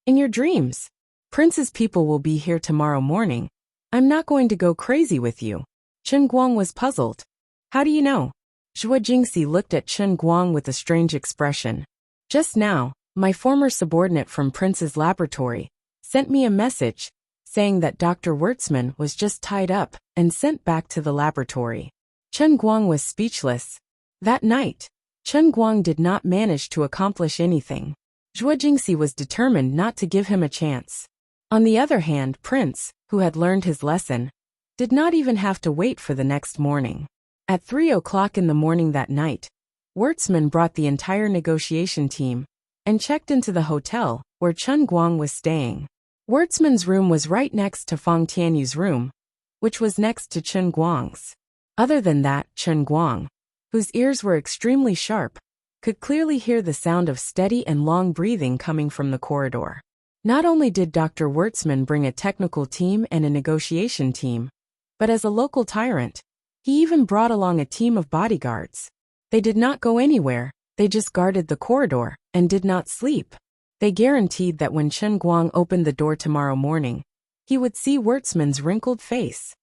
In your dreams. Prince's people will be here tomorrow morning. I'm not going to go crazy with you. Chen Guang was puzzled. How do you know? Zhuo Jingxi looked at Chen Guang with a strange expression. Just now, my former subordinate from Prince's laboratory sent me a message saying that Dr. Wuxia was just tied up and sent back to the laboratory. Chen Guang was speechless. That night, Chen Guang did not manage to accomplish anything. Zhuo Jingxi was determined not to give him a chance. On the other hand, Prince, who had learned his lesson, did not even have to wait for the next morning. At 3 o'clock in the morning that night, Wuxia brought the entire negotiation team and checked into the hotel where Chen Guang was staying. Wuxia's room was right next to Fang Tianyu's room, which was next to Chen Guang's. Other than that, Chen Guang, whose ears were extremely sharp, could clearly hear the sound of steady and long breathing coming from the corridor. Not only did Dr. Wuxia bring a technical team and a negotiation team, but as a local tyrant, he even brought along a team of bodyguards. They did not go anywhere, they just guarded the corridor and did not sleep. They guaranteed that when Chen Guang opened the door tomorrow morning, he would see Wuxia's wrinkled face.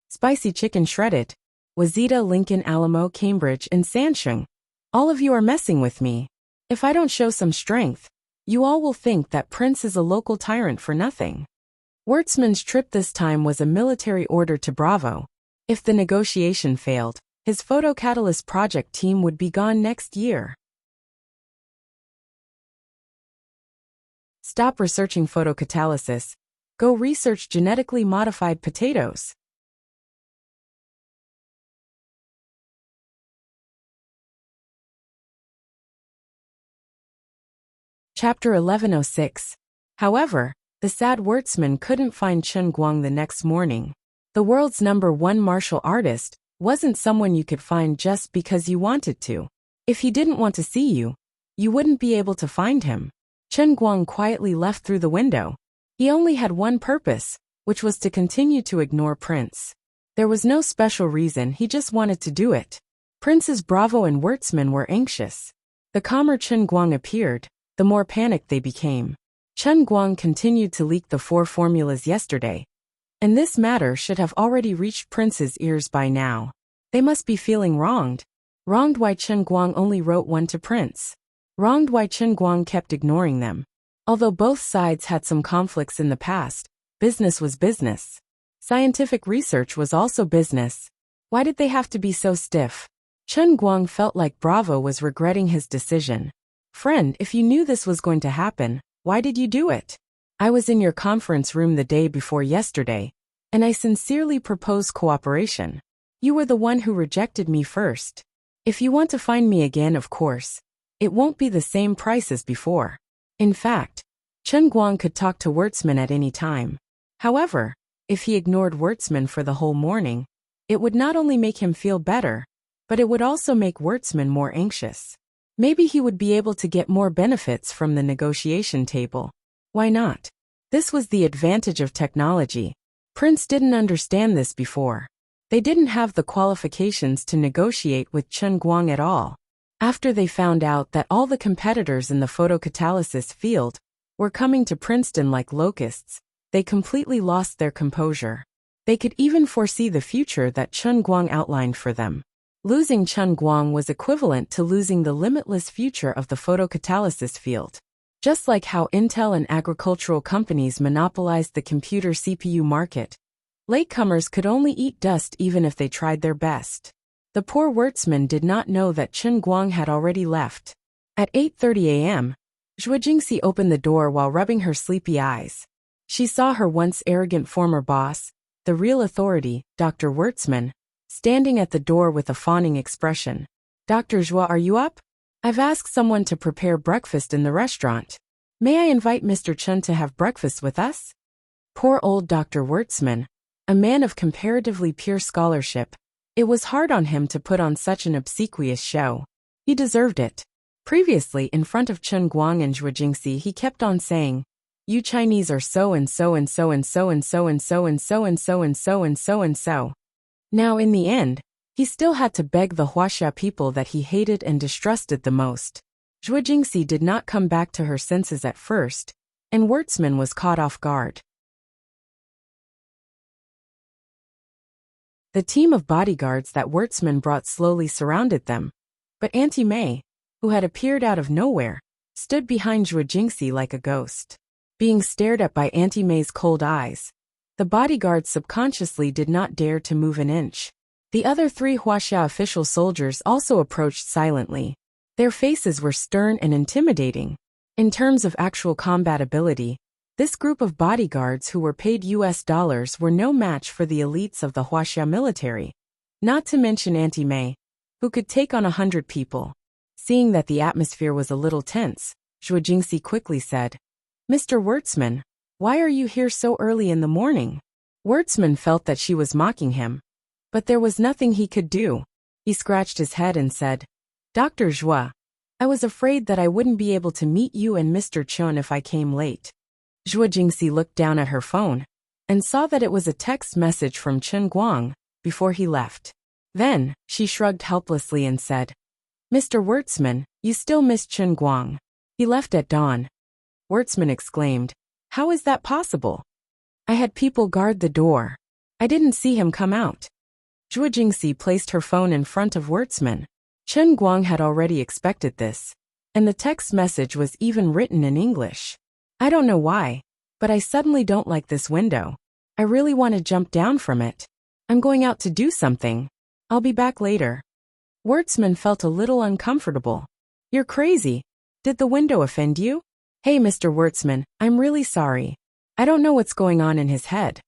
Spicy chicken shredded. Wazita, Lincoln, Alamo, Cambridge, and Sansheng. All of you are messing with me. If I don't show some strength, you all will think that Prince is a local tyrant for nothing. Wuxia's trip this time was a military order to Bravo. If the negotiation failed, his photocatalyst project team would be gone next year. Stop researching photocatalysis. Go research genetically modified potatoes. Chapter 1106. However, the sad Wuxia couldn't find Chen Guang the next morning. The world's #1 martial artist wasn't someone you could find just because you wanted to. If he didn't want to see you, you wouldn't be able to find him. Chen Guang quietly left through the window. He only had one purpose, which was to continue to ignore Prince. There was no special reason, he just wanted to do it. Princes Bravo and Wuxia were anxious. The calmer Chen Guang appeared, the more panicked they became. Chen Guang continued to leak the 4 formulas yesterday, and this matter should have already reached Prince's ears by now. They must be feeling wronged. Wronged why Chen Guang only wrote one to Prince. Wronged why Chen Guang kept ignoring them. Although both sides had some conflicts in the past, business was business. Scientific research was also business. Why did they have to be so stiff? Chen Guang felt like Bravo was regretting his decision. Friend, if you knew this was going to happen, why did you do it? I was in your conference room the day before yesterday, and I sincerely proposed cooperation. You were the one who rejected me first. If you want to find me again, of course, it won't be the same price as before. In fact, Chen Guang could talk to Swordsman at any time. However, if he ignored Swordsman for the whole morning, it would not only make him feel better, but it would also make Swordsman more anxious. Maybe he would be able to get more benefits from the negotiation table. Why not? This was the advantage of technology. Prince didn't understand this before. They didn't have the qualifications to negotiate with Chen Guang at all. After they found out that all the competitors in the photocatalysis field were coming to Princeton like locusts, they completely lost their composure. They could even foresee the future that Chen Guang outlined for them. Losing Chen Guang was equivalent to losing the limitless future of the photocatalysis field. Just like how Intel and agricultural companies monopolized the computer CPU market, latecomers could only eat dust even if they tried their best. The poor Swordsman did not know that Chen Guang had already left. At 8:30 a.m., Zhuo Jingxi opened the door while rubbing her sleepy eyes. She saw her once arrogant former boss, the real authority, Dr. Swordsman, standing at the door with a fawning expression. Dr. Zhuo, are you up? I've asked someone to prepare breakfast in the restaurant. May I invite Mr. Chen to have breakfast with us? Poor old Dr. Swordsman, a man of comparatively pure scholarship. It was hard on him to put on such an obsequious show. He deserved it. Previously, in front of Chen Guang and Zhuo Jingxi, he kept on saying, "You Chinese are so and so and so and so and so and so and so and so and so and so and so." Now, in the end, he still had to beg the Wuxia people that he hated and distrusted the most. Zhuo Jingxi did not come back to her senses at first, and Swordsman was caught off guard. The team of bodyguards that Swordsman brought slowly surrounded them, but Auntie May, who had appeared out of nowhere, stood behind Zhuo Jingxi like a ghost. Being stared at by Auntie May's cold eyes, the bodyguards subconsciously did not dare to move an inch. The other three Wuxia official soldiers also approached silently. Their faces were stern and intimidating. In terms of actual combat ability, this group of bodyguards who were paid US dollars were no match for the elites of the Wuxia military, not to mention Auntie May, who could take on 100 people. Seeing that the atmosphere was a little tense, Zhuo Jingxi quickly said, "Mr. Swordsman, why are you here so early in the morning?" Swordsman felt that she was mocking him, but there was nothing he could do. He scratched his head and said, "Dr. Zhuo, I was afraid that I wouldn't be able to meet you and Mr. Chen if I came late." Zhuo Jingxi looked down at her phone and saw that it was a text message from Chen Guang before he left. Then, she shrugged helplessly and said, "Mr. Swordsman, you still miss Chen Guang. He left at dawn." Swordsman exclaimed, "How is that possible? I had people guard the door. I didn't see him come out." Zhuo Jingxi placed her phone in front of Swordsman. Chen Guang had already expected this, and the text message was even written in English. "I don't know why, but I suddenly don't like this window. I really want to jump down from it. I'm going out to do something. I'll be back later." Swordsman felt a little uncomfortable. "You're crazy. Did the window offend you?" "Hey, Mr. Swordsman, I'm really sorry. I don't know what's going on in his head."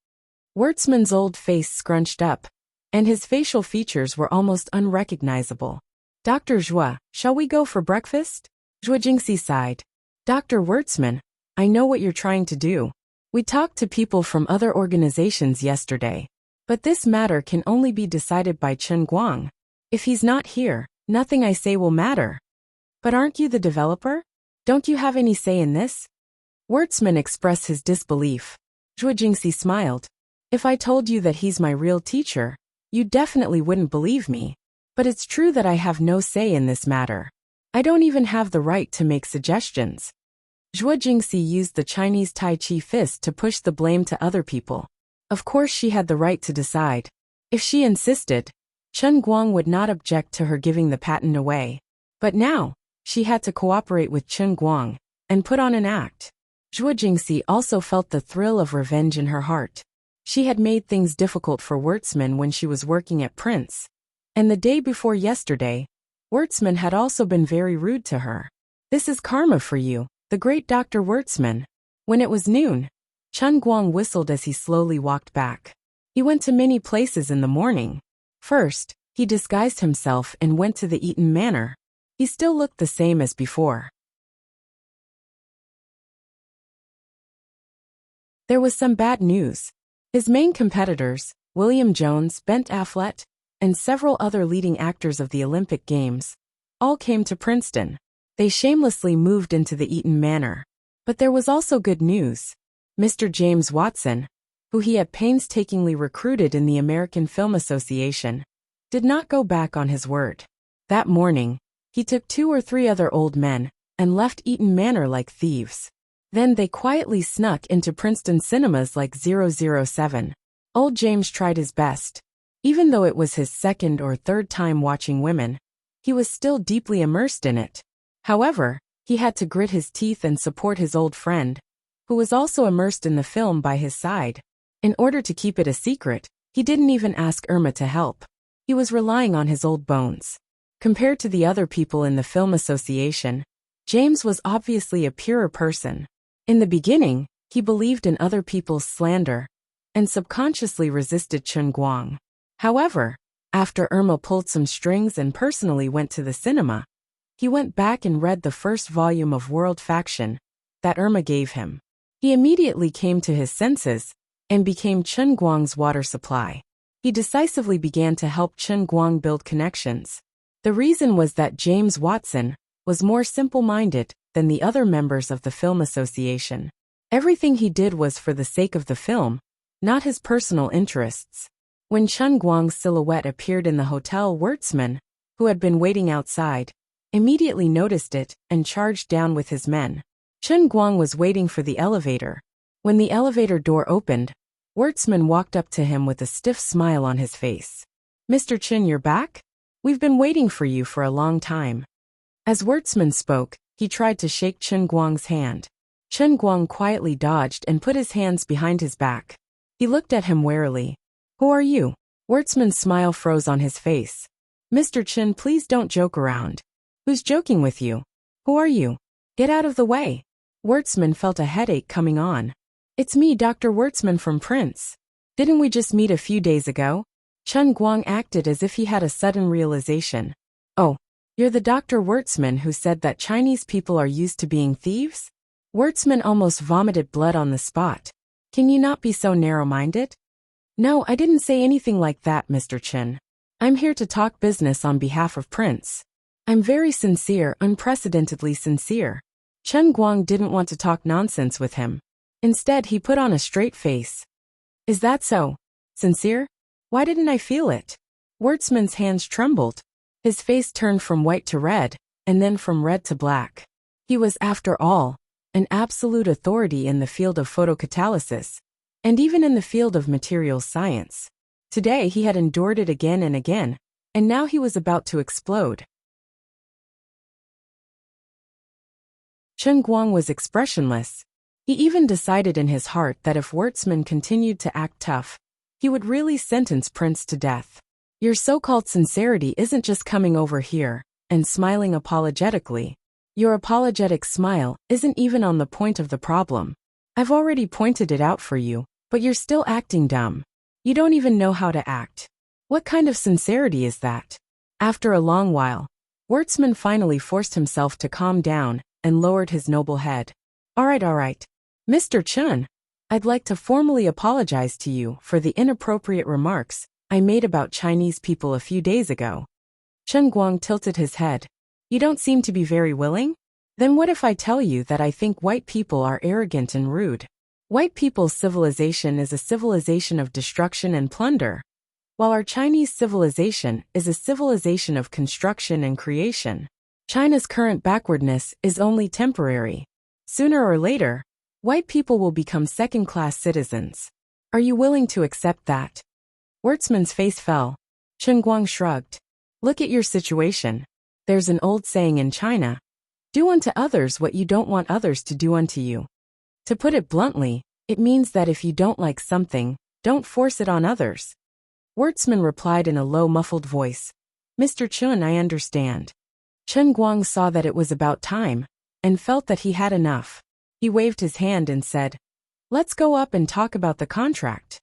Swordsman's old face scrunched up, and his facial features were almost unrecognizable. "Dr. Zhuo, shall we go for breakfast?" Zhuo Jingxi sighed. "Dr. Swordsman, I know what you're trying to do. We talked to people from other organizations yesterday, but this matter can only be decided by Chen Guang. If he's not here, nothing I say will matter." "But aren't you the developer? Don't you have any say in this?" Swordsman expressed his disbelief. Zhuo Jingxi smiled. "If I told you that he's my real teacher, you definitely wouldn't believe me. But it's true that I have no say in this matter. I don't even have the right to make suggestions." Zhuo Jingxi used the Chinese Tai Chi fist to push the blame to other people. Of course she had the right to decide. If she insisted, Chen Guang would not object to her giving the patent away. But now, she had to cooperate with Chen Guang and put on an act. Zhuo Jingxi also felt the thrill of revenge in her heart. She had made things difficult for Swordsman when she was working at Prince. And the day before yesterday, Swordsman had also been very rude to her. This is karma for you, the great Dr. Swordsman. When it was noon, Chen Guang whistled as he slowly walked back. He went to many places in the morning. First, he disguised himself and went to the Eaton Manor. He still looked the same as before. There was some bad news. His main competitors, William Jones, Ben Affleck, and several other leading actors of the Olympic Games, all came to Princeton. They shamelessly moved into the Eaton Manor. But there was also good news. Mr. James Watson, who he had painstakingly recruited in the American Film Association, did not go back on his word. That morning, he took 2 or 3 other old men and left Eaton Manor like thieves. Then they quietly snuck into Princeton cinemas like 007. Old James tried his best. Even though it was his second or third time watching women, he was still deeply immersed in it. However, he had to grit his teeth and support his old friend, who was also immersed in the film by his side. In order to keep it a secret, he didn't even ask Irma to help. He was relying on his old bones. Compared to the other people in the Film Association, James was obviously a purer person. In the beginning, he believed in other people's slander and subconsciously resisted Chen Guang. However, after Irma pulled some strings and personally went to the cinema, he went back and read the first volume of World Faction that Irma gave him. He immediately came to his senses and became Chen Guang's water supply. He decisively began to help Chen Guang build connections. The reason was that James Watson was more simple-minded than the other members of the Film Association. Everything he did was for the sake of the film, not his personal interests. When Chen Guang's silhouette appeared in the hotel, Swordsman, who had been waiting outside, immediately noticed it and charged down with his men. Chen Guang was waiting for the elevator. When the elevator door opened, Swordsman walked up to him with a stiff smile on his face. "Mr. Chen, you're back? We've been waiting for you for a long time." As Swordsman spoke, he tried to shake Chen Guang's hand. Chen Guang quietly dodged and put his hands behind his back. He looked at him warily. "Who are you?" Swordsman's smile froze on his face. "Mr. Chen, please don't joke around." "Who's joking with you? Who are you? Get out of the way." Swordsman felt a headache coming on. "It's me, Dr. Swordsman from Prince. Didn't we just meet a few days ago?" Chen Guang acted as if he had a sudden realization. "Oh, you're the Dr. Swordsman who said that Chinese people are used to being thieves?" Swordsman almost vomited blood on the spot. "Can you not be so narrow-minded?" "No, I didn't say anything like that, Mr. Chen. I'm here to talk business on behalf of Prince. I'm very sincere, unprecedentedly sincere." Chen Guang didn't want to talk nonsense with him. Instead, he put on a straight face. "Is that so? Sincere? Why didn't I feel it?" Swordsman's hands trembled. His face turned from white to red, and then from red to black. He was, after all, an absolute authority in the field of photocatalysis, and even in the field of materials science. Today he had endured it again and again, and now he was about to explode. Chen Guang was expressionless. He even decided in his heart that if Swordsman continued to act tough, he would really sentence Prince to death. "Your so-called sincerity isn't just coming over here and smiling apologetically. Your apologetic smile isn't even on the point of the problem. I've already pointed it out for you, but you're still acting dumb. You don't even know how to act. What kind of sincerity is that?" After a long while, Swordsman finally forced himself to calm down and lowered his noble head. All right. Mr. Chen, I'd like to formally apologize to you for the inappropriate remarks I made about Chinese people a few days ago." Chen Guang tilted his head. "You don't seem to be very willing? Then what if I tell you that I think white people are arrogant and rude? White people's civilization is a civilization of destruction and plunder, while our Chinese civilization is a civilization of construction and creation. China's current backwardness is only temporary. Sooner or later, white people will become second-class citizens. Are you willing to accept that?" Swordsman's face fell. Chen Guang shrugged. "Look at your situation. There's an old saying in China, 'Do unto others what you don't want others to do unto you.' To put it bluntly, it means that if you don't like something, don't force it on others. Swordsman replied in a low, muffled voice. Mr. Chun, I understand. Chen Guang saw that it was about time, and felt that he had enough. He waved his hand and said, let's go up and talk about the contract.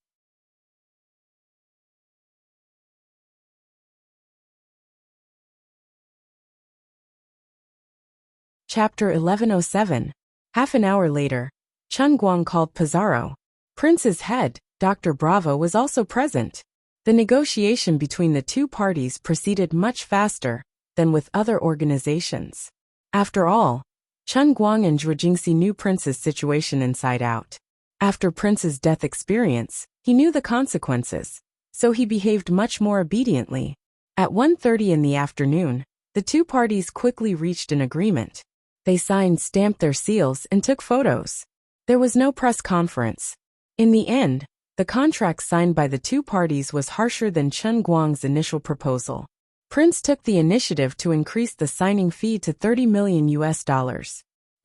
Chapter 1107. Half an hour later, Chen Guang called Pizarro. Prince's head, Dr. Bravo, was also present. The negotiation between the two parties proceeded much faster than with other organizations. After all, Chen Guang and Zhuo Jingxi knew Prince's situation inside out. After Prince's death experience, he knew the consequences, so he behaved much more obediently. At 1:30 in the afternoon, the two parties quickly reached an agreement. They signed, stamped their seals, and took photos. There was no press conference. In the end, the contract signed by the two parties was harsher than Chen Guang's initial proposal. Prince took the initiative to increase the signing fee to $30 million.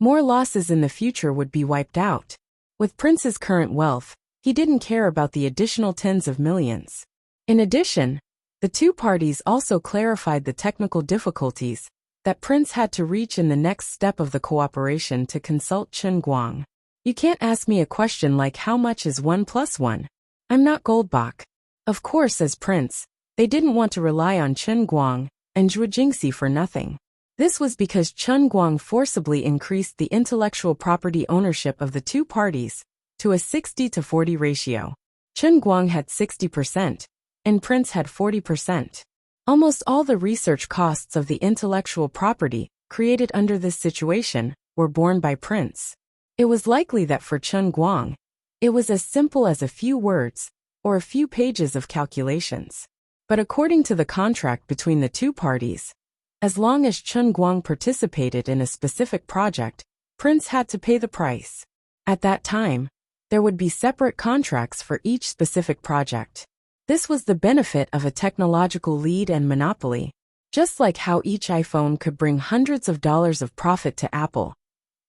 More losses in the future would be wiped out. With Prince's current wealth, he didn't care about the additional tens of millions. In addition, the two parties also clarified the technical difficulties that Prince had to reach in the next step of the cooperation to consult Chen Guang. You can't ask me a question like how much is 1 + 1. I'm not Goldbach. Of course, as Prince, they didn't want to rely on Chen Guang and Zhuo Jingxi for nothing. This was because Chen Guang forcibly increased the intellectual property ownership of the two parties to a 60-40 ratio. Chen Guang had 60%, and Prince had 40%. Almost all the research costs of the intellectual property created under this situation were borne by Prince. It was likely that for Chen Guang, it was as simple as a few words or a few pages of calculations. But according to the contract between the two parties, as long as Chen Guang participated in a specific project, Prince had to pay the price. At that time, there would be separate contracts for each specific project. This was the benefit of a technological lead and monopoly, just like how each iPhone could bring hundreds of dollars of profit to Apple.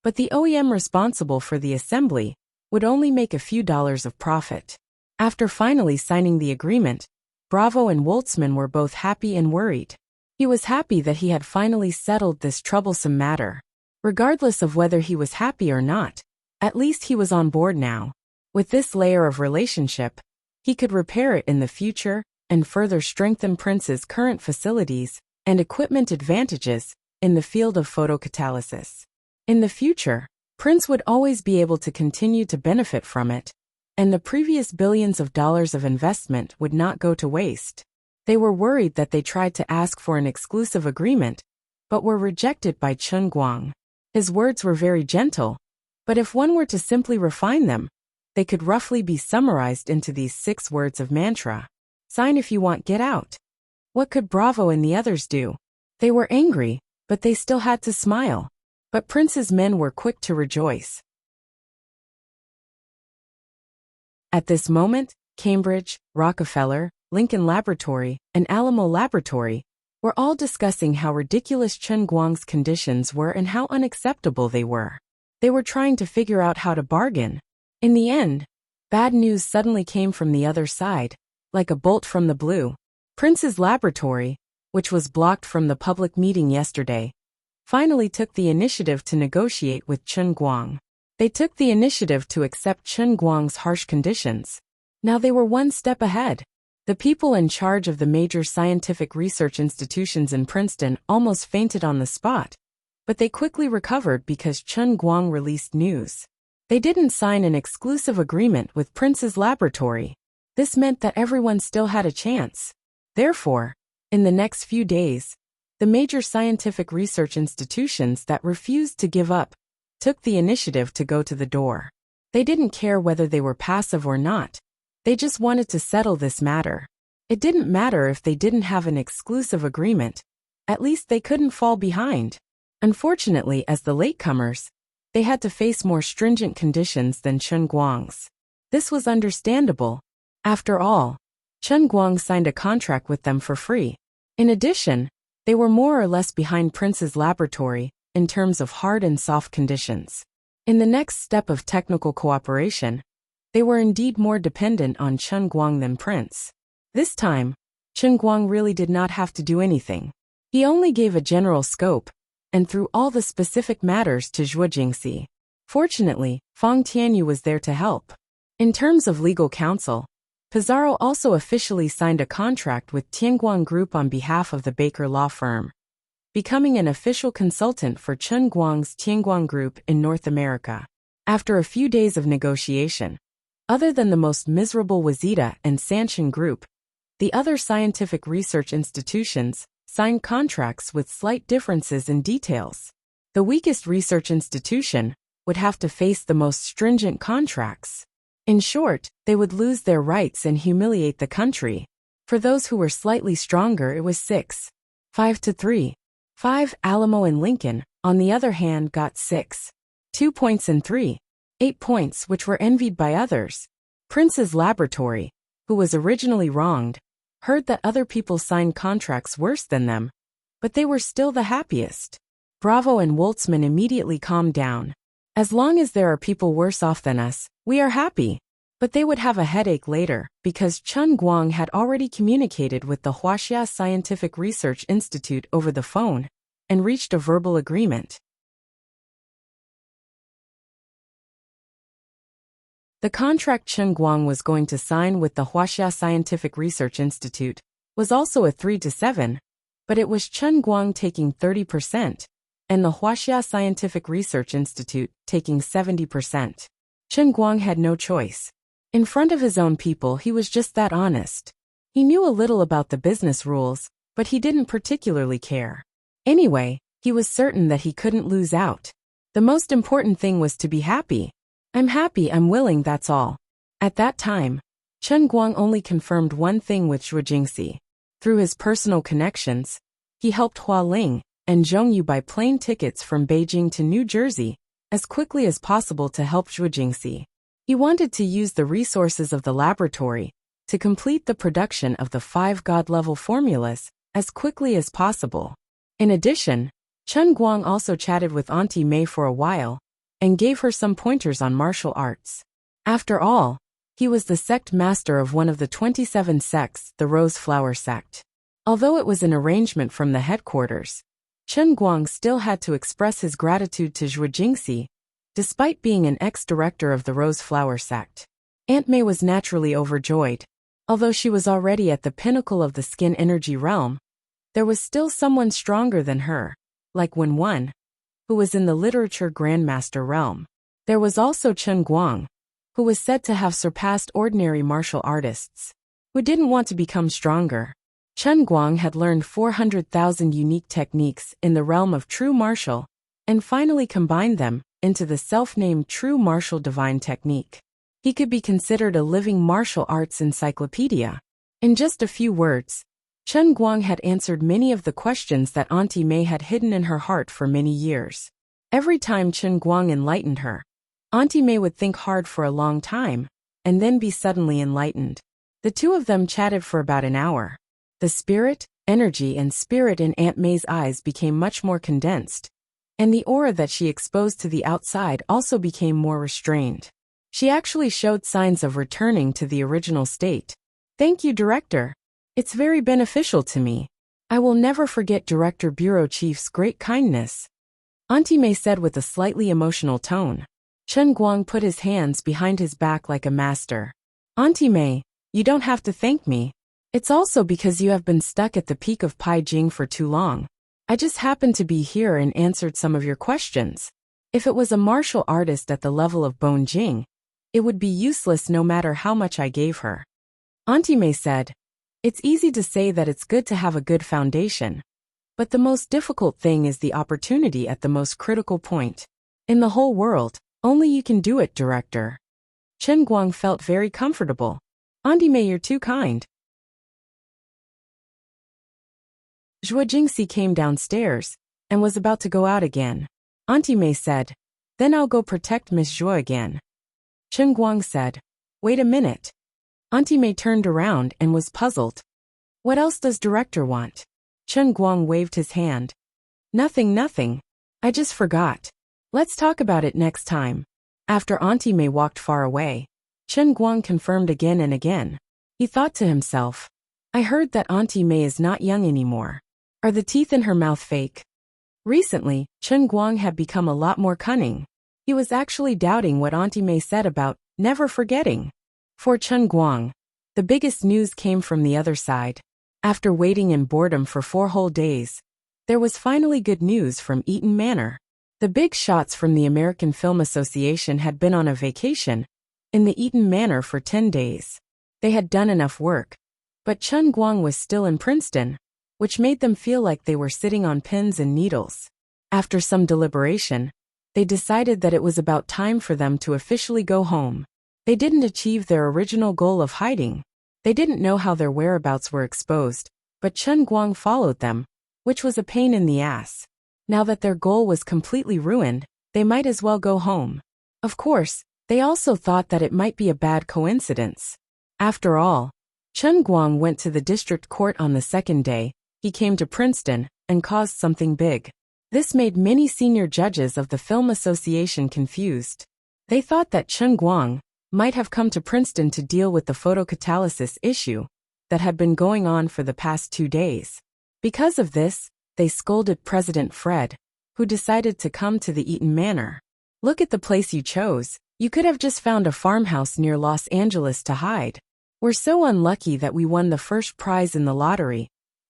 But the OEM responsible for the assembly would only make a few dollars of profit. After finally signing the agreement, Bravo and Swordsman were both happy and worried. He was happy that he had finally settled this troublesome matter. Regardless of whether he was happy or not, at least he was on board now. With this layer of relationship, he could repair it in the future and further strengthen Prince's current facilities and equipment advantages in the field of photocatalysis. In the future, Prince would always be able to continue to benefit from it, and the previous billions of dollars of investment would not go to waste. They were worried that they tried to ask for an exclusive agreement, but were rejected by Chen Guang. His words were very gentle, but if one were to simply refine them, they could roughly be summarized into these 6 words of mantra. Sign if you want, get out. What could Bravo and the others do? They were angry, but they still had to smile. But Prince's men were quick to rejoice. At this moment, Cambridge, Rockefeller, Lincoln Laboratory, and Alamo Laboratory were all discussing how ridiculous Chen Guang's conditions were and how unacceptable they were. They were trying to figure out how to bargain. In the end, bad news suddenly came from the other side, like a bolt from the blue. Prince's laboratory, which was blocked from the public meeting yesterday, finally took the initiative to negotiate with Chen Guang. They took the initiative to accept Chen Guang's harsh conditions. Now they were one step ahead. The people in charge of the major scientific research institutions in Princeton almost fainted on the spot, but they quickly recovered because Chen Guang released news. They didn't sign an exclusive agreement with Prince's laboratory. This meant that everyone still had a chance. Therefore, in the next few days, the major scientific research institutions that refused to give up took the initiative to go to the door. They didn't care whether they were passive or not. They just wanted to settle this matter. It didn't matter if they didn't have an exclusive agreement. At least they couldn't fall behind. Unfortunately, as the latecomers, they had to face more stringent conditions than Chen Guang's. This was understandable. After all, Chen Guang signed a contract with them for free. In addition, they were more or less behind Prince's laboratory in terms of hard and soft conditions. In the next step of technical cooperation, they were indeed more dependent on Chen Guang than Prince. This time, Chen Guang really did not have to do anything. He only gave a general scope, and threw all the specific matters to Zhuo Jingxi. Fortunately, Fang Tianyu was there to help. In terms of legal counsel, Pizarro also officially signed a contract with Tianguang Group on behalf of the Baker law firm, becoming an official consultant for Chen Guang's Tianguang Group in North America. After a few days of negotiation, other than the most miserable Wazita and Sanshin Group, the other scientific research institutions signed contracts with slight differences in details. The weakest research institution would have to face the most stringent contracts. In short, they would lose their rights and humiliate the country. For those who were slightly stronger, it was 5 to 3. 5 Alamo and Lincoln, on the other hand, got 2 points and 8 points, which were envied by others. Prince's laboratory, who was originally wronged, heard that other people signed contracts worse than them, but they were still the happiest. Bravo and Woltzman immediately calmed down. As long as there are people worse off than us, we are happy. But they would have a headache later, because Chen Guang had already communicated with the Wuxia Scientific Research Institute over the phone, and reached a verbal agreement. The contract Chen Guang was going to sign with the Wuxia Scientific Research Institute was also a 3 to 7, but it was Chen Guang taking 30%, and the Wuxia Scientific Research Institute taking 70%. Chen Guang had no choice. In front of his own people, he was just that honest. He knew a little about the business rules, but he didn't particularly care. Anyway, he was certain that he couldn't lose out. The most important thing was to be happy. I'm happy, I'm willing, that's all. At that time, Chen Guang only confirmed one thing with Zhuo Jingxi. Through his personal connections, he helped Hua Ling and Zhong Yu buy plane tickets from Beijing to New Jersey as quickly as possible to help Zhuo Jingxi. He wanted to use the resources of the laboratory to complete the production of the 5 God-level formulas as quickly as possible. In addition, Chen Guang also chatted with Auntie Mei for a while and gave her some pointers on martial arts. After all, he was the sect master of one of the 27 sects, the Rose Flower sect. Although it was an arrangement from the headquarters, Chen Guang still had to express his gratitude to Zhuo Jingxi, despite being an ex-director of the Rose Flower sect. Aunt Mei was naturally overjoyed. Although she was already at the pinnacle of the skin energy realm, there was still someone stronger than her, like Wen Wen, who was in the literature grandmaster realm. There was also Chen Guang, who was said to have surpassed ordinary martial artists, who didn't want to become stronger. Chen Guang had learned 400,000 unique techniques in the realm of true martial, and finally combined them into the self-named True Martial Divine Technique. He could be considered a living martial arts encyclopedia. In just a few words, Chen Guang had answered many of the questions that Auntie Mei had hidden in her heart for many years. Every time Chen Guang enlightened her, Auntie Mei would think hard for a long time, and then be suddenly enlightened. The two of them chatted for about an hour. The spirit, energy and spirit in Aunt Mei's eyes became much more condensed, and the aura that she exposed to the outside also became more restrained. She actually showed signs of returning to the original state. Thank you, Director. It's very beneficial to me. I will never forget Director Bureau Chief's great kindness, Auntie Mei said with a slightly emotional tone. Chen Guang put his hands behind his back like a master. Auntie Mei, you don't have to thank me. It's also because you have been stuck at the peak of Pai Jing for too long. I just happened to be here and answered some of your questions. If it was a martial artist at the level of Bone Jing, it would be useless no matter how much I gave her. Auntie Mei said, it's easy to say that it's good to have a good foundation, but the most difficult thing is the opportunity at the most critical point. In the whole world, only you can do it, Director. Chen Guang felt very comfortable. Auntie Mei, you're too kind. Zhuo Jingxi came downstairs and was about to go out again. Auntie Mei said, then I'll go protect Miss Zhuo again. Chen Guang said, wait a minute. Auntie Mei turned around and was puzzled. What else does Director want? Chen Guang waved his hand. Nothing. I just forgot. Let's talk about it next time. After Auntie May walked far away, Chen Guang confirmed again and again. He thought to himself, I heard that Auntie May is not young anymore. Are the teeth in her mouth fake? Recently, Chen Guang had become a lot more cunning. He was actually doubting what Auntie May said about never forgetting. For Chen Guang, the biggest news came from the other side. After waiting in boredom for 4 whole days, there was finally good news from Eaton Manor. The big shots from the American Film Association had been on a vacation in the Eaton Manor for 10 days. They had done enough work, but Chen Guang was still in Princeton, which made them feel like they were sitting on pins and needles. After some deliberation, they decided that it was about time for them to officially go home. They didn't achieve their original goal of hiding. They didn't know how their whereabouts were exposed, but Chen Guang followed them, which was a pain in the ass. Now that their goal was completely ruined, they might as well go home. Of course, they also thought that it might be a bad coincidence. After all, Chen Guang went to the district court on the second day. He came to Princeton and caused something big. This made many senior judges of the Film Association confused. They thought that Chen Guang might have come to Princeton to deal with the photocatalysis issue that had been going on for the past 2 days. Because of this, they scolded President Fred, who decided to come to the Eaton Manor. Look at the place you chose. You could have just found a farmhouse near Los Angeles to hide. We're so unlucky that we won the first prize in the lottery,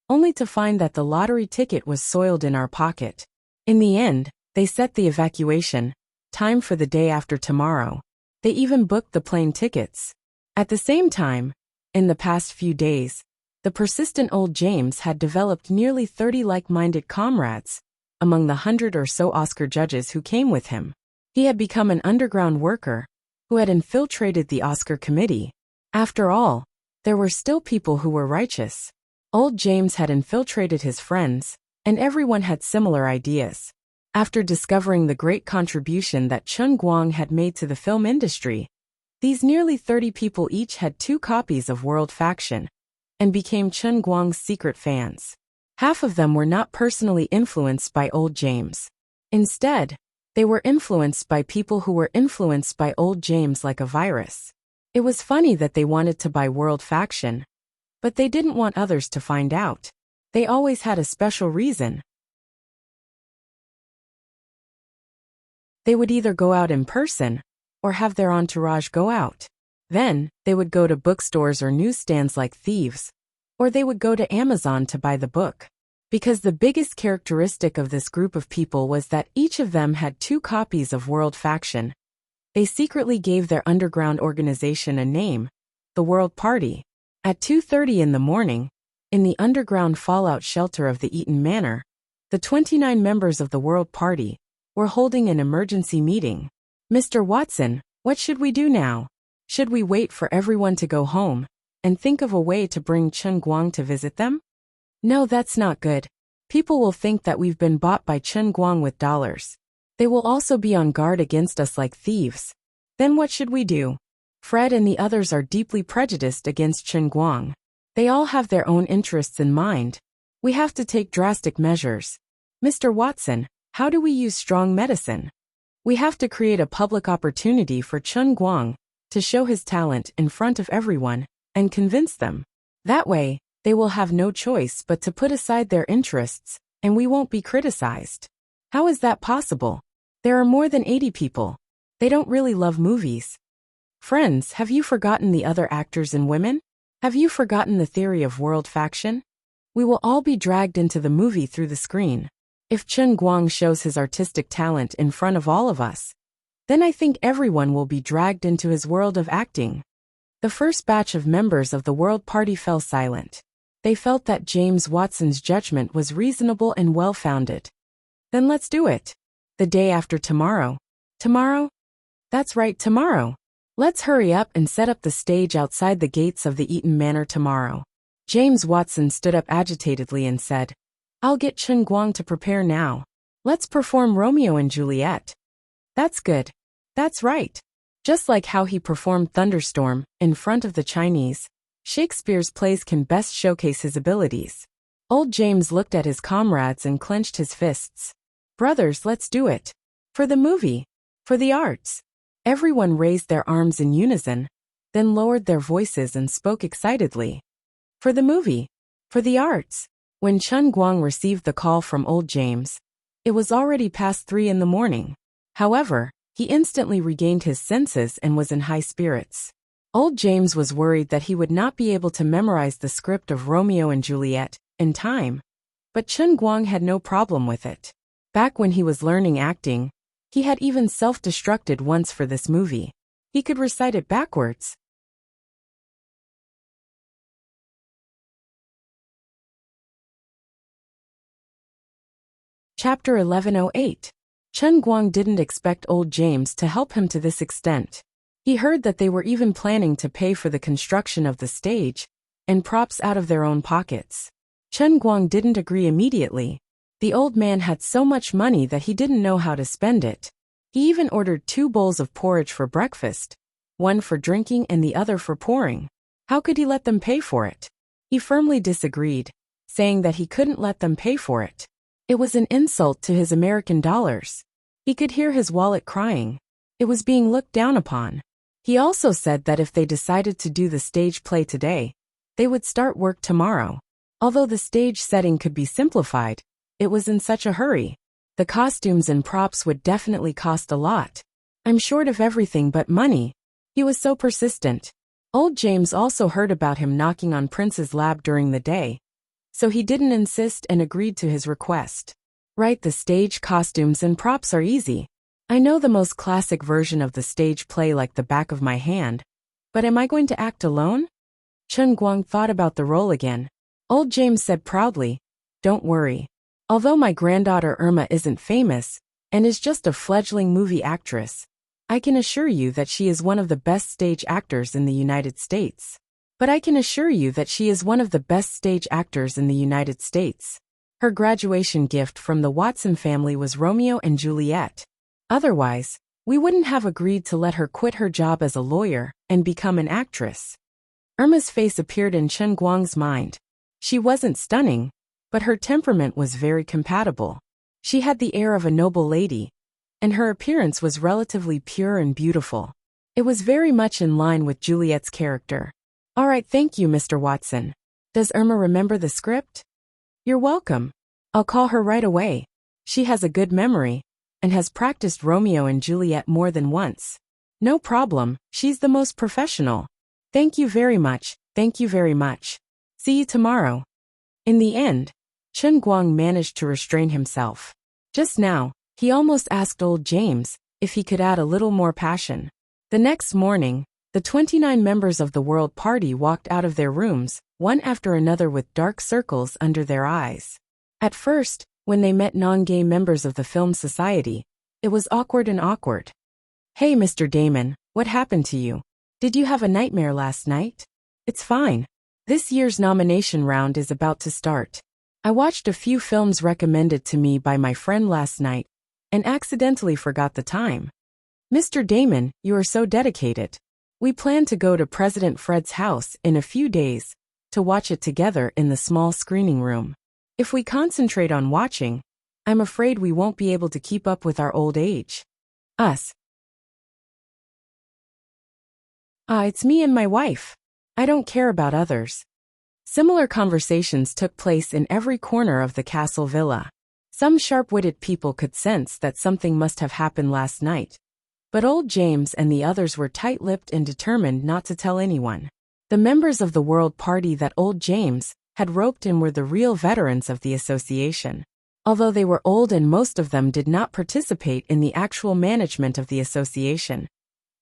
only to find that the lottery ticket was soiled in our pocket. In the end, they set the evacuation time for the day after tomorrow. They even booked the plane tickets. At the same time, in the past few days, the persistent old James had developed nearly 30 like-minded comrades among the 100 or so Oscar judges who came with him. He had become an underground worker who had infiltrated the Oscar committee. After all, there were still people who were righteous. Old James had infiltrated his friends, and everyone had similar ideas. After discovering the great contribution that Chen Guang had made to the film industry, these nearly 30 people each had 2 copies of World Faction and became Chen Guang's secret fans. Half of them were not personally influenced by old James. Instead, they were influenced by people who were influenced by old James like a virus. It was funny that they wanted to buy World Faction, but they didn't want others to find out. They always had a special reason. They would either go out in person or have their entourage go out. Then, they would go to bookstores or newsstands like thieves, or they would go to Amazon to buy the book. Because the biggest characteristic of this group of people was that each of them had 2 copies of World Faction, they secretly gave their underground organization a name, the World Party. At 2:30 in the morning, in the underground fallout shelter of the Eaton Manor, the 29 members of the World Party were holding an emergency meeting. Mr. Watson, what should we do now? Should we wait for everyone to go home and think of a way to bring Chen Guang to visit them? No, that's not good. People will think that we've been bought by Chen Guang with dollars. They will also be on guard against us like thieves. Then what should we do? Fred and the others are deeply prejudiced against Chen Guang. They all have their own interests in mind. We have to take drastic measures. Mr. Watson, how do we use strong medicine? We have to create a public opportunity for Chen Guang to show his talent in front of everyone and convince them. That way, they will have no choice but to put aside their interests, and we won't be criticized. How is that possible? There are more than 80 people. They don't really love movies. Friends, have you forgotten the other actors and women? Have you forgotten the theory of World Faction? We will all be dragged into the movie through the screen. If Chen Guang shows his artistic talent in front of all of us, then I think everyone will be dragged into his world of acting. The first batch of members of the World Party fell silent. They felt that James Watson's judgment was reasonable and well-founded. Then let's do it. The day after tomorrow. Tomorrow? That's right, tomorrow. Let's hurry up and set up the stage outside the gates of the Eaton Manor tomorrow. James Watson stood up agitatedly and said, I'll get Chen Guang to prepare now. Let's perform Romeo and Juliet. That's good. That's right. Just like how he performed Thunderstorm in front of the Chinese, Shakespeare's plays can best showcase his abilities. Old James looked at his comrades and clenched his fists. Brothers, let's do it. For the movie. For the arts. Everyone raised their arms in unison, then lowered their voices and spoke excitedly. For the movie. For the arts. When Chen Guang received the call from old James, it was already past 3 in the morning. However, he instantly regained his senses and was in high spirits. Old James was worried that he would not be able to memorize the script of Romeo and Juliet in time, but Chen Guang had no problem with it. Back when he was learning acting, he had even self-destructed once for this movie. He could recite it backwards. Chapter 1108. Chen Guang didn't expect old James to help him to this extent. He heard that they were even planning to pay for the construction of the stage and props out of their own pockets. Chen Guang didn't agree immediately. The old man had so much money that he didn't know how to spend it. He even ordered 2 bowls of porridge for breakfast, one for drinking and the other for pouring. How could he let them pay for it? He firmly disagreed, saying that he couldn't let them pay for it. It was an insult to his American dollars. He could hear his wallet crying. It was being looked down upon. He also said that if they decided to do the stage play today, they would start work tomorrow. Although the stage setting could be simplified, it was in such a hurry. The costumes and props would definitely cost a lot. I'm short of everything but money. He was so persistent. Old James also heard about him knocking on Prince's lab during the day, so he didn't insist and agreed to his request. Right, the stage costumes and props are easy. I know the most classic version of the stage play like the back of my hand, but am I going to act alone? Chen Guang thought about the role again. Old James said proudly, "Don't worry. Although my granddaughter Irma isn't famous and is just a fledgling movie actress, I can assure you that she is one of the best stage actors in the United States. But I can assure you that she is one of the best stage actors in the United States. Her graduation gift from the Watson family was Romeo and Juliet. Otherwise, we wouldn't have agreed to let her quit her job as a lawyer and become an actress." Irma's face appeared in Chen Guang's mind. She wasn't stunning, but her temperament was very compatible. She had the air of a noble lady, and her appearance was relatively pure and beautiful. It was very much in line with Juliet's character. "All right, thank you, Mr. Watson. Does Irma remember the script?" "You're welcome. I'll call her right away. She has a good memory and has practiced Romeo and Juliet more than once." "No problem, she's the most professional." "Thank you very much, thank you very much. See you tomorrow." In the end, Chen Guang managed to restrain himself. Just now, he almost asked old James if he could add a little more passion. The next morning, the 29 members of the World Party walked out of their rooms, one after another with dark circles under their eyes. At first, when they met non-gay members of the Film Society, it was awkward and awkward. "Hey, Mr. Damon, what happened to you? Did you have a nightmare last night?" "It's fine. This year's nomination round is about to start. I watched a few films recommended to me by my friend last night and accidentally forgot the time." "Mr. Damon, you are so dedicated. We plan to go to President Fred's house in a few days to watch it together in the small screening room. If we concentrate on watching, I'm afraid we won't be able to keep up with our old age." "Us?" It's me and my wife. I don't care about others." Similar conversations took place in every corner of the castle villa. Some sharp-witted people could sense that something must have happened last night, but old James and the others were tight-lipped and determined not to tell anyone. The members of the World Party that old James had roped in were the real veterans of the association. Although they were old and most of them did not participate in the actual management of the association,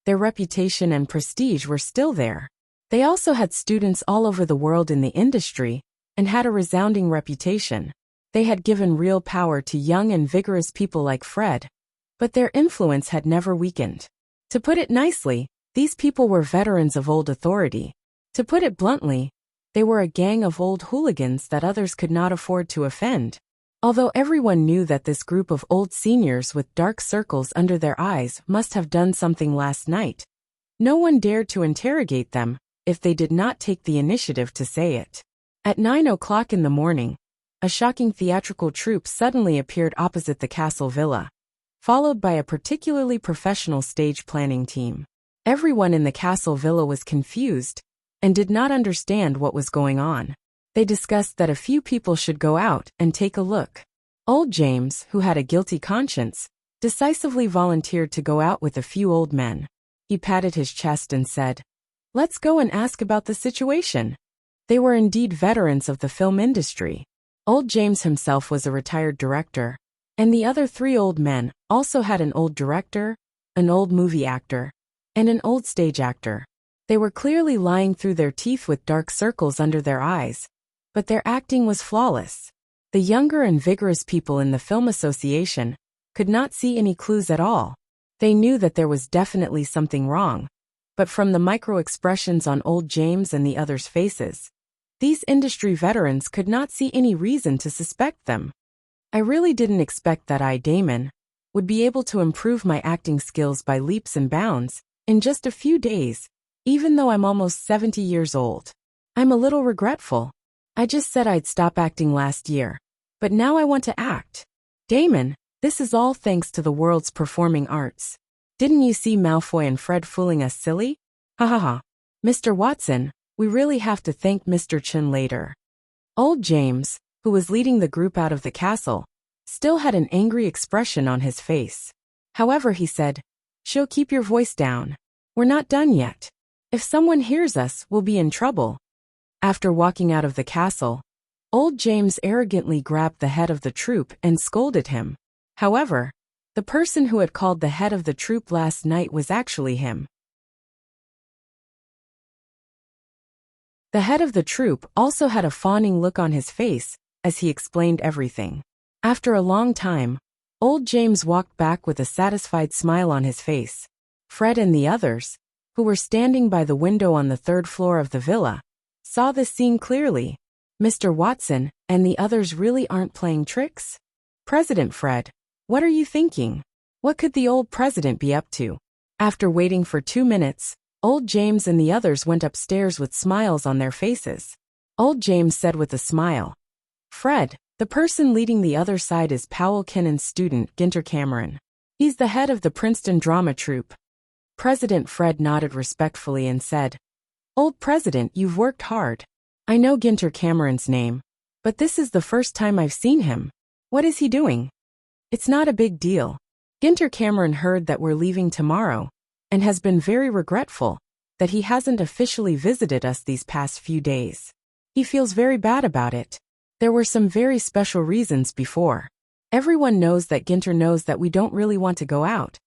their reputation and prestige were still there. They also had students all over the world in the industry and had a resounding reputation. They had given real power to young and vigorous people like Fred, but their influence had never weakened. To put it nicely, these people were veterans of old authority. To put it bluntly, they were a gang of old hooligans that others could not afford to offend. Although everyone knew that this group of old seniors with dark circles under their eyes must have done something last night, no one dared to interrogate them if they did not take the initiative to say it. At 9 o'clock in the morning, a shocking theatrical troupe suddenly appeared opposite the castle villa. followed by a particularly professional stage planning team. Everyone in the castle villa was confused and did not understand what was going on. They discussed that a few people should go out and take a look. Old James, who had a guilty conscience, decisively volunteered to go out with a few old men. He patted his chest and said, "Let's go and ask about the situation." They were indeed veterans of the film industry. Old James himself was a retired director, and the other three old men also had an old director, an old movie actor, and an old stage actor. They were clearly lying through their teeth with dark circles under their eyes, but their acting was flawless. The younger and vigorous people in the Film Association could not see any clues at all. They knew that there was definitely something wrong, but from the micro-expressions on old James and the others' faces, these industry veterans could not see any reason to suspect them. I really didn't expect that I, Damon, would be able to improve my acting skills by leaps and bounds in just a few days, even though I'm almost 70 years old. I'm a little regretful. I just said I'd stop acting last year, but now I want to act. Damon, this is all thanks to the world's performing arts. Didn't you see Malfoy and Fred fooling us silly? Ha ha ha. Mr. Watson, we really have to thank Mr. Chen later. Old James, who was leading the group out of the castle, still had an angry expression on his face. However, he said, "She'll keep your voice down. We're not done yet. If someone hears us, we'll be in trouble." After walking out of the castle, old James arrogantly grabbed the head of the troop and scolded him. However, the person who had called the head of the troop last night was actually him. The head of the troop also had a fawning look on his face as he explained everything. After a long time, old James walked back with a satisfied smile on his face. Fred and the others, who were standing by the window on the third floor of the villa, saw this scene clearly. Mr. Watson and the others really aren't playing tricks? President Fred, what are you thinking? What could the old president be up to? After waiting for 2 minutes, old James and the others went upstairs with smiles on their faces. Old James said with a smile, "Fred, the person leading the other side is Powell Kinnon's student, Ginter Cameron. He's the head of the Princeton drama troupe." President Fred nodded respectfully and said, "Old President, you've worked hard. I know Ginter Cameron's name, but this is the first time I've seen him. What is he doing?" "It's not a big deal. Ginter Cameron heard that we're leaving tomorrow and has been very regretful that he hasn't officially visited us these past few days. He feels very bad about it. There were some very special reasons before. Everyone knows that Ginter knows that we don't really want to go out,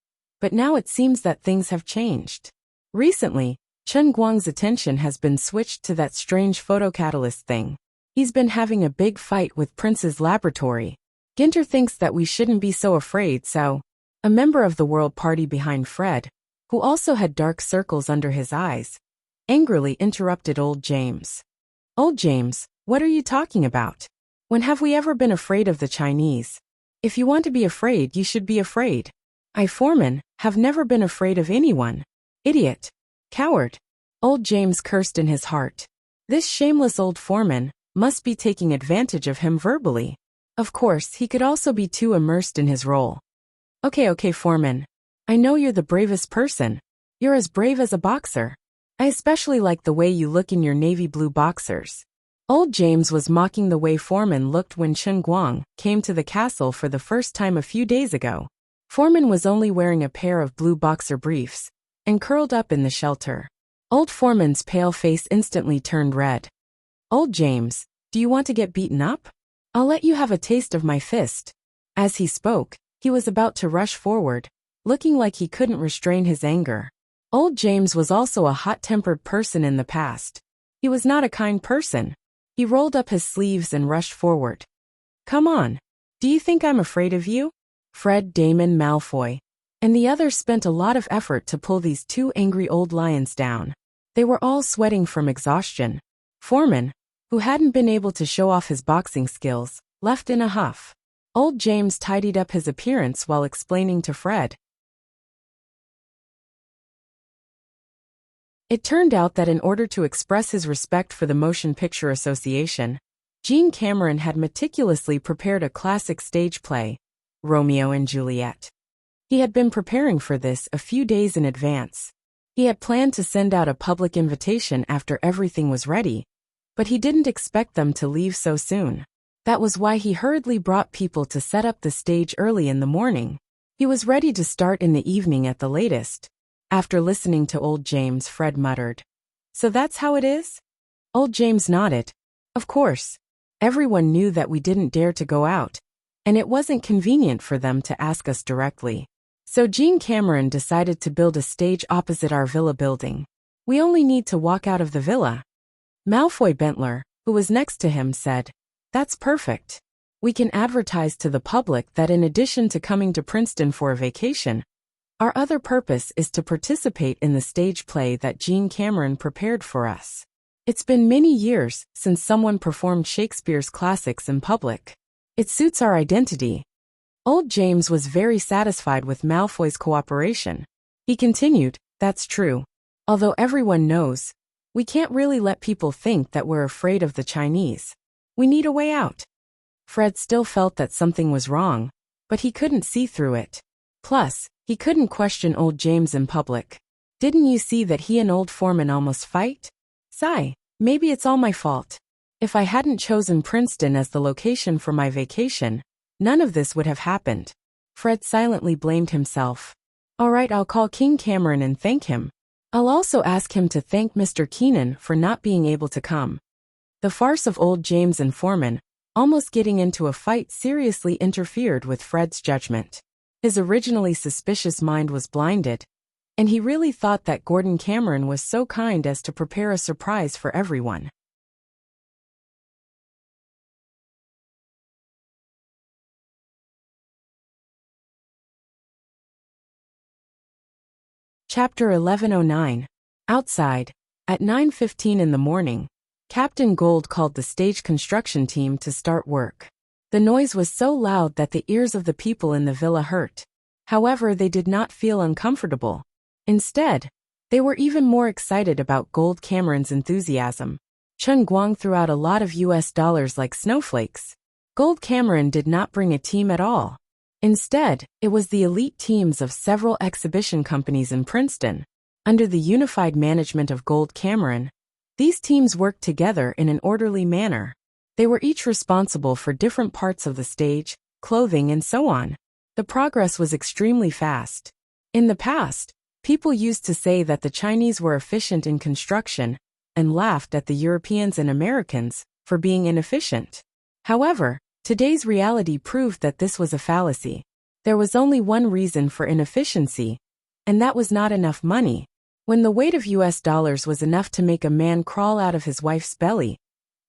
but now it seems that things have changed. Recently, Chen Guang's attention has been switched to that strange photocatalyst thing. He's been having a big fight with Prince's laboratory. Ginter thinks that we shouldn't be so afraid, so..." A member of the World Party behind Fred, who also had dark circles under his eyes, angrily interrupted old James. "Old James, what are you talking about? When have we ever been afraid of the Chinese? If you want to be afraid, you should be afraid. I, Foreman, have never been afraid of anyone. Idiot. Coward." Old James cursed in his heart. This shameless old foreman must be taking advantage of him verbally. Of course, he could also be too immersed in his role. Okay, Foreman. I know you're the bravest person. You're as brave as a boxer. I especially like the way you look in your navy blue boxers. Old James was mocking the way Foreman looked when Chen Guang came to the castle for the first time a few days ago. Foreman was only wearing a pair of blue boxer briefs and curled up in the shelter. Old Foreman's pale face instantly turned red. "Old James, do you want to get beaten up? I'll let you have a taste of my fist." As he spoke, he was about to rush forward, looking like he couldn't restrain his anger. Old James was also a hot-tempered person in the past. He was not a kind person. He rolled up his sleeves and rushed forward. "Come on. Do you think I'm afraid of you?" Fred, Damon, Malfoy, and the others spent a lot of effort to pull these two angry old lions down. They were all sweating from exhaustion. Foreman, who hadn't been able to show off his boxing skills, left in a huff. Old James tidied up his appearance while explaining to Fred. It turned out that in order to express his respect for the Motion Picture Association, Gene Cameron had meticulously prepared a classic stage play, Romeo and Juliet. He had been preparing for this a few days in advance. He had planned to send out a public invitation after everything was ready, but he didn't expect them to leave so soon. That was why he hurriedly brought people to set up the stage early in the morning. He was ready to start in the evening at the latest. After listening to old James, Fred muttered, "So that's how it is?" Old James nodded. Of course. Everyone knew that we didn't dare to go out, and it wasn't convenient for them to ask us directly. So Gene Cameron decided to build a stage opposite our villa building. We only need to walk out of the villa. Malfoy Bentler, who was next to him, said, "That's perfect. We can advertise to the public that in addition to coming to Princeton for a vacation, our other purpose is to participate in the stage play that Gene Cameron prepared for us. It's been many years since someone performed Shakespeare's classics in public. It suits our identity." Old James was very satisfied with Malfoy's cooperation. He continued, "That's true. Although everyone knows, we can't really let people think that we're afraid of the Chinese. We need a way out." Fred still felt that something was wrong, but he couldn't see through it. Plus, he couldn't question old James in public. "Didn't you see that he and old Foreman almost fight? Sigh, maybe it's all my fault. If I hadn't chosen Princeton as the location for my vacation, none of this would have happened." Fred silently blamed himself. "All right, I'll call King Cameron and thank him. I'll also ask him to thank Mr. Keenan for not being able to come." The farce of old James and Foreman almost getting into a fight seriously interfered with Fred's judgment. His originally suspicious mind was blinded, and he really thought that Gordon Cameron was so kind as to prepare a surprise for everyone. Chapter 1109. Outside, at 9:15 in the morning, Captain Gold called the stage construction team to start work. The noise was so loud that the ears of the people in the villa hurt. However, they did not feel uncomfortable. Instead, they were even more excited about Gold Cameron's enthusiasm. Chun Guang threw out a lot of US dollars like snowflakes. Gold Cameron did not bring a team at all. Instead, it was the elite teams of several exhibition companies in Princeton. Under the unified management of Gold Cameron, these teams worked together in an orderly manner. They were each responsible for different parts of the stage, clothing, and so on. The progress was extremely fast. In the past, people used to say that the Chinese were efficient in construction and laughed at the Europeans and Americans for being inefficient. However, today's reality proved that this was a fallacy. There was only one reason for inefficiency, and that was not enough money. When the weight of US dollars was enough to make a man crawl out of his wife's belly,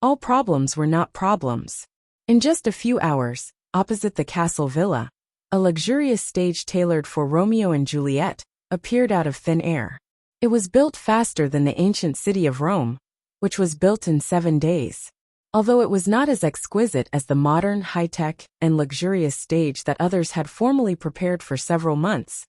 all problems were not problems. In just a few hours, opposite the Castle Villa, a luxurious stage tailored for Romeo and Juliet appeared out of thin air. It was built faster than the ancient city of Rome, which was built in 7 days. Although it was not as exquisite as the modern, high-tech, and luxurious stage that others had formally prepared for several months,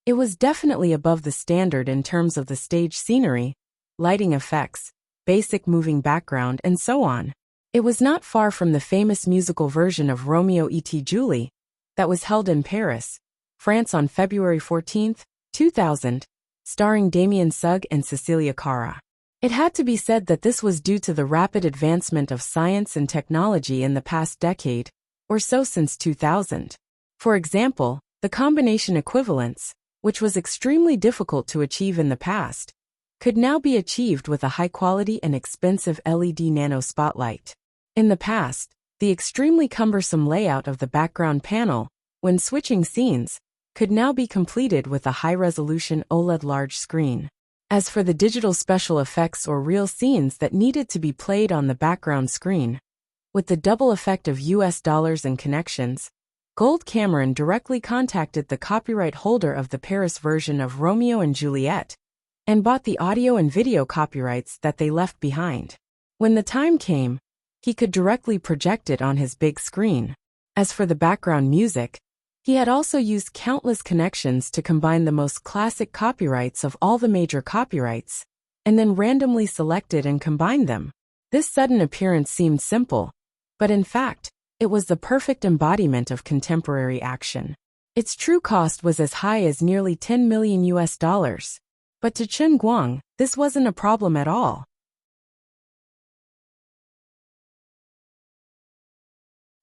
it was definitely above the standard in terms of the stage scenery, lighting effects, basic moving background, and so on. It was not far from the famous musical version of Romeo et Julie that was held in Paris, France on February 14, 2000, starring Damien Sugg and Cecilia Cara. It had to be said that this was due to the rapid advancement of science and technology in the past decade, or so since 2000. For example, the combination equivalence, which was extremely difficult to achieve in the past, could now be achieved with a high-quality and expensive LED nano spotlight. In the past, the extremely cumbersome layout of the background panel, when switching scenes, could now be completed with a high-resolution OLED large screen. As for the digital special effects or real scenes that needed to be played on the background screen, with the double effect of US dollars and connections, Gold Cameron directly contacted the copyright holder of the Paris version of Romeo and Juliet and bought the audio and video copyrights that they left behind. When the time came, he could directly project it on his big screen. As for the background music, he had also used countless connections to combine the most classic copyrights of all the major copyrights, and then randomly selected and combined them. This sudden appearance seemed simple, but in fact, it was the perfect embodiment of contemporary action. Its true cost was as high as nearly 10 million US dollars. But to Chen Guang, this wasn't a problem at all.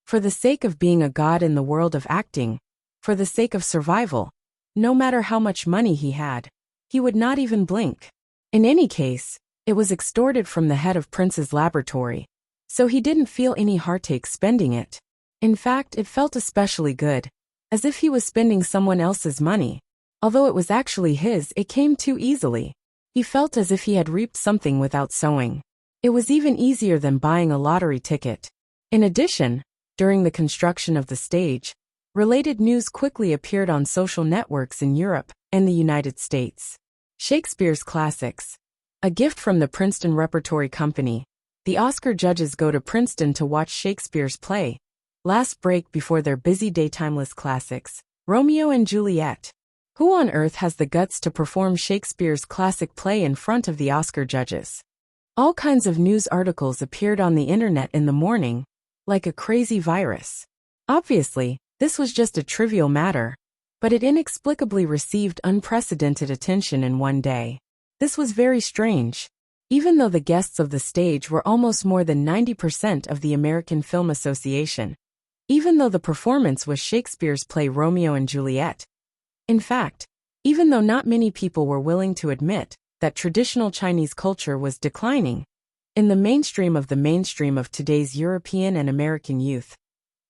For the sake of being a god in the world of acting, for the sake of survival, no matter how much money he had, he would not even blink. In any case, it was extorted from the head of Prince's laboratory, so he didn't feel any heartache spending it. In fact, it felt especially good, as if he was spending someone else's money. Although it was actually his, it came too easily. He felt as if he had reaped something without sowing. It was even easier than buying a lottery ticket. In addition, during the construction of the stage, related news quickly appeared on social networks in Europe and the United States. Shakespeare's classics. A gift from the Princeton Repertory Company. The Oscar judges go to Princeton to watch Shakespeare's play. Last break before their busy daytimeless classics, Romeo and Juliet. Who on earth has the guts to perform Shakespeare's classic play in front of the Oscar judges? All kinds of news articles appeared on the internet in the morning, like a crazy virus. Obviously, this was just a trivial matter, but it inexplicably received unprecedented attention in one day. This was very strange. Even though the guests of the stage were almost more than 90% of the American Film Association, even though the performance was Shakespeare's play Romeo and Juliet. In fact, even though not many people were willing to admit that traditional Chinese culture was declining, in the mainstream of today's European and American youth,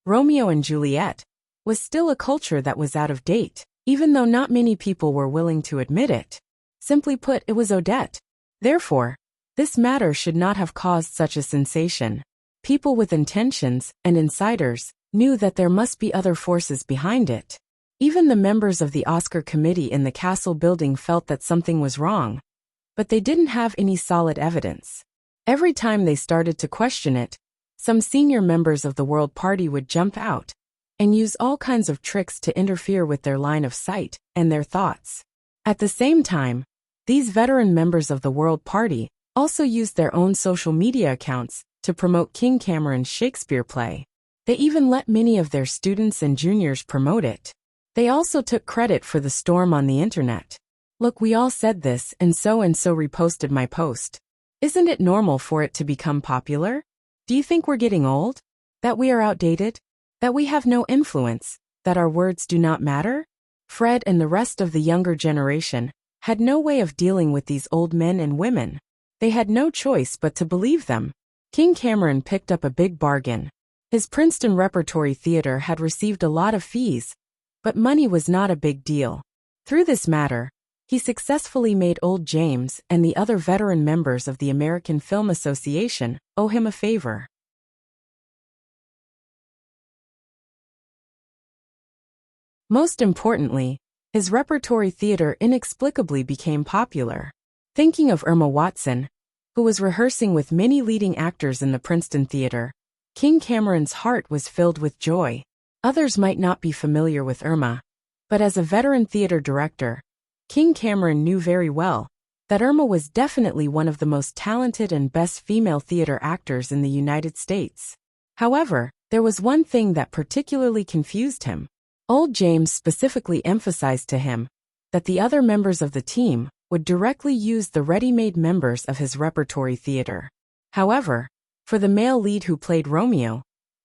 Romeo and Juliet was still a culture that was out of date, even though not many people were willing to admit it. Simply put, it was Odette. Therefore, this matter should not have caused such a sensation. People with intentions and insiders knew that there must be other forces behind it. Even the members of the Oscar committee in the Castle building felt that something was wrong, but they didn't have any solid evidence. Every time they started to question it, some senior members of the World Party would jump out and use all kinds of tricks to interfere with their line of sight and their thoughts. At the same time, these veteran members of the World Party also used their own social media accounts to promote King Cameron's Shakespeare play. They even let many of their students and juniors promote it. They also took credit for the storm on the internet. Look, we all said this and so reposted my post. Isn't it normal for it to become popular? Do you think we're getting old? That we are outdated? That we have no influence? That our words do not matter? Fred and the rest of the younger generation had no way of dealing with these old men and women. They had no choice but to believe them. King Cameron picked up a big bargain. His Princeton Repertory Theater had received a lot of fees, but money was not a big deal. Through this matter, he successfully made old James and the other veteran members of the American Film Association owe him a favor. Most importantly, his repertory theater inexplicably became popular. Thinking of Irma Watson, who was rehearsing with many leading actors in the Princeton Theater, King Cameron's heart was filled with joy. Others might not be familiar with Irma, but as a veteran theater director, King Cameron knew very well that Irma was definitely one of the most talented and best female theater actors in the United States. However, there was one thing that particularly confused him. Old James specifically emphasized to him that the other members of the team would directly use the ready-made members of his repertory theater. However, for the male lead who played Romeo,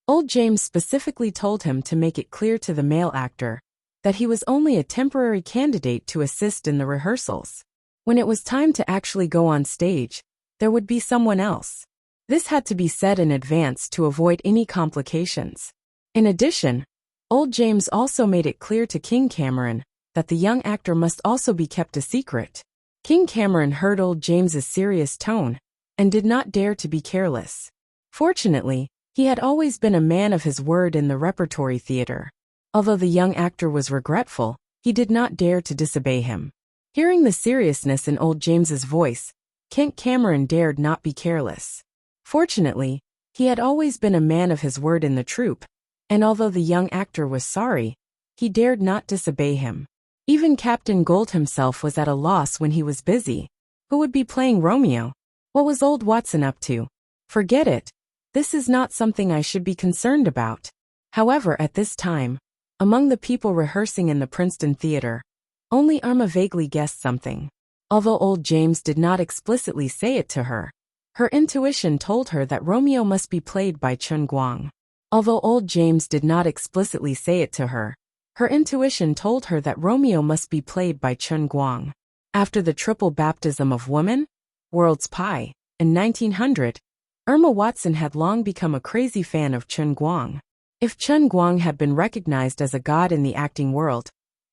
Old James specifically told him to make it clear to the male actor that he was only a temporary candidate to assist in the rehearsals. When it was time to actually go on stage, there would be someone else. This had to be said in advance to avoid any complications. In addition, Old James also made it clear to King Cameron that the young actor must also be kept a secret. King Cameron heard Old James's serious tone and did not dare to be careless. Fortunately, he had always been a man of his word in the repertory theater. Although the young actor was regretful, he did not dare to disobey him. Hearing the seriousness in Old James's voice, King Cameron dared not be careless. Fortunately, he had always been a man of his word in the troupe, and although the young actor was sorry, he dared not disobey him. Even Captain Gold himself was at a loss when he was busy. Who would be playing Romeo? What was old Watson up to? Forget it. This is not something I should be concerned about. However, at this time, Among the people rehearsing in the Princeton Theater, only Irma vaguely guessed something. Although old James did not explicitly say it to her, her intuition told her that Romeo must be played by Chen Guang. Although old James did not explicitly say it to her, her intuition told her that Romeo must be played by Chen Guang. After the triple baptism of woman, World's Pie, in 1900, Irma Watson had long become a crazy fan of Chen Guang. If Chen Guang had been recognized as a god in the acting world,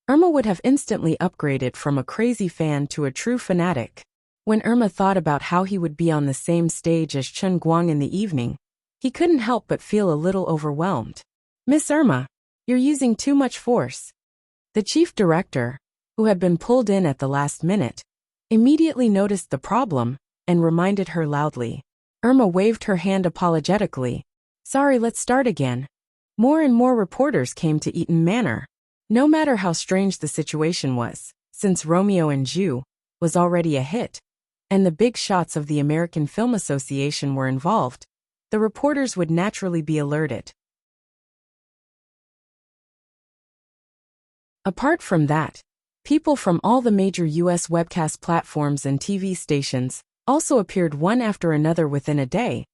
Irma would have instantly upgraded from a crazy fan to a true fanatic. When Irma thought about how he would be on the same stage as Chen Guang in the evening, he couldn't help but feel a little overwhelmed. "Miss Irma, you're using too much force." The chief director, who had been pulled in at the last minute, immediately noticed the problem and reminded her loudly. Irma waved her hand apologetically. "Sorry, let's start again." More and more reporters came to Eaton Manor. No matter how strange the situation was, since Romeo and Juliet was already a hit, and the big shots of the American Film Association were involved, the reporters would naturally be alerted. Apart from that, people from all the major U.S. webcast platforms and TV stations also appeared one after another within a day,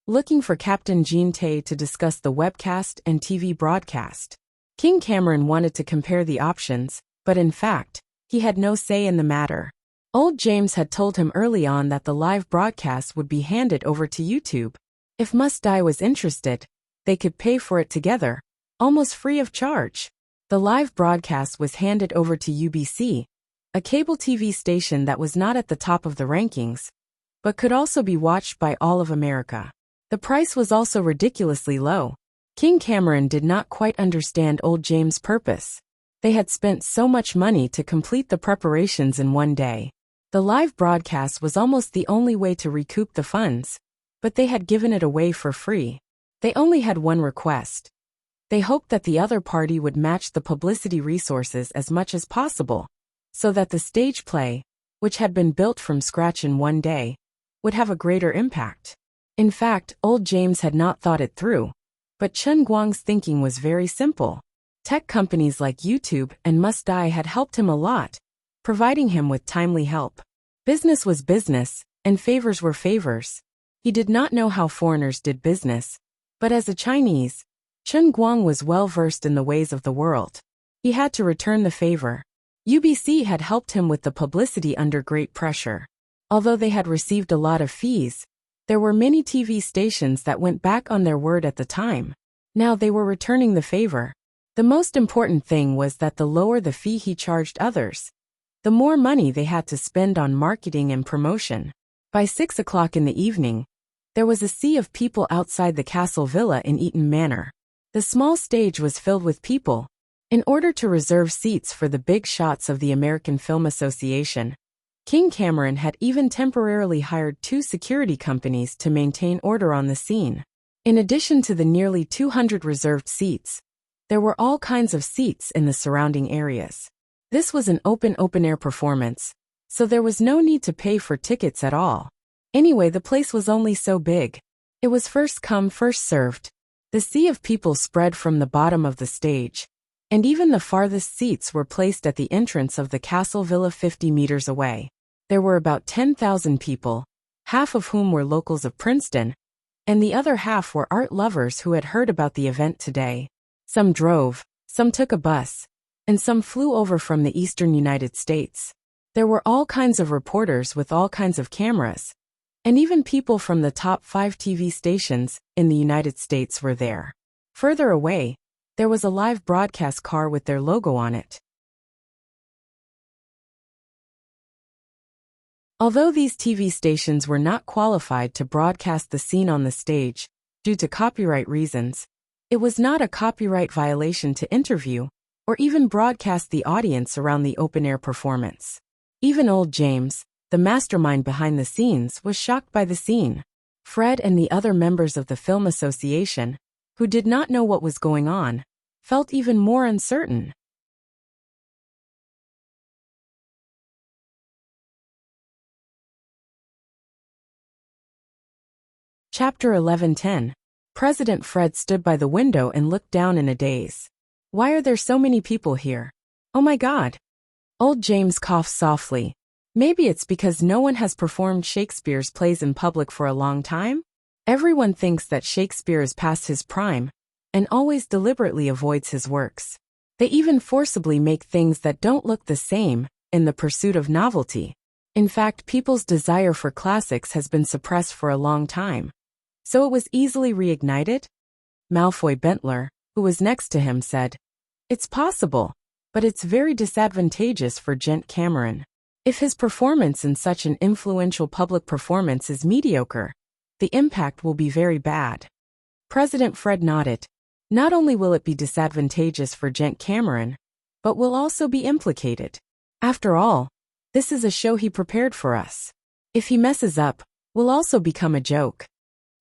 looking for Captain Jean Tay to discuss the webcast and TV broadcast. King Cameron wanted to compare the options, but in fact, he had no say in the matter. Old James had told him early on that the live broadcast would be handed over to YouTube. If Must Die was interested, they could pay for it together, almost free of charge. The live broadcast was handed over to UBC, a cable TV station that was not at the top of the rankings, but could also be watched by all of America. The price was also ridiculously low. King Cameron did not quite understand old James' purpose. They had spent so much money to complete the preparations in one day. The live broadcast was almost the only way to recoup the funds, but they had given it away for free. They only had one request. They hoped that the other party would match the publicity resources as much as possible, so that the stage play, which had been built from scratch in one day, would have a greater impact. In fact, old James had not thought it through, but Chen Guang's thinking was very simple. Tech companies like YouTube and Must Die had helped him a lot, providing him with timely help. Business was business, and favors were favors. He did not know how foreigners did business, but as a Chinese, Chen Guang was well versed in the ways of the world. He had to return the favor. UBC had helped him with the publicity under great pressure. Although they had received a lot of fees, there were many TV stations that went back on their word at the time. Now they were returning the favor. The most important thing was that the lower the fee he charged others, the more money they had to spend on marketing and promotion. By 6 o'clock in the evening, there was a sea of people outside the Castle Villa in Eaton Manor. The small stage was filled with people. In order to reserve seats for the big shots of the American Film Association, King Cameron had even temporarily hired 2 security companies to maintain order on the scene. In addition to the nearly 200 reserved seats, there were all kinds of seats in the surrounding areas. This was an open-air performance, so there was no need to pay for tickets at all. Anyway, the place was only so big. It was first come, first served. The sea of people spread from the bottom of the stage, and even the farthest seats were placed at the entrance of the Castle Villa 50 meters away. There were about 10,000 people, half of whom were locals of Princeton, and the other half were art lovers who had heard about the event today. Some drove, some took a bus, and some flew over from the eastern United States. There were all kinds of reporters with all kinds of cameras, and even people from the top 5 TV stations in the United States were there. Further away, there was a live broadcast car with their logo on it. Although these TV stations were not qualified to broadcast the scene on the stage, due to copyright reasons, it was not a copyright violation to interview or even broadcast the audience around the open-air performance. Even old James, the mastermind behind the scenes, was shocked by the scene. Fred and the other members of the Film Association, who did not know what was going on, felt even more uncertain. Chapter 11:10. President Fred stood by the window and looked down in a daze. Why are there so many people here? Oh my God. Old James coughed softly. Maybe it's because no one has performed Shakespeare's plays in public for a long time? Everyone thinks that Shakespeare is past his prime, and always deliberately avoids his works. They even forcibly make things that don't look the same, in the pursuit of novelty. In fact, people's desire for classics has been suppressed for a long time. So it was easily reignited? Malfoy Bentler, who was next to him, said, "It's possible, but it's very disadvantageous for Gent Cameron. If his performance in such an influential public performance is mediocre, the impact will be very bad." President Fred nodded. Not only will it be disadvantageous for Gent Cameron, but will also be implicated. After all, this is a show he prepared for us. If he messes up, we'll also become a joke.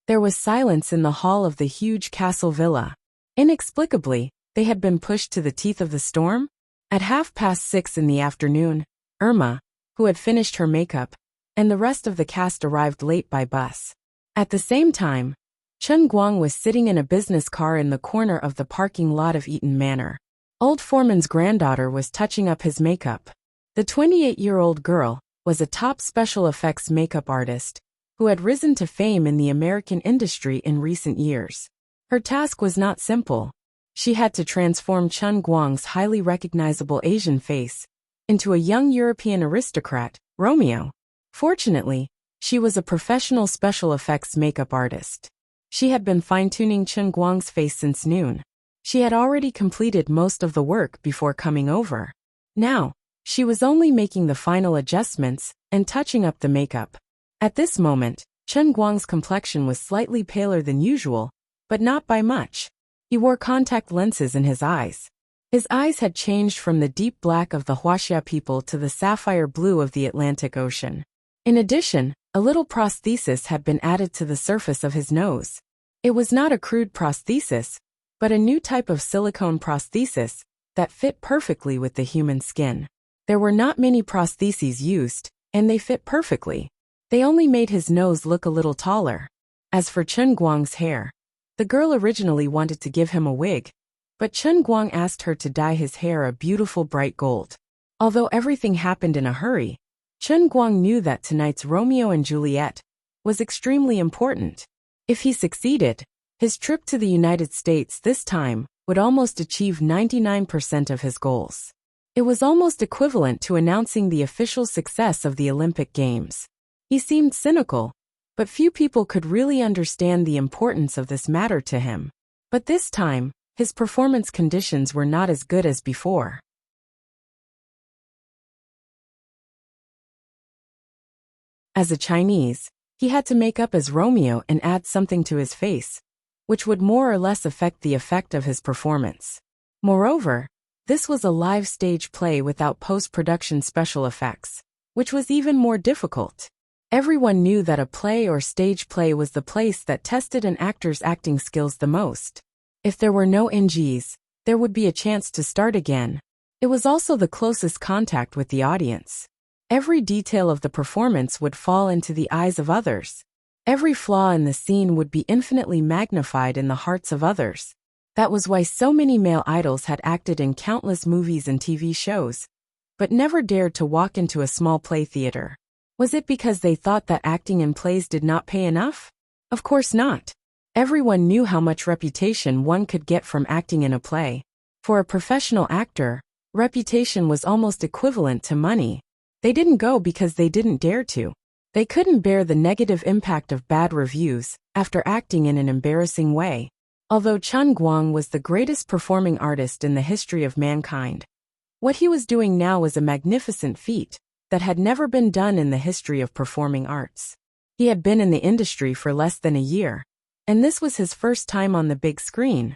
There was silence in the hall of the huge castle villa. Inexplicably, they had been pushed to the teeth of the storm. At 6:30 in the afternoon, Irma, who had finished her makeup, and the rest of the cast arrived late by bus. At the same time, Chen Guang was sitting in a business car in the corner of the parking lot of Eaton Manor. Old Foreman's granddaughter was touching up his makeup. The 28-year-old girl was a top special effects makeup artist who had risen to fame in the American industry in recent years. Her task was not simple. She had to transform Chen Guang's highly recognizable Asian face into a young European aristocrat, Romeo. Fortunately, she was a professional special effects makeup artist. She had been fine-tuning Chen Guang's face since noon. She had already completed most of the work before coming over. Now, she was only making the final adjustments and touching up the makeup. At this moment, Chen Guang's complexion was slightly paler than usual, but not by much. He wore contact lenses in his eyes. His eyes had changed from the deep black of the Wuxia people to the sapphire blue of the Atlantic Ocean. In addition, a little prosthesis had been added to the surface of his nose. It was not a crude prosthesis, but a new type of silicone prosthesis that fit perfectly with the human skin. There were not many prostheses used, and they fit perfectly. They only made his nose look a little taller. As for Chen Guang's hair, the girl originally wanted to give him a wig, but Chen Guang asked her to dye his hair a beautiful bright gold. Although everything happened in a hurry, Chen Guang knew that tonight's Romeo and Juliet was extremely important. If he succeeded, his trip to the United States this time would almost achieve 99% of his goals. It was almost equivalent to announcing the official success of the Olympic Games. He seemed cynical, but few people could really understand the importance of this matter to him. But this time, his performance conditions were not as good as before. As a Chinese, he had to make up as Romeo and add something to his face, which would more or less affect the effect of his performance. Moreover, this was a live stage play without post-production special effects, which was even more difficult. Everyone knew that a play or stage play was the place that tested an actor's acting skills the most. If there were no NGs, there would be a chance to start again. It was also the closest contact with the audience. Every detail of the performance would fall into the eyes of others. Every flaw in the scene would be infinitely magnified in the hearts of others. That was why so many male idols had acted in countless movies and TV shows, but never dared to walk into a small play theater. Was it because they thought that acting in plays did not pay enough? Of course not. Everyone knew how much reputation one could get from acting in a play. For a professional actor, reputation was almost equivalent to money. They didn't go because they didn't dare to. They couldn't bear the negative impact of bad reviews after acting in an embarrassing way. Although Chen Guang was the greatest performing artist in the history of mankind, what he was doing now was a magnificent feat that had never been done in the history of performing arts. He had been in the industry for less than a year, and this was his first time on the big screen.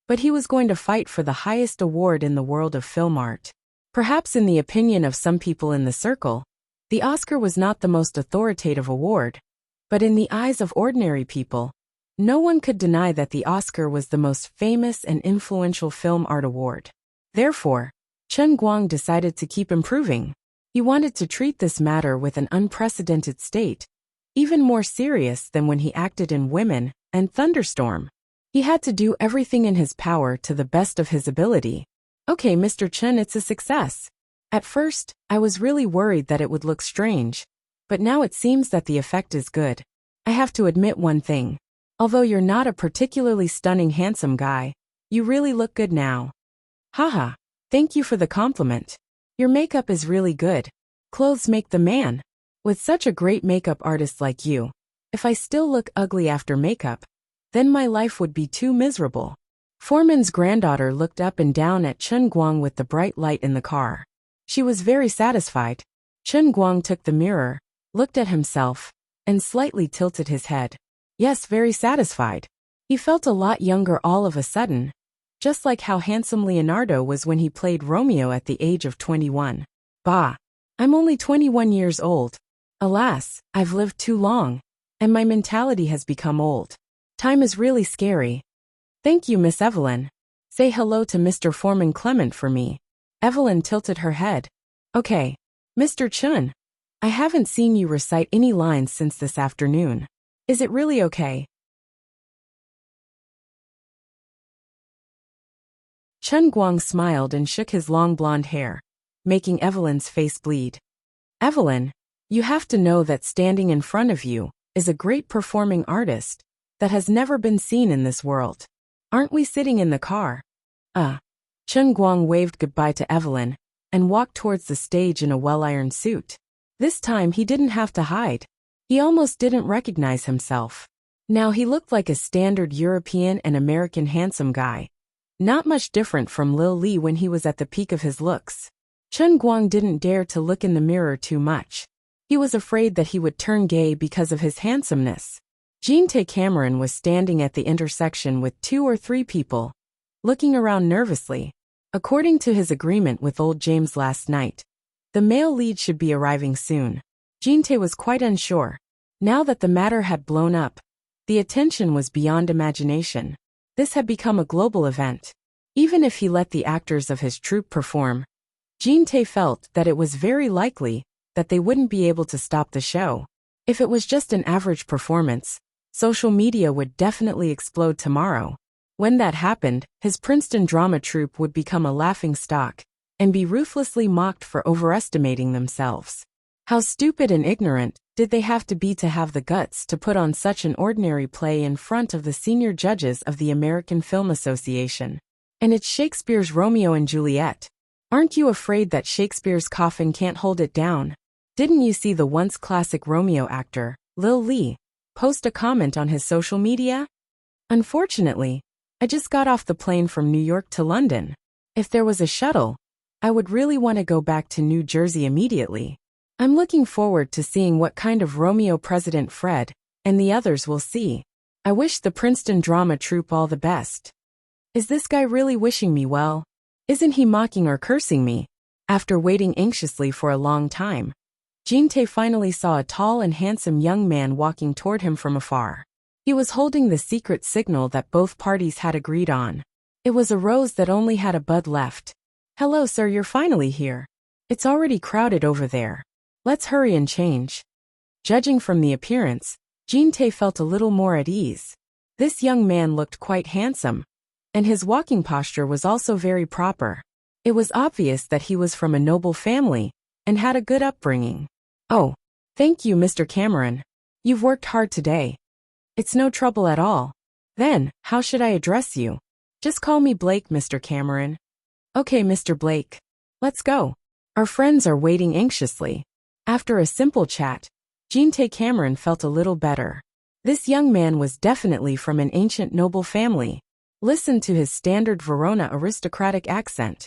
But he was going to fight for the highest award in the world of film art. Perhaps in the opinion of some people in the circle, the Oscar was not the most authoritative award, but in the eyes of ordinary people, no one could deny that the Oscar was the most famous and influential film art award. Therefore, Chen Guang decided to keep improving. He wanted to treat this matter with an unprecedented state, even more serious than when he acted in Women and Thunderstorm. He had to do everything in his power to the best of his ability. Okay, Mr. Chen, it's a success. At first, I was really worried that it would look strange, but now it seems that the effect is good. I have to admit one thing. Although you're not a particularly stunning handsome guy, you really look good now. Haha, thank you for the compliment. Your makeup is really good. Clothes make the man. With such a great makeup artist like you, if I still look ugly after makeup, then my life would be too miserable. Foreman's granddaughter looked up and down at Chen Guang with the bright light in the car. She was very satisfied. Chen Guang took the mirror, looked at himself, and slightly tilted his head. Yes, very satisfied. He felt a lot younger all of a sudden, just like how handsome Leonardo was when he played Romeo at the age of 21. Bah! I'm only 21 years old. Alas, I've lived too long, and my mentality has become old. Time is really scary. Thank you, Miss Evelyn. Say hello to Mr. Foreman Clement for me. Evelyn tilted her head. Okay. Mr. Chen, I haven't seen you recite any lines since this afternoon. Is it really okay? Chen Guang smiled and shook his long blonde hair, making Evelyn's face bleed. Evelyn, you have to know that standing in front of you is a great performing artist that has never been seen in this world. Aren't we sitting in the car? Chen Guang waved goodbye to Evelyn and walked towards the stage in a well-ironed suit. This time he didn't have to hide. He almost didn't recognize himself. Now he looked like a standard European and American handsome guy. Not much different from Lil Li when he was at the peak of his looks. Chen Guang didn't dare to look in the mirror too much. He was afraid that he would turn gay because of his handsomeness. Jean-Tay Cameron was standing at the intersection with 2 or 3 people, looking around nervously. According to his agreement with old James last night, the male lead should be arriving soon. Jean-Tay was quite unsure. Now that the matter had blown up, the attention was beyond imagination. This had become a global event. Even if he let the actors of his troupe perform, Jean-Tay felt that it was very likely that they wouldn't be able to stop the show. If it was just an average performance, social media would definitely explode tomorrow. When that happened, his Princeton drama troupe would become a laughingstock and be ruthlessly mocked for overestimating themselves. How stupid and ignorant did they have to have the guts to put on such an ordinary play in front of the senior judges of the American Film Association? And it's Shakespeare's Romeo and Juliet. Aren't you afraid that Shakespeare's coffin can't hold it down? Didn't you see the once classic Romeo actor, Lil Li, post a comment on his social media? Unfortunately, I just got off the plane from New York to London. If there was a shuttle, I would really want to go back to New Jersey immediately. I'm looking forward to seeing what kind of Romeo President Fred and the others will see. I wish the Princeton drama troupe all the best. Is this guy really wishing me well? Isn't he mocking or cursing me? After waiting anxiously for a long time, Jean-Tay finally saw a tall and handsome young man walking toward him from afar. He was holding the secret signal that both parties had agreed on. It was a rose that only had a bud left. Hello, sir, you're finally here. It's already crowded over there. Let's hurry and change. Judging from the appearance, Jean-Tay felt a little more at ease. This young man looked quite handsome, and his walking posture was also very proper. It was obvious that he was from a noble family and had a good upbringing. Oh, thank you, Mr. Cameron. You've worked hard today. It's no trouble at all. Then, how should I address you? Just call me Blake, Mr. Cameron. Okay, Mr. Blake. Let's go. Our friends are waiting anxiously. After a simple chat, Jean-Tay Cameron felt a little better. This young man was definitely from an ancient noble family. Listen to his standard Verona aristocratic accent.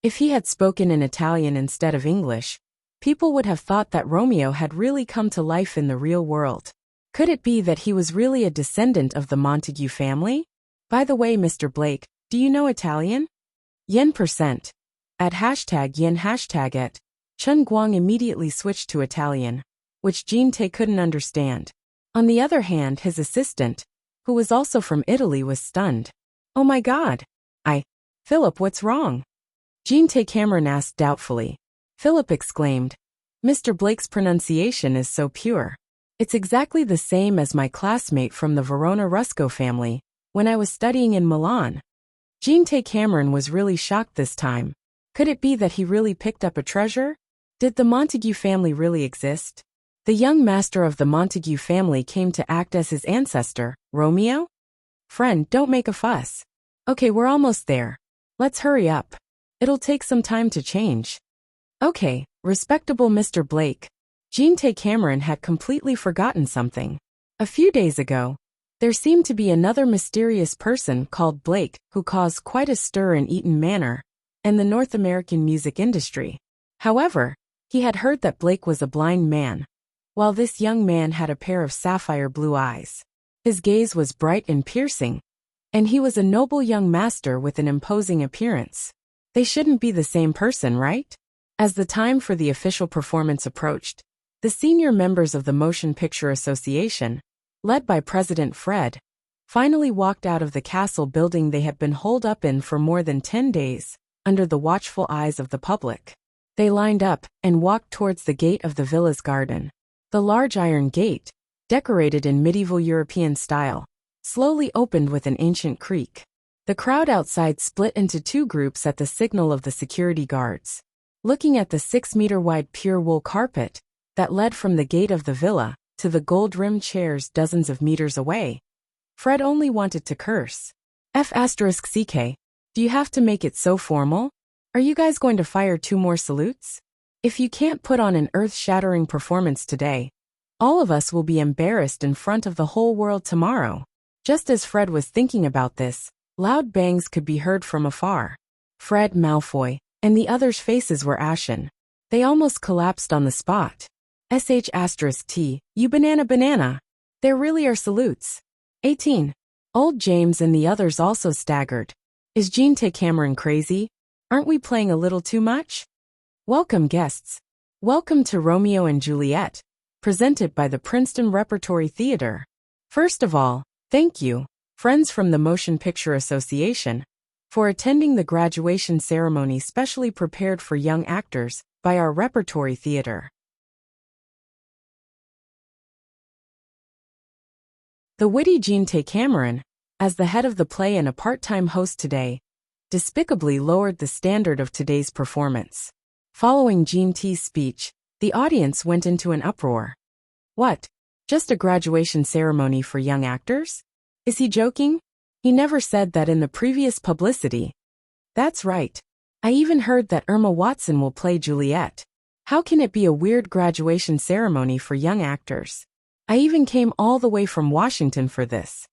If he had spoken in Italian instead of English, people would have thought that Romeo had really come to life in the real world. Could it be that he was really a descendant of the Montague family? By the way, Mr. Blake, do you know Italian? Yen%. At #yen #et, Chen Guang immediately switched to Italian, which Jean-Tay couldn't understand. On the other hand, his assistant, who was also from Italy, was stunned. Oh my God! Philip, what's wrong? Jean-Tay Cameron asked doubtfully. Philip exclaimed, Mr. Blake's pronunciation is so pure. It's exactly the same as my classmate from the Verona Rusco family when I was studying in Milan. Jean Tay Cameron was really shocked this time. Could it be that he really picked up a treasure? Did the Montague family really exist? The young master of the Montague family came to act as his ancestor, Romeo? Friend, don't make a fuss. Okay, we're almost there. Let's hurry up. It'll take some time to change. Okay, respectable Mr. Blake. Jean Tay Cameron had completely forgotten something. A few days ago, there seemed to be another mysterious person called Blake who caused quite a stir in Eaton Manor and the North American music industry. However, he had heard that Blake was a blind man, while this young man had a pair of sapphire blue eyes. His gaze was bright and piercing, and he was a noble young master with an imposing appearance. They shouldn't be the same person, right? As the time for the official performance approached, the senior members of the Motion Picture Association, led by President Fred, finally walked out of the castle building they had been holed up in for more than 10 days, under the watchful eyes of the public. They lined up and walked towards the gate of the villa's garden. The large iron gate, decorated in medieval European style, slowly opened with an ancient creak. The crowd outside split into two groups at the signal of the security guards. Looking at the 6-meter-wide pure wool carpet that led from the gate of the villa to the gold-rimmed chairs dozens of meters away, Fred only wanted to curse. F***CK. Do you have to make it so formal? Are you guys going to fire 2 more salutes? If you can't put on an earth-shattering performance today, all of us will be embarrassed in front of the whole world tomorrow. Just as Fred was thinking about this, loud bangs could be heard from afar. Fred, Malfoy, and the others' faces were ashen. They almost collapsed on the spot. **T, you banana. There really are salutes. 18. Old James and the others also staggered. Is Jean Tay Cameron crazy? Aren't we playing a little too much? Welcome, guests. Welcome to Romeo and Juliet, presented by the Princeton Repertory Theater. First of all, thank you, friends from the Motion Picture Association, for attending the graduation ceremony specially prepared for young actors by our Repertory Theater. The witty Jean Tay Cameron, as the head of the play and a part-time host today, despicably lowered the standard of today's performance. Following Jean T's speech, the audience went into an uproar. What? Just a graduation ceremony for young actors? Is he joking? He never said that in the previous publicity. That's right. I even heard that Emma Watson will play Juliet. How can it be a weird graduation ceremony for young actors? I even came all the way from Washington for this.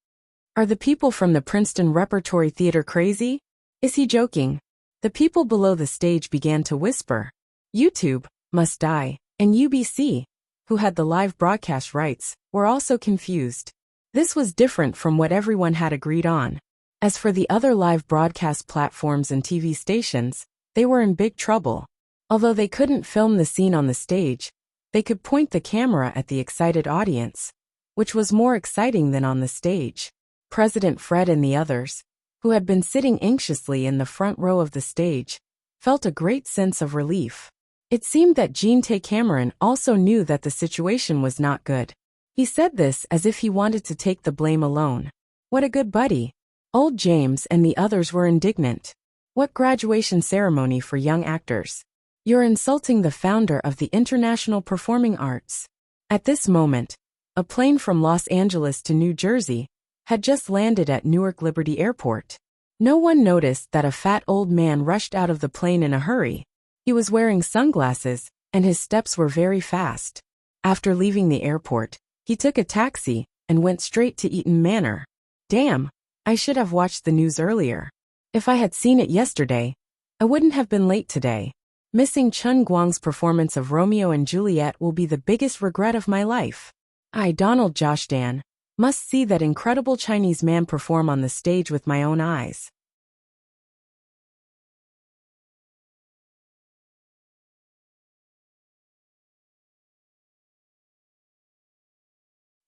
Are the people from the Princeton Repertory Theater crazy? Is he joking? The people below the stage began to whisper. YouTube must die, and UBC, who had the live broadcast rights, were also confused. This was different from what everyone had agreed on. As for the other live broadcast platforms and TV stations, they were in big trouble. Although they couldn't film the scene on the stage, they could point the camera at the excited audience, which was more exciting than on the stage. President Fred and the others, who had been sitting anxiously in the front row of the stage, felt a great sense of relief. It seemed that Jean Tay Cameron also knew that the situation was not good. He said this as if he wanted to take the blame alone. What a good buddy. Old James and the others were indignant. What graduation ceremony for young actors? You're insulting the founder of the International Performing Arts. At this moment, a plane from Los Angeles to New Jersey had just landed at Newark Liberty Airport. No one noticed that a fat old man rushed out of the plane in a hurry. He was wearing sunglasses, and his steps were very fast. After leaving the airport, he took a taxi and went straight to Eaton Manor. Damn, I should have watched the news earlier. If I had seen it yesterday, I wouldn't have been late today. Missing Chen Guang's performance of Romeo and Juliet will be the biggest regret of my life. I, Donald Josh Dan, must see that incredible Chinese man perform on the stage with my own eyes.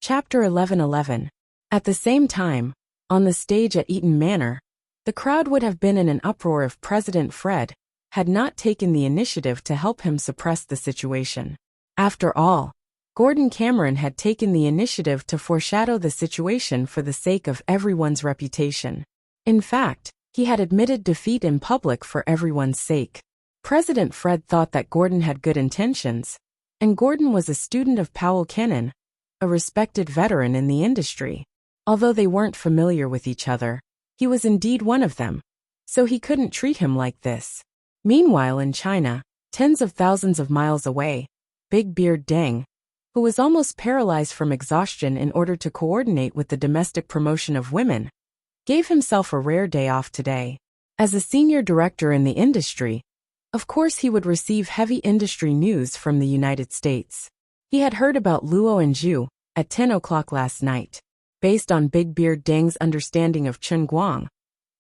Chapter 11:11. At the same time, on the stage at Eaton Manor, the crowd would have been in an uproar if President Fred had not taken the initiative to help him suppress the situation. After all, Gordon Cameron had taken the initiative to foreshadow the situation for the sake of everyone's reputation. In fact, he had admitted defeat in public for everyone's sake. President Fred thought that Gordon had good intentions, and Gordon was a student of Powell Kennan, a respected veteran in the industry. Although they weren't familiar with each other, he was indeed one of them, so he couldn't treat him like this. Meanwhile in China, tens of thousands of miles away, Big Beard Deng, who was almost paralyzed from exhaustion in order to coordinate with the domestic promotion of women, gave himself a rare day off today. As a senior director in the industry, of course he would receive heavy industry news from the United States. He had heard about Luo and Zhu at 10 o'clock last night. Based on Big Beard Deng's understanding of Chen Guang,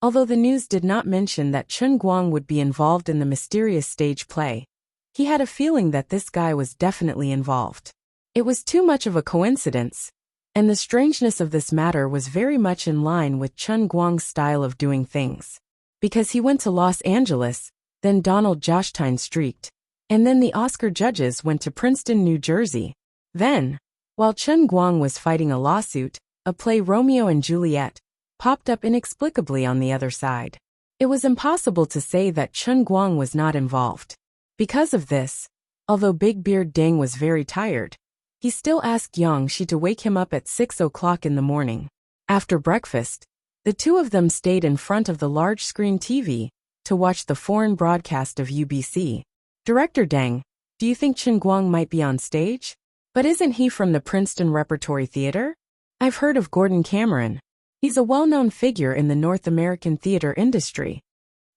although the news did not mention that Chen Guang would be involved in the mysterious stage play, he had a feeling that this guy was definitely involved. It was too much of a coincidence, and the strangeness of this matter was very much in line with Chen Guang's style of doing things. Because he went to Los Angeles, then Donald Jostein streaked, and then the Oscar judges went to Princeton, New Jersey. Then, while Chen Guang was fighting a lawsuit, a play Romeo and Juliet popped up inexplicably on the other side. It was impossible to say that Chen Guang was not involved. Because of this, although Big Beard Deng was very tired, he still asked Yang Shi to wake him up at 6 o'clock in the morning. After breakfast, the two of them stayed in front of the large-screen TV to watch the foreign broadcast of UBC. Director Deng, do you think Chen Guang might be on stage? But isn't he from the Princeton Repertory Theater? I've heard of Gordon Cameron. He's a well-known figure in the North American theater industry.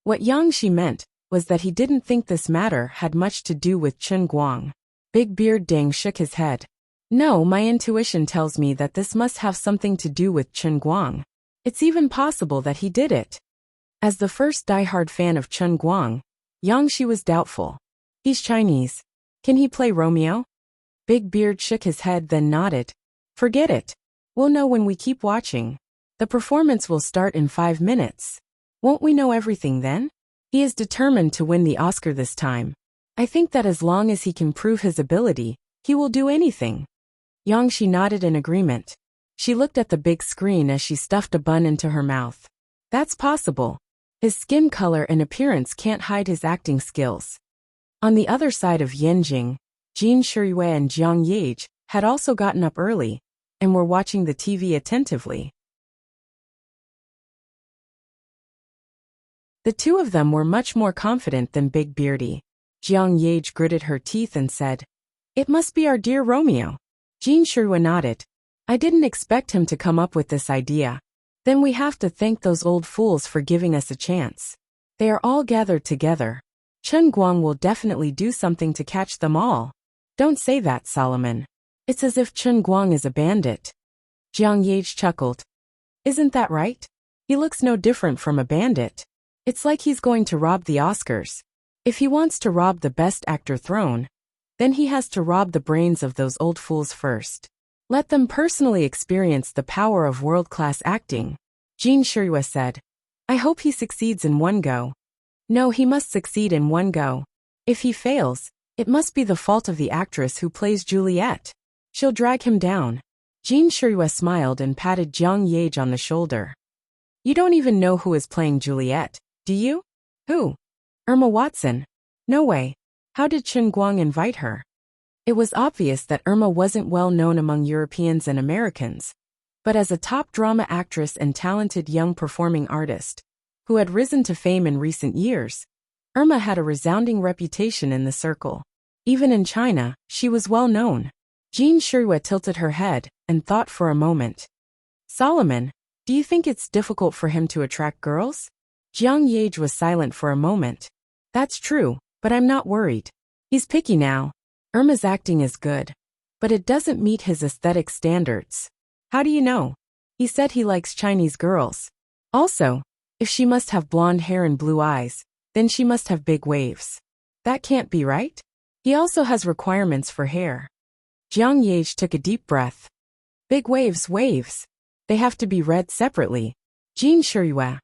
What Yang Shi meant was that he didn't think this matter had much to do with Chen Guang. Big Beard Deng shook his head. No, my intuition tells me that this must have something to do with Chen Guang. It's even possible that he did it. As the first diehard fan of Chen Guang, Yang Shi was doubtful. He's Chinese. Can he play Romeo? Big Beard shook his head then nodded. Forget it. We'll know when we keep watching. The performance will start in 5 minutes. Won't we know everything then? He is determined to win the Oscar this time. I think that as long as he can prove his ability, he will do anything. Yang Shi nodded in agreement. She looked at the big screen as she stuffed a bun into her mouth. That's possible. His skin color and appearance can't hide his acting skills. On the other side of Yanjing, Jin Shiyue and Jiang Yage had also gotten up early and were watching the TV attentively. The two of them were much more confident than Big Beardy. Jiang Yage gritted her teeth and said, "It must be our dear Romeo." Jin Shiyue nodded. I didn't expect him to come up with this idea. Then we have to thank those old fools for giving us a chance. They are all gathered together. Chen Guang will definitely do something to catch them all. Don't say that, Solomon. It's as if Chen Guang is a bandit. Jiang Yage chuckled. Isn't that right? He looks no different from a bandit. It's like he's going to rob the Oscars. If he wants to rob the Best Actor throne, then he has to rob the brains of those old fools first. Let them personally experience the power of world-class acting. Jin Shiyue said. I hope he succeeds in one go. No, he must succeed in one go. If he fails, it must be the fault of the actress who plays Juliet. She'll drag him down. Jin Shiyue smiled and patted Jiang Yage on the shoulder. You don't even know who is playing Juliet, do you? Who? Irma Watson. No way. How did Chen Guang invite her? It was obvious that Irma wasn't well known among Europeans and Americans, but as a top drama actress and talented young performing artist, who had risen to fame in recent years, Irma had a resounding reputation in the circle. Even in China, she was well known. Jin Shiyue tilted her head and thought for a moment. Solomon, do you think it's difficult for him to attract girls? Jiang Yage was silent for a moment. That's true, but I'm not worried. He's picky now. Irma's acting is good, but it doesn't meet his aesthetic standards. How do you know? He said he likes Chinese girls. Also, if she must have blonde hair and blue eyes, then she must have big waves. That can't be right. He also has requirements for hair. Jiang Yage took a deep breath. Big waves. They have to be read separately. Jin Shiyue.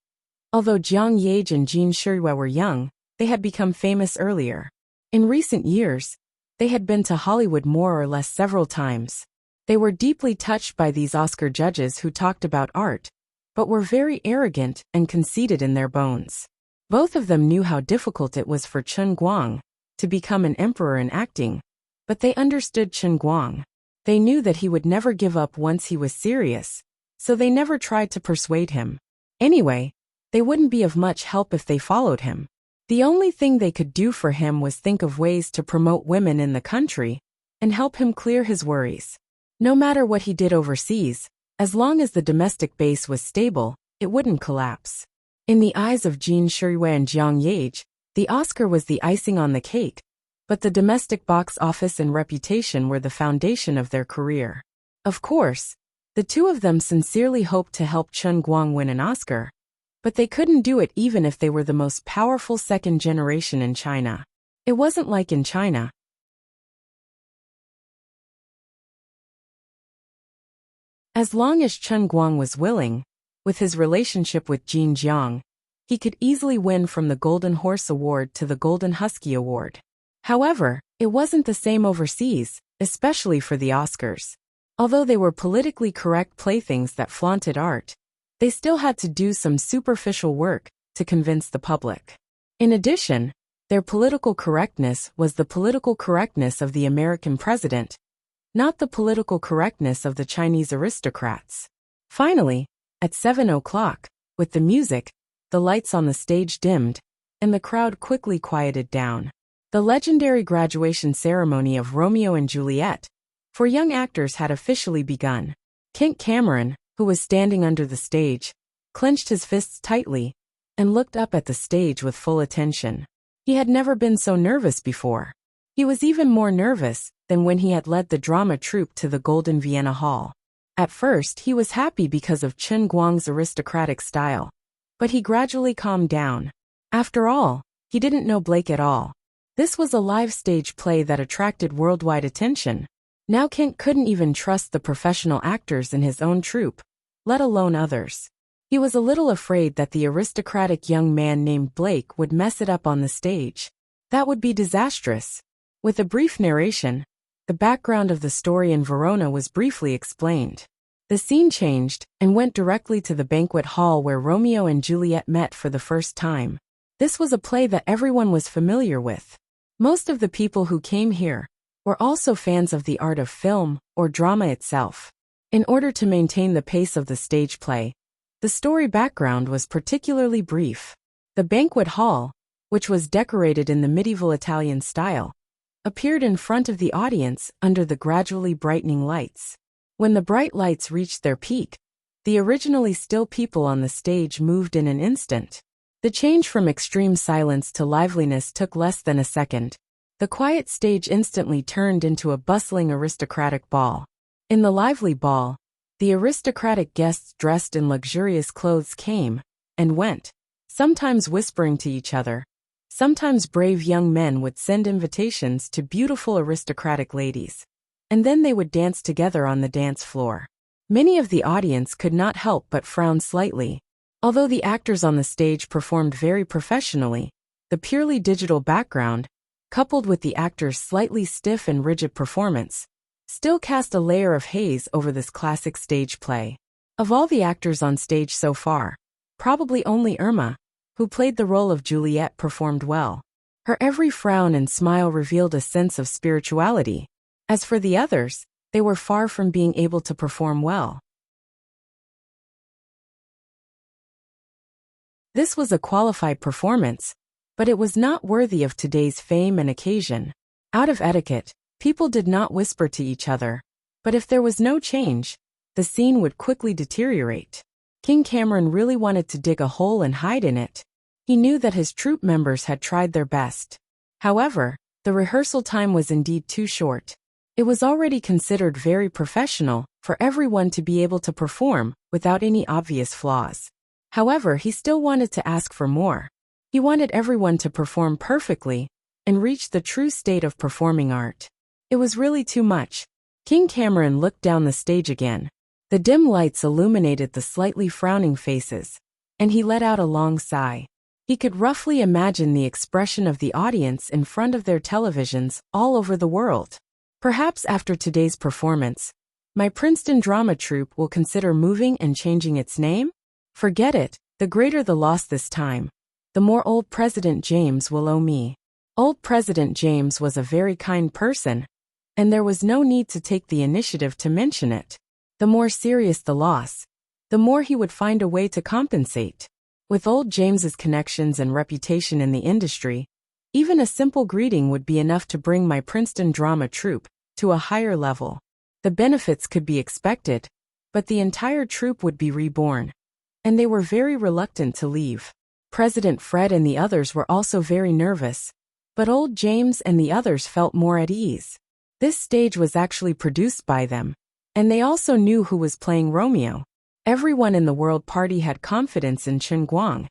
Although Jiang Yage and Jin Shiyue were young, they had become famous earlier. In recent years, They had been to Hollywood more or less several times. They were deeply touched by these Oscar judges who talked about art, but were very arrogant and conceited in their bones. Both of them knew how difficult it was for Chen Guang to become an emperor in acting, but they understood Chen Guang. They knew that he would never give up once he was serious, so they never tried to persuade him. Anyway, they wouldn't be of much help if they followed him. The only thing they could do for him was think of ways to promote women in the country and help him clear his worries. No matter what he did overseas, as long as the domestic base was stable, it wouldn't collapse. In the eyes of Jin Shirui and Jiang Yage, the Oscar was the icing on the cake, but the domestic box office and reputation were the foundation of their career. Of course, the two of them sincerely hoped to help Chen Guang win an Oscar, but they couldn't do it even if they were the most powerful second generation in China. It wasn't like in China. As long as Chen Guang was willing, with his relationship with Jin Jiang, he could easily win from the Golden Horse Award to the Golden Husky Award. However, it wasn't the same overseas, especially for the Oscars. Although they were politically correct playthings that flaunted art, they still had to do some superficial work to convince the public. In addition, their political correctness was the political correctness of the American president, not the political correctness of the Chinese aristocrats. Finally, at 7 o'clock, with the music, the lights on the stage dimmed, and the crowd quickly quieted down. The legendary graduation ceremony of Romeo and Juliet for young actors had officially begun. King Cameron, who was standing under the stage, clenched his fists tightly and looked up at the stage with full attention. He had never been so nervous before. He was even more nervous than when he had led the drama troupe to the Golden Vienna Hall. At first, he was happy because of Chen Guang's aristocratic style, but he gradually calmed down. After all, he didn't know Blake at all. This was a live stage play that attracted worldwide attention. Now Kent couldn't even trust the professional actors in his own troupe, let alone others. He was a little afraid that the aristocratic young man named Blake would mess it up on the stage. That would be disastrous. With a brief narration, the background of the story in Verona was briefly explained. The scene changed and went directly to the banquet hall where Romeo and Juliet met for the first time. This was a play that everyone was familiar with. Most of the people who came here were also fans of the art of film or drama itself. In order to maintain the pace of the stage play, the story background was particularly brief. The banquet hall, which was decorated in the medieval Italian style, appeared in front of the audience under the gradually brightening lights. When the bright lights reached their peak, the originally still people on the stage moved in an instant. The change from extreme silence to liveliness took less than a second. The quiet stage instantly turned into a bustling aristocratic ball. In the lively ball, the aristocratic guests dressed in luxurious clothes came and went, sometimes whispering to each other. Sometimes brave young men would send invitations to beautiful aristocratic ladies, and then they would dance together on the dance floor. Many of the audience could not help but frown slightly. Although the actors on the stage performed very professionally, the purely digital background, coupled with the actors' slightly stiff and rigid performance, still cast a layer of haze over this classic stage play. Of all the actors on stage so far, probably only Irma, who played the role of Juliet, performed well. Her every frown and smile revealed a sense of spirituality. As for the others, they were far from being able to perform well. This was a qualified performance, but it was not worthy of today's fame and occasion. Out of etiquette, people did not whisper to each other, but if there was no change, the scene would quickly deteriorate. King Cameron really wanted to dig a hole and hide in it. He knew that his troupe members had tried their best. However, the rehearsal time was indeed too short. It was already considered very professional for everyone to be able to perform without any obvious flaws. However, he still wanted to ask for more. He wanted everyone to perform perfectly and reach the true state of performing art. It was really too much. King Cameron looked down the stage again. The dim lights illuminated the slightly frowning faces, and he let out a long sigh. He could roughly imagine the expression of the audience in front of their televisions all over the world. Perhaps after today's performance, my Princeton drama troupe will consider moving and changing its name? Forget it, the greater the loss this time, the more old President James will owe me. Old President James was a very kind person, and there was no need to take the initiative to mention it. The more serious the loss, the more he would find a way to compensate. With old James's connections and reputation in the industry, even a simple greeting would be enough to bring my Princeton drama troupe to a higher level. The benefits could be expected, but the entire troupe would be reborn, and they were very reluctant to leave. President Fred and the others were also very nervous, but old James and the others felt more at ease. This stage was actually produced by them, and they also knew who was playing Romeo. Everyone in the World Party had confidence in Chen Guang,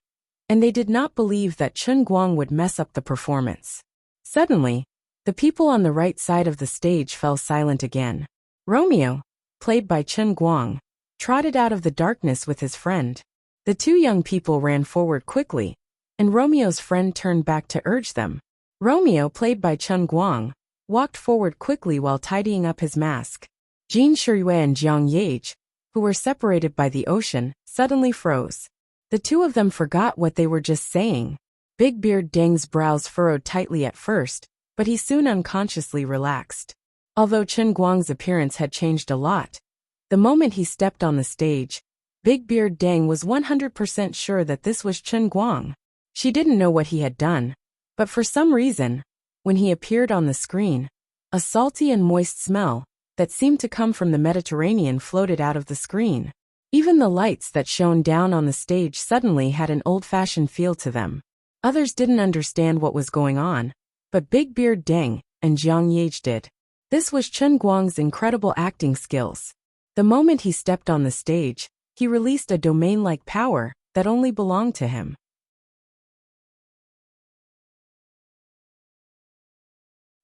and they did not believe that Chen Guang would mess up the performance. Suddenly, the people on the right side of the stage fell silent again. Romeo, played by Chen Guang, trotted out of the darkness with his friend. The two young people ran forward quickly, and Romeo's friend turned back to urge them. Romeo, played by Chen Guang, walked forward quickly while tidying up his mask. Jin Shiyue and Jiang Yage, who were separated by the ocean, suddenly froze. The two of them forgot what they were just saying. Big Beard Deng's brows furrowed tightly at first, but he soon unconsciously relaxed. Although Chen Guang's appearance had changed a lot, the moment he stepped on the stage, Big Beard Deng was 100% sure that this was Chen Guang. She didn't know what he had done, but for some reason, when he appeared on the screen, a salty and moist smell that seemed to come from the Mediterranean floated out of the screen. Even the lights that shone down on the stage suddenly had an old-fashioned feel to them. Others didn't understand what was going on, but Big Beard Deng and Jiang Yage did. This was Chen Guang's incredible acting skills. The moment he stepped on the stage, he released a domain-like power that only belonged to him.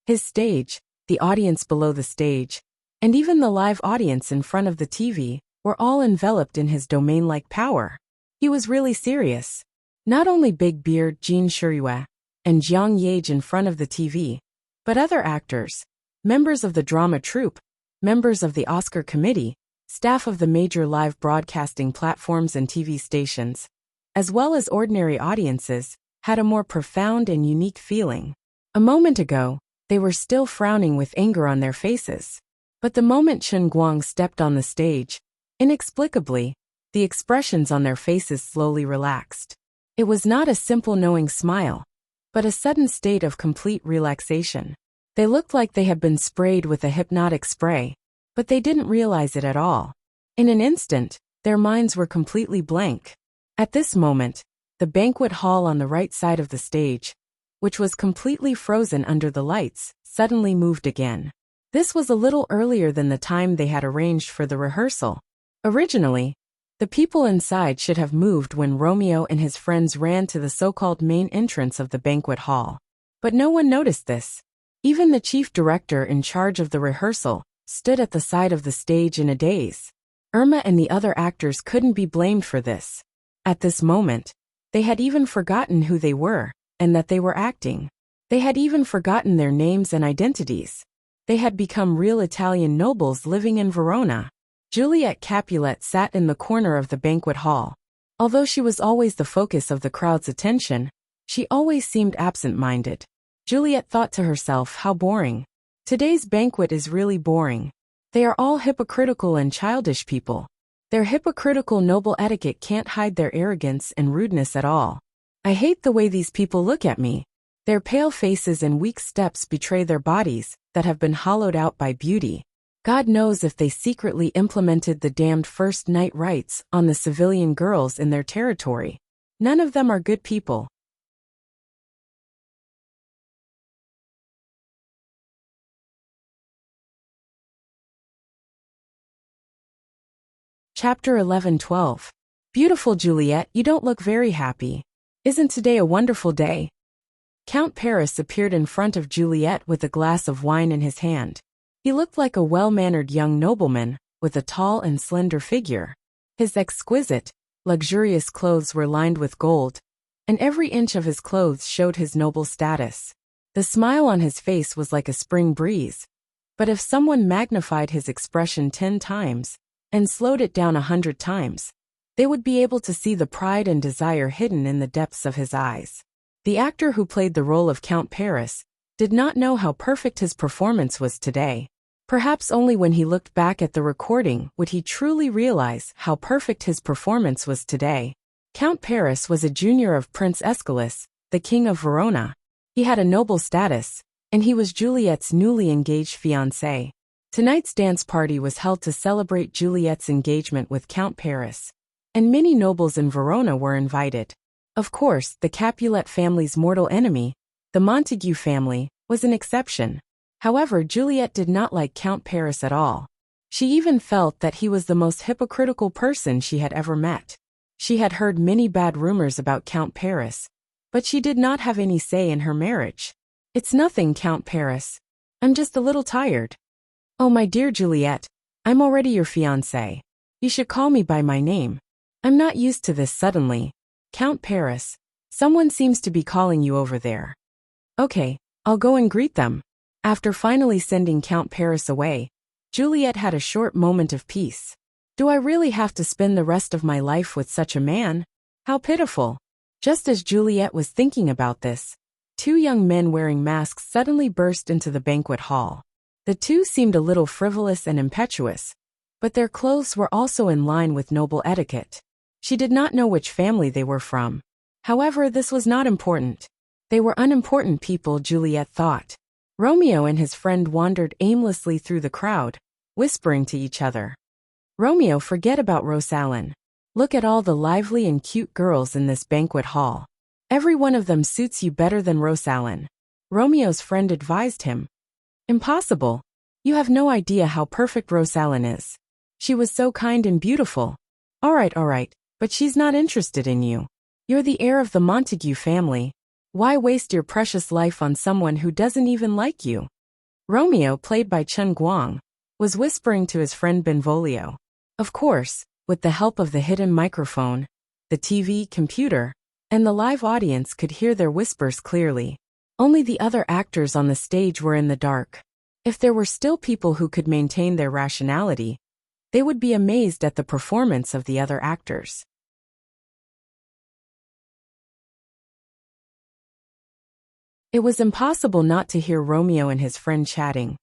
His stage, the audience below the stage, and even the live audience in front of the TV were all enveloped in his domain-like power. He was really serious. Not only Big Beard Jin Shiyue and Jiang Yage in front of the TV, but other actors, members of the drama troupe, members of the Oscar committee, staff of the major live broadcasting platforms and TV stations, as well as ordinary audiences, had a more profound and unique feeling. A moment ago, they were still frowning with anger on their faces. But the moment Chen Guang stepped on the stage, inexplicably, the expressions on their faces slowly relaxed. It was not a simple knowing smile, but a sudden state of complete relaxation. They looked like they had been sprayed with a hypnotic spray, but they didn't realize it at all. In an instant, their minds were completely blank. At this moment, the banquet hall on the right side of the stage, which was completely frozen under the lights, suddenly moved again. This was a little earlier than the time they had arranged for the rehearsal. Originally, the people inside should have moved when Romeo and his friends ran to the so-called main entrance of the banquet hall. But no one noticed this. Even the chief director in charge of the rehearsal stood at the side of the stage in a daze. Irma and the other actors couldn't be blamed for this. At this moment, they had even forgotten who they were and that they were acting. They had even forgotten their names and identities. They had become real Italian nobles living in Verona. Juliette Capulet sat in the corner of the banquet hall. Although she was always the focus of the crowd's attention, she always seemed absent-minded. Juliette thought to herself, how boring. Today's banquet is really boring. They are all hypocritical and childish people. Their hypocritical noble etiquette can't hide their arrogance and rudeness at all. I hate the way these people look at me. Their pale faces and weak steps betray their bodies that have been hollowed out by beauty. God knows if they secretly implemented the damned first night rites on the civilian girls in their territory. None of them are good people. Chapter 11-12. Beautiful Juliet, you don't look very happy. Isn't today a wonderful day? Count Paris appeared in front of Juliet with a glass of wine in his hand. He looked like a well-mannered young nobleman, with a tall and slender figure. His exquisite, luxurious clothes were lined with gold, and every inch of his clothes showed his noble status. The smile on his face was like a spring breeze, but if someone magnified his expression 10 times and slowed it down 100 times, they would be able to see the pride and desire hidden in the depths of his eyes. The actor who played the role of Count Paris did not know how perfect his performance was today. Perhaps only when he looked back at the recording would he truly realize how perfect his performance was today. Count Paris was a junior of Prince Aeschylus, the king of Verona. He had a noble status, and he was Juliet's newly engaged fiancé. Tonight's dance party was held to celebrate Juliet's engagement with Count Paris, and many nobles in Verona were invited. Of course, the Capulet family's mortal enemy, the Montague family, was an exception. However, Juliet did not like Count Paris at all. She even felt that he was the most hypocritical person she had ever met. She had heard many bad rumors about Count Paris, but she did not have any say in her marriage. "It's nothing, Count Paris. I'm just a little tired." "Oh, my dear Juliet, I'm already your fiancé. You should call me by my name. I'm not used to this suddenly." "Count Paris, someone seems to be calling you over there." "Okay, I'll go and greet them." After finally sending Count Paris away, Juliet had a short moment of peace. "Do I really have to spend the rest of my life with such a man? How pitiful." Just as Juliet was thinking about this, 2 young men wearing masks suddenly burst into the banquet hall. The 2 seemed a little frivolous and impetuous, but their clothes were also in line with noble etiquette. She did not know which family they were from. However, this was not important. They were unimportant people, Juliet thought. Romeo and his friend wandered aimlessly through the crowd, whispering to each other. "Romeo, forget about Rosalyn. Look at all the lively and cute girls in this banquet hall. Every one of them suits you better than Rosalyn." Romeo's friend advised him. "Impossible. You have no idea how perfect Rosalyn is. She was so kind and beautiful." All right, but she's not interested in you. You're the heir of the Montague family. Why waste your precious life on someone who doesn't even like you?" Romeo, played by Chen Guang, was whispering to his friend Benvolio. Of course, with the help of the hidden microphone, the TV, computer, and the live audience could hear their whispers clearly. Only the other actors on the stage were in the dark. If there were still people who could maintain their rationality, they would be amazed at the performance of the other actors. It was impossible not to hear Romeo and his friend chatting,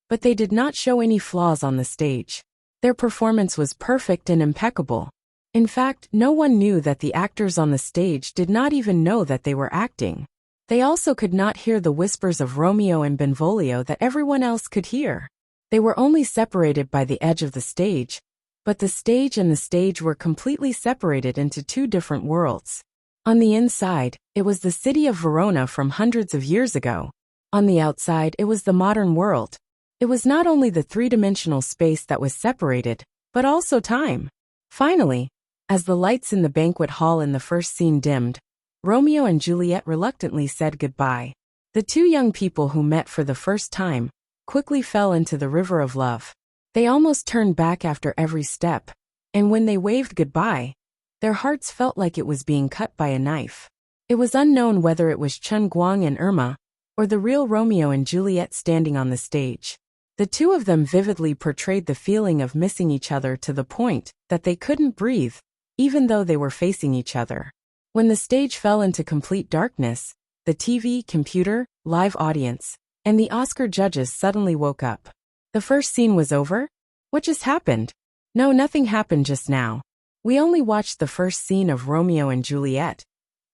but they did not show any flaws on the stage. Their performance was perfect and impeccable. In fact, no one knew that the actors on the stage did not even know that they were acting. They also could not hear the whispers of Romeo and Benvolio that everyone else could hear. They were only separated by the edge of the stage, but the stage and the stage were completely separated into 2 different worlds. On the inside, it was the city of Verona from hundreds of years ago. On the outside, it was the modern world. It was not only the 3-dimensional space that was separated, but also time. Finally, as the lights in the banquet hall in the first scene dimmed, Romeo and Juliet reluctantly said goodbye. The 2 young people who met for the first time quickly fell into the river of love. They almost turned back after every step, and when they waved goodbye, their hearts felt like it was being cut by a knife. It was unknown whether it was Chen Guang and Irma, or the real Romeo and Juliet standing on the stage. The 2 of them vividly portrayed the feeling of missing each other to the point that they couldn't breathe, even though they were facing each other. When the stage fell into complete darkness, the TV, computer, live audience, and the Oscar judges suddenly woke up. The first scene was over? What just happened? No, nothing happened just now. We only watched the first scene of Romeo and Juliet.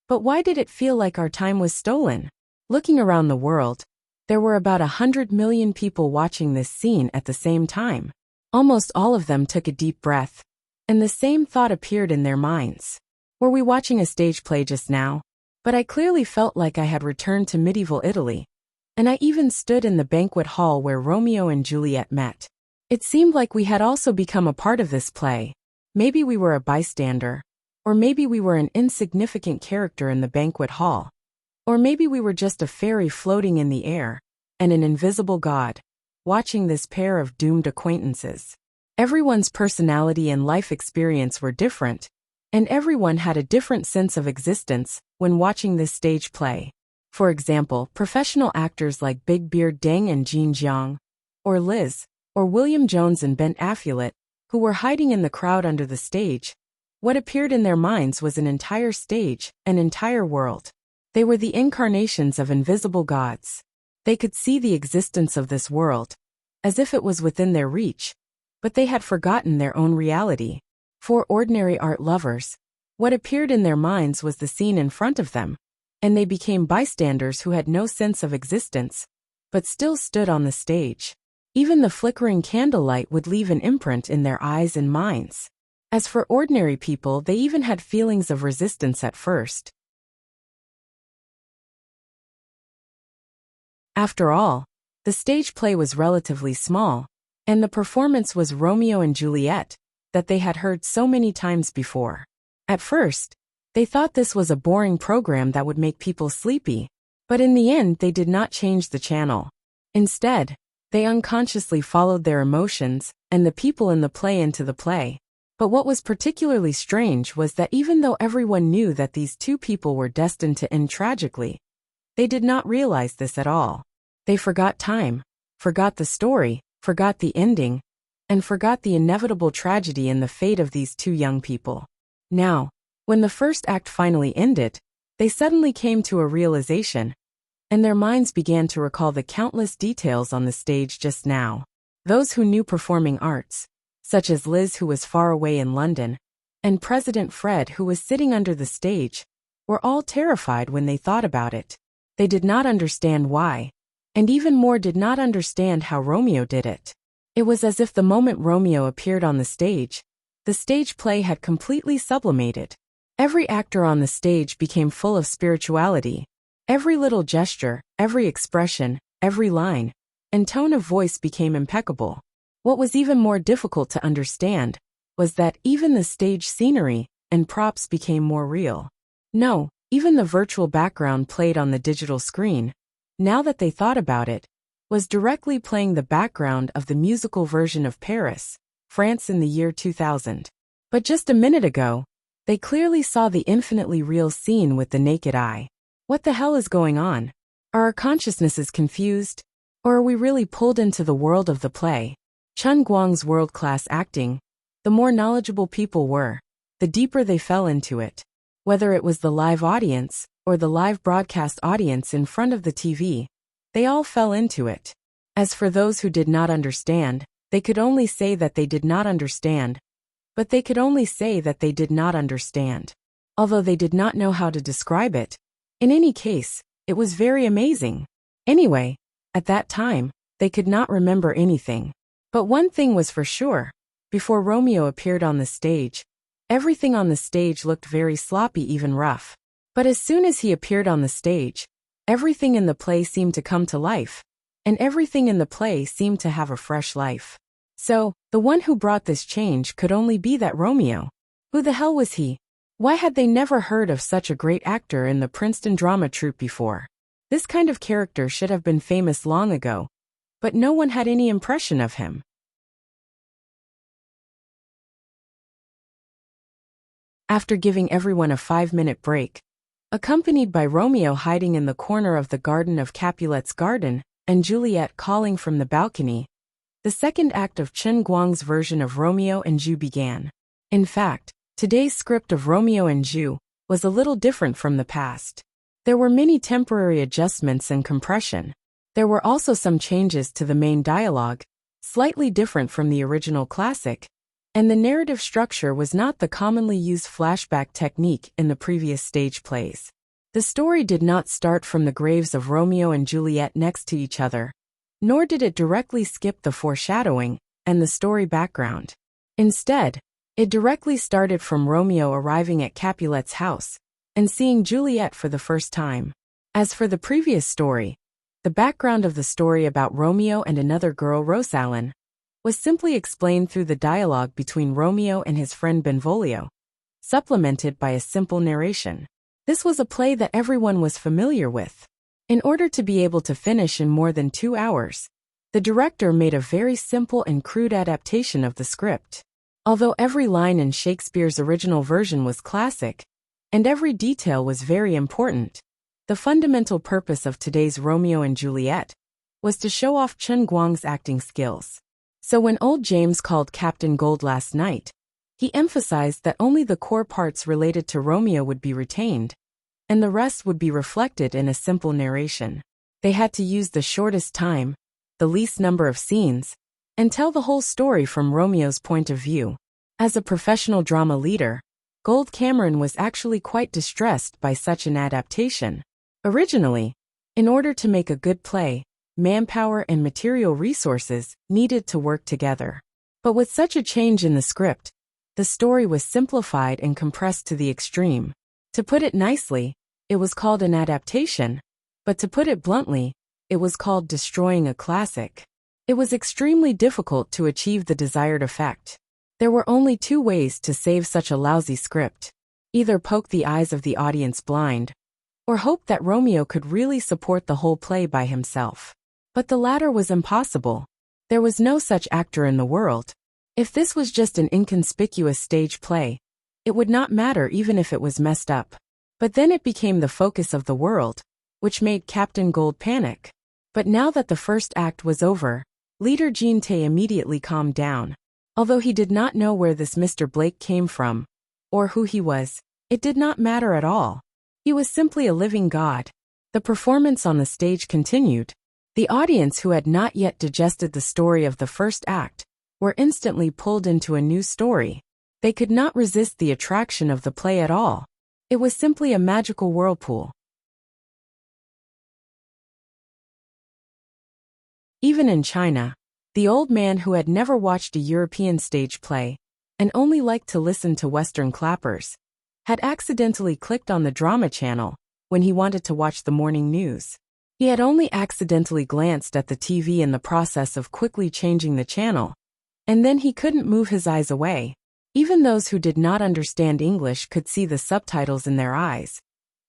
But why did it feel like our time was stolen? Looking around the world, there were about 100 million people watching this scene at the same time. Almost all of them took a deep breath, and the same thought appeared in their minds. Were we watching a stage play just now? But I clearly felt like I had returned to medieval Italy, and I even stood in the banquet hall where Romeo and Juliet met. It seemed like we had also become a part of this play. Maybe we were a bystander, or maybe we were an insignificant character in the banquet hall, or maybe we were just a fairy floating in the air, and an invisible god, watching this pair of doomed acquaintances. Everyone's personality and life experience were different, And everyone had a different sense of existence when watching this stage play. For example, professional actors like Big Beard Deng and Jean Jiang, or Liz, or William Jones and Ben Affleck, who were hiding in the crowd under the stage. What appeared in their minds was an entire stage, an entire world. They were the incarnations of invisible gods. They could see the existence of this world, as if it was within their reach, but they had forgotten their own reality. For ordinary art lovers, what appeared in their minds was the scene in front of them, and they became bystanders who had no sense of existence, but still stood on the stage. Even the flickering candlelight would leave an imprint in their eyes and minds. As for ordinary people, they even had feelings of resistance at first. After all, the stage play was relatively small, and the performance was Romeo and Juliet, that they had heard so many times before. At first, they thought this was a boring program that would make people sleepy, but in the end they did not change the channel. Instead, they unconsciously followed their emotions and the people in the play into the play. But what was particularly strange was that even though everyone knew that these two people were destined to end tragically, they did not realize this at all. They forgot time, forgot the story, forgot the ending, and forgot the inevitable tragedy in the fate of these two young people. Now, when the first act finally ended, they suddenly came to a realization, and their minds began to recall the countless details on the stage just now. Those who knew performing arts, such as Liz, who was far away in London, and President Fred, who was sitting under the stage, were all terrified when they thought about it. They did not understand why, and even more did not understand how Romeo did it. It was as if the moment Romeo appeared on the stage play had completely sublimated. Every actor on the stage became full of spirituality. Every little gesture, every expression, every line, and tone of voice became impeccable. What was even more difficult to understand was that even the stage scenery and props became more real. No, even the virtual background played on the digital screen, now that they thought about it, was directly playing the background of the musical version of Paris, France in the year 2000. But just a minute ago, they clearly saw the infinitely real scene with the naked eye. What the hell is going on? Are our consciousnesses confused? Or are we really pulled into the world of the play? Chen Guang's world-class acting, the more knowledgeable people were, the deeper they fell into it. Whether it was the live audience, or the live broadcast audience in front of the TV, they all fell into it. As for those who did not understand, they could only say that they did not understand. But they could only say that they did not understand. Although they did not know how to describe it. In any case, it was very amazing. Anyway, at that time, they could not remember anything. But one thing was for sure. Before Romeo appeared on the stage, everything on the stage looked very sloppy, even rough. But as soon as he appeared on the stage, everything in the play seemed to come to life, and everything in the play seemed to have a fresh life. So, the one who brought this change could only be that Romeo. Who the hell was he? Why had they never heard of such a great actor in the Princeton drama troupe before? This kind of character should have been famous long ago, but no one had any impression of him. After giving everyone a 5-minute break, accompanied by Romeo hiding in the corner of the garden of Capulet's garden, and Juliet calling from the balcony, the second act of Chen Guang's version of Romeo and Ju began. In fact, today's script of Romeo and Ju was a little different from the past. There were many temporary adjustments and compression. There were also some changes to the main dialogue, slightly different from the original classic, and the narrative structure was not the commonly used flashback technique in the previous stage plays. The story did not start from the graves of Romeo and Juliet next to each other, nor did it directly skip the foreshadowing and the story background. Instead, it directly started from Romeo arriving at Capulet's house and seeing Juliet for the first time. As for the previous story, the background of the story about Romeo and another girl, Rosalyn, was simply explained through the dialogue between Romeo and his friend Benvolio, supplemented by a simple narration. This was a play that everyone was familiar with. In order to be able to finish in more than 2 hours, the director made a very simple and crude adaptation of the script. Although every line in Shakespeare's original version was classic, and every detail was very important, the fundamental purpose of today's Romeo and Juliet was to show off Chen Guang's acting skills. So when old James called Captain Gold last night, he emphasized that only the core parts related to Romeo would be retained, and the rest would be reflected in a simple narration. They had to use the shortest time, the least number of scenes, and tell the whole story from Romeo's point of view. As a professional drama leader, Gold Cameron was actually quite distressed by such an adaptation. Originally, in order to make a good play, manpower and material resources needed to work together. But with such a change in the script, the story was simplified and compressed to the extreme. To put it nicely, it was called an adaptation, but to put it bluntly, it was called destroying a classic. It was extremely difficult to achieve the desired effect. There were only two ways to save such a lousy script: either poke the eyes of the audience blind, or hope that Romeo could really support the whole play by himself. But the latter was impossible. There was no such actor in the world. If this was just an inconspicuous stage play, it would not matter even if it was messed up. But then it became the focus of the world, which made Captain Gold panic. But now that the first act was over, leader Jean Tay immediately calmed down. Although he did not know where this Mr. Blake came from, or who he was, it did not matter at all. He was simply a living god. The performance on the stage continued. The audience, who had not yet digested the story of the first act, were instantly pulled into a new story. They could not resist the attraction of the play at all. It was simply a magical whirlpool. Even in China, the old man, who had never watched a European stage play and only liked to listen to Western clappers, had accidentally clicked on the drama channel when he wanted to watch the morning news. He had only accidentally glanced at the TV in the process of quickly changing the channel, and then he couldn't move his eyes away. Even those who did not understand English could see the subtitles in their eyes,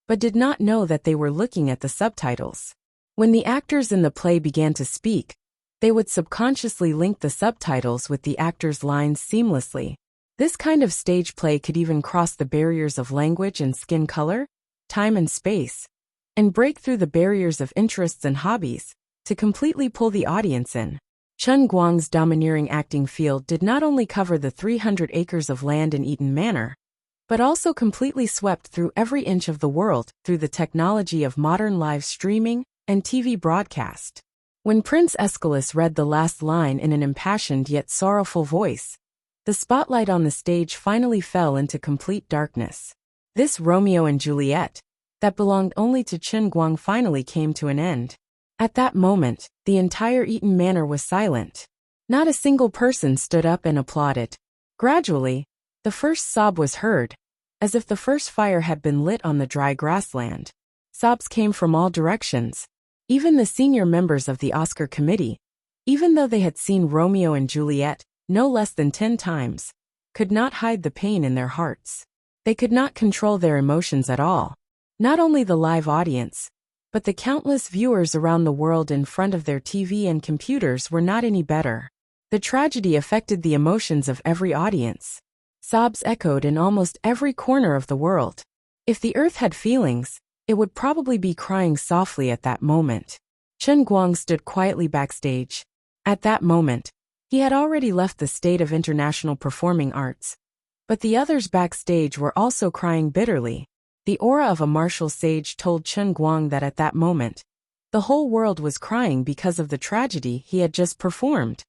but did not know that they were looking at the subtitles. When the actors in the play began to speak, they would subconsciously link the subtitles with the actors' lines seamlessly. This kind of stage play could even cross the barriers of language and skin color, time and space, and break through the barriers of interests and hobbies to completely pull the audience in. Chen Guang's domineering acting field did not only cover the 300 acres of land in Eaton Manor, but also completely swept through every inch of the world through the technology of modern live streaming and TV broadcast. When Prince Aeschylus read the last line in an impassioned yet sorrowful voice, the spotlight on the stage finally fell into complete darkness. This Romeo and Juliet, that belonged only to Chen Guang, finally came to an end. At that moment, the entire Eaton Manor was silent. Not a single person stood up and applauded. Gradually, the first sob was heard, as if the first fire had been lit on the dry grassland. Sobs came from all directions. Even the senior members of the Oscar committee, even though they had seen Romeo and Juliet no less than 10 times, could not hide the pain in their hearts. They could not control their emotions at all. Not only the live audience, but the countless viewers around the world in front of their TV and computers were not any better. The tragedy affected the emotions of every audience. Sobs echoed in almost every corner of the world. If the earth had feelings, it would probably be crying softly at that moment. Chen Guang stood quietly backstage. At that moment, he had already left the state of international performing arts. But the others backstage were also crying bitterly. The aura of a martial sage told Chen Guang that at that moment, the whole world was crying because of the tragedy he had just performed.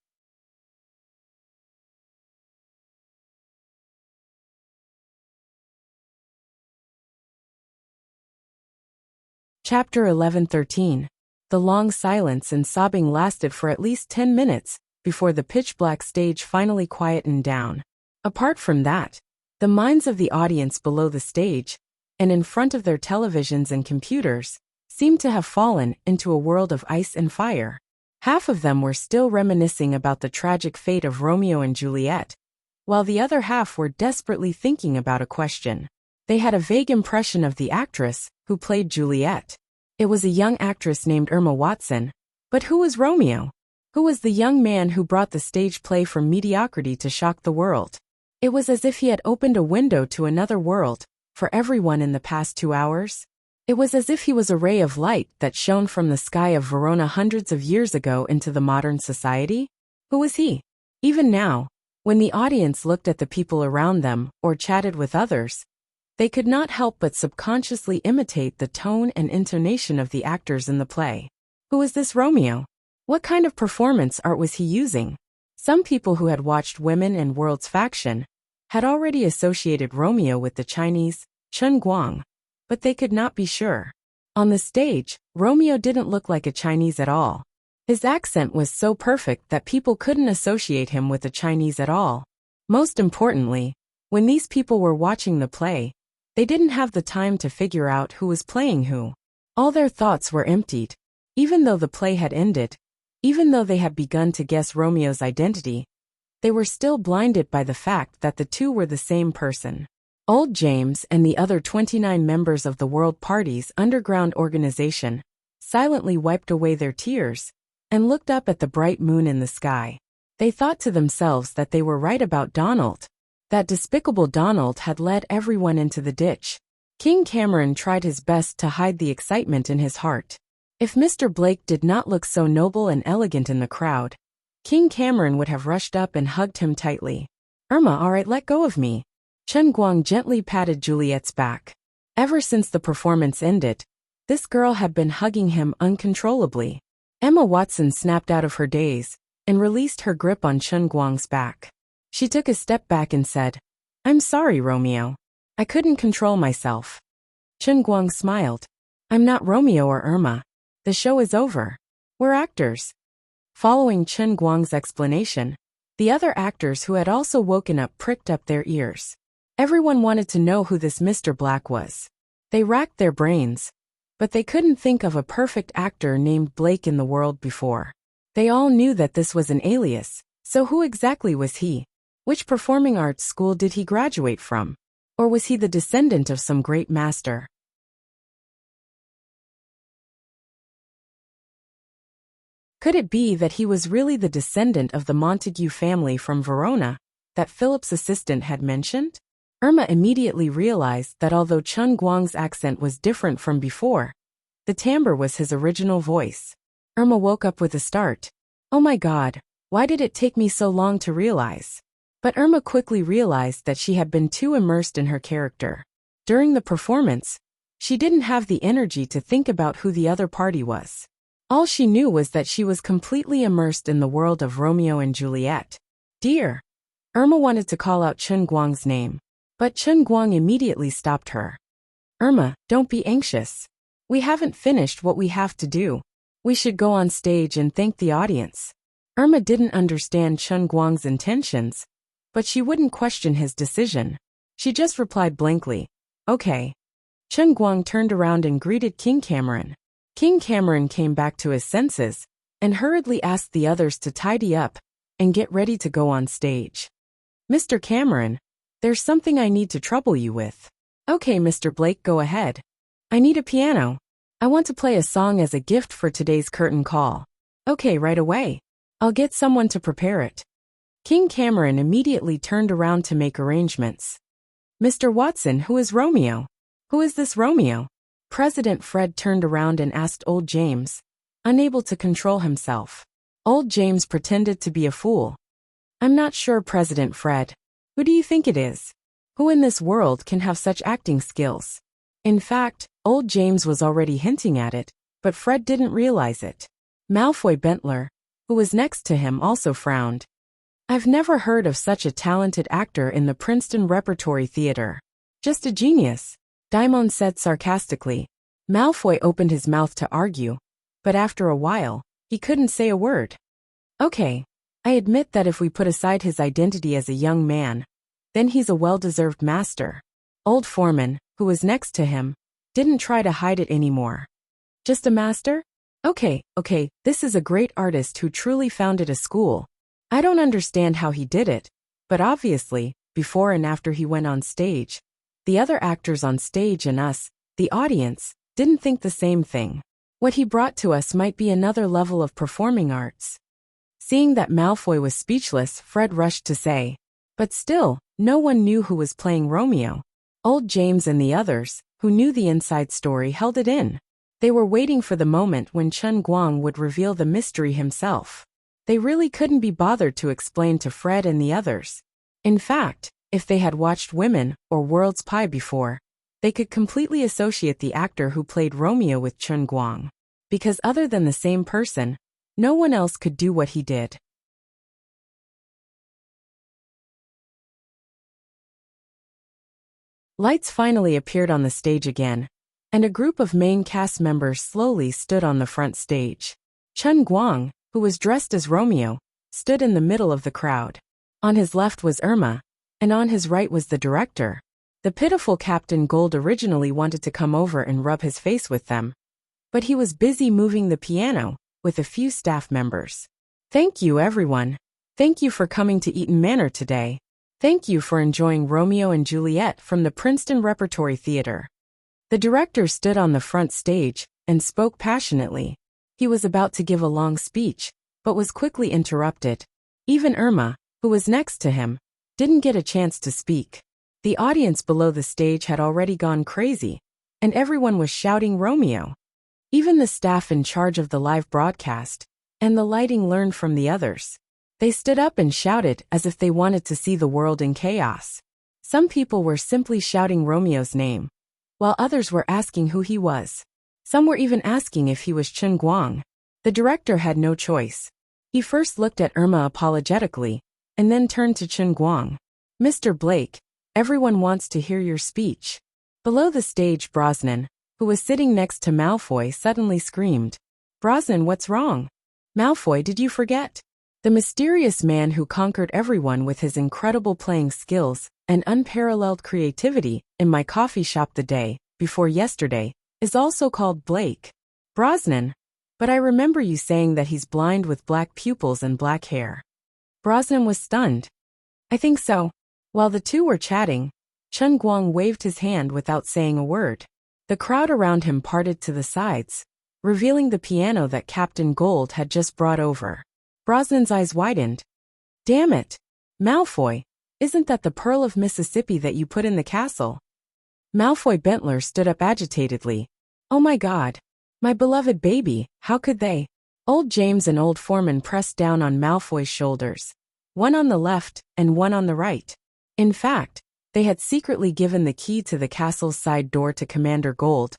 Chapter 11:13. The long silence and sobbing lasted for at least 10 minutes before the pitch-black stage finally quietened down. Apart from that, the minds of the audience below the stage, and in front of their televisions and computers, seemed to have fallen into a world of ice and fire. Half of them were still reminiscing about the tragic fate of Romeo and Juliet, while the other half were desperately thinking about a question. They had a vague impression of the actress who played Juliet. It was a young actress named Emma Watson. But who was Romeo? Who was the young man who brought the stage play from mediocrity to shock the world? It was as if he had opened a window to another world, for everyone in the past 2 hours. It was as if he was a ray of light that shone from the sky of Verona hundreds of years ago into the modern society. Who was he? Even now, when the audience looked at the people around them or chatted with others, they could not help but subconsciously imitate the tone and intonation of the actors in the play. Who was this Romeo? What kind of performance art was he using? Some people who had watched Women and World's Faction had already associated Romeo with the Chinese Chen Guang, but they could not be sure. On the stage, Romeo didn't look like a Chinese at all. His accent was so perfect that people couldn't associate him with a Chinese at all. Most importantly, when these people were watching the play, they didn't have the time to figure out who was playing who. All their thoughts were emptied. Even though the play had ended, even though they had begun to guess Romeo's identity, they were still blinded by the fact that the two were the same person. Old James and the other 29 members of the World Party's underground organization silently wiped away their tears and looked up at the bright moon in the sky. They thought to themselves that they were right about Donald. That despicable Donald had led everyone into the ditch. King Cameron tried his best to hide the excitement in his heart. If Mr. Blake did not look so noble and elegant in the crowd, King Cameron would have rushed up and hugged him tightly. Irma, all right, let go of me. Chen Guang gently patted Juliet's back. Ever since the performance ended, this girl had been hugging him uncontrollably. Emma Watson snapped out of her daze and released her grip on Chen Guang's back. She took a step back and said, "I'm sorry, Romeo. I couldn't control myself." Chen Guang smiled. "I'm not Romeo or Irma. The show is over. We're actors." Following Chen Guang's explanation, the other actors who had also woken up pricked up their ears. Everyone wanted to know who this Mr. Black was. They racked their brains, but they couldn't think of a perfect actor named Blake in the world before. They all knew that this was an alias, so who exactly was he? Which performing arts school did he graduate from? Or was he the descendant of some great master? Could it be that he was really the descendant of the Montague family from Verona that Philip's assistant had mentioned? Irma immediately realized that although Chen Guang's accent was different from before, the timbre was his original voice. Irma woke up with a start. Oh my God, why did it take me so long to realize? But Irma quickly realized that she had been too immersed in her character. During the performance, she didn't have the energy to think about who the other party was. All she knew was that she was completely immersed in the world of Romeo and Juliet. Dear. Irma wanted to call out Chen Guang's name, but Chen Guang immediately stopped her. Irma, don't be anxious. We haven't finished what we have to do. We should go on stage and thank the audience. Irma didn't understand Chen Guang's intentions, but she wouldn't question his decision. She just replied blankly, "Okay." Chen Guang turned around and greeted King Cameron. King Cameron came back to his senses and hurriedly asked the others to tidy up and get ready to go on stage. "Mr. Cameron, there's something I need to trouble you with." "Okay, Mr. Blake, go ahead." "I need a piano. I want to play a song as a gift for today's curtain call." "Okay, right away. I'll get someone to prepare it." King Cameron immediately turned around to make arrangements. "Mr. Watson, who is Romeo? Who is this Romeo?" President Fred turned around and asked Old James, unable to control himself. Old James pretended to be a fool. "I'm not sure, President Fred. Who do you think it is? Who in this world can have such acting skills?" In fact, Old James was already hinting at it, but Fred didn't realize it. Malfoy Bentler, who was next to him, also frowned. "I've never heard of such a talented actor in the Princeton Repertory Theater. Just a genius," Daimon said sarcastically. Malfoy opened his mouth to argue, but after a while, he couldn't say a word. "Okay, I admit that if we put aside his identity as a young man, then he's a well-deserved master." Old Foreman, who was next to him, didn't try to hide it anymore. "Just a master? Okay, this is a great artist who truly founded a school. I don't understand how he did it, but obviously, before and after he went on stage, the other actors on stage and us, the audience, didn't think the same thing. What he brought to us might be another level of performing arts." Seeing that Malfoy was speechless, Fred rushed to say, "But still, No one knew who was playing Romeo. Old James and the others, who knew the inside story, held it in. They were waiting for the moment when Chen Guang would reveal the mystery himself. They really couldn't be bothered to explain to Fred and the others. In fact, if they had watched Women or World's Pie before, they could completely associate the actor who played Romeo with Chen Guang. Because other than the same person, no one else could do what he did. Lights finally appeared on the stage again, and a group of main cast members slowly stood on the front stage. Chen Guang, who was dressed as Romeo, stood in the middle of the crowd. On his left was Irma, and on his right was the director. The pitiful Captain Gold originally wanted to come over and rub his face with them, but he was busy moving the piano with a few staff members. Thank you, everyone. Thank you for coming to Eaton Manor today. Thank you for enjoying Romeo and Juliet from the Princeton Repertory Theater. The director stood on the front stage and spoke passionately. He was about to give a long speech, but was quickly interrupted. Even Irma, who was next to him, didn't get a chance to speak. The audience below the stage had already gone crazy, and everyone was shouting Romeo. Even the staff in charge of the live broadcast and the lighting learned from the others. They stood up and shouted as if they wanted to see the world in chaos. Some people were simply shouting Romeo's name, while others were asking who he was. Some were even asking if he was Chen Guang. The director had no choice. He first looked at Irma apologetically, and then turned to Chen Guang. Mr. Blake, everyone wants to hear your speech. Below the stage, Brosnan, who was sitting next to Malfoy, suddenly screamed. Brosnan, what's wrong? Malfoy, did you forget? The mysterious man who conquered everyone with his incredible playing skills and unparalleled creativity in my coffee shop the day before yesterday is also called Blake. Brosnan, but I remember you saying that he's blind with black pupils and black hair. Brosnan was stunned. I think so. While the two were chatting, Chen Guang waved his hand without saying a word. The crowd around him parted to the sides, revealing the piano that Captain Gold had just brought over. Brosnan's eyes widened. Damn it! Malfoy, isn't that the Pearl of Mississippi that you put in the castle? Malfoy Bentler stood up agitatedly. Oh my God! My beloved baby, how could they? Old James and Old Foreman pressed down on Malfoy's shoulders, one on the left and one on the right. In fact, they had secretly given the key to the castle's side door to Commander Gold,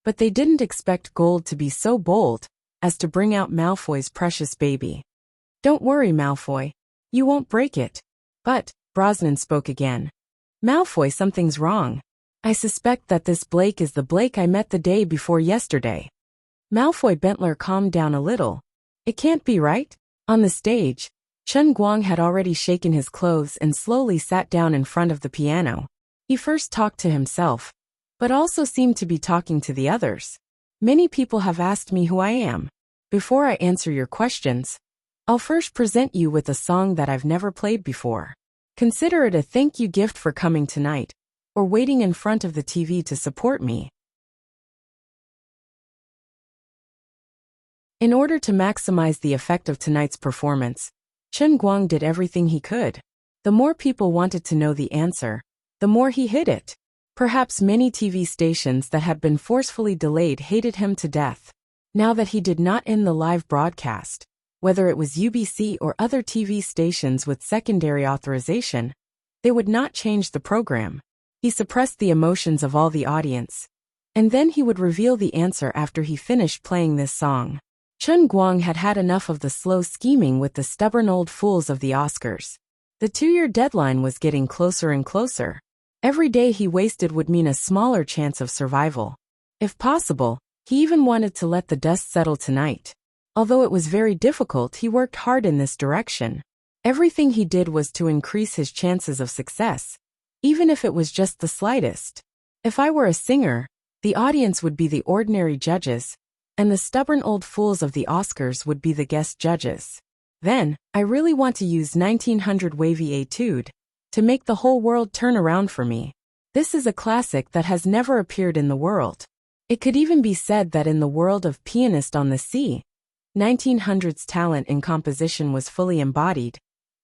but they didn't expect Gold to be so bold as to bring out Malfoy's precious baby. Don't worry, Malfoy. You won't break it. But, Brosnan spoke again. Malfoy, something's wrong. I suspect that this Blake is the Blake I met the day before yesterday. Malfoy Bentler calmed down a little. It can't be right? On the stage, Chen Guang had already shaken his clothes and slowly sat down in front of the piano. He first talked to himself, but also seemed to be talking to the others. Many people have asked me who I am. Before I answer your questions, I'll first present you with a song that I've never played before. Consider it a thank you gift for coming tonight, or waiting in front of the TV to support me. In order to maximize the effect of tonight's performance, Chen Guang did everything he could. The more people wanted to know the answer, the more he hid it. Perhaps many TV stations that had been forcefully delayed hated him to death. Now that he did not end the live broadcast, whether it was UBC or other TV stations with secondary authorization, they would not change the program. He suppressed the emotions of all the audience, and then he would reveal the answer after he finished playing this song. Chen Guang had had enough of the slow scheming with the stubborn old fools of the Oscars. The 2-year deadline was getting closer and closer. Every day he wasted would mean a smaller chance of survival. If possible, he even wanted to let the dust settle tonight. Although it was very difficult, he worked hard in this direction. Everything he did was to increase his chances of success, even if it was just the slightest. If I were a singer, the audience would be the ordinary judges, and the stubborn old fools of the Oscars would be the guest judges. Then, I really want to use 1900 Wavy Etude to make the whole world turn around for me. This is a classic that has never appeared in the world. It could even be said that in the world of Pianist on the Sea, 1900's talent in composition was fully embodied,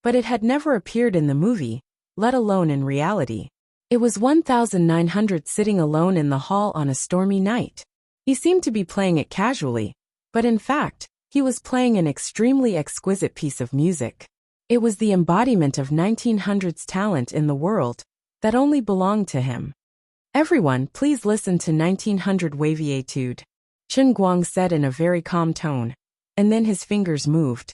but it had never appeared in the movie let alone in reality. It was 1900 sitting alone in the hall on a stormy night. He seemed to be playing it casually, but in fact, he was playing an extremely exquisite piece of music. It was the embodiment of 1900's talent in the world that only belonged to him. Everyone, please listen to 1900 Wavy Etude, Chen Guang said in a very calm tone, and then his fingers moved.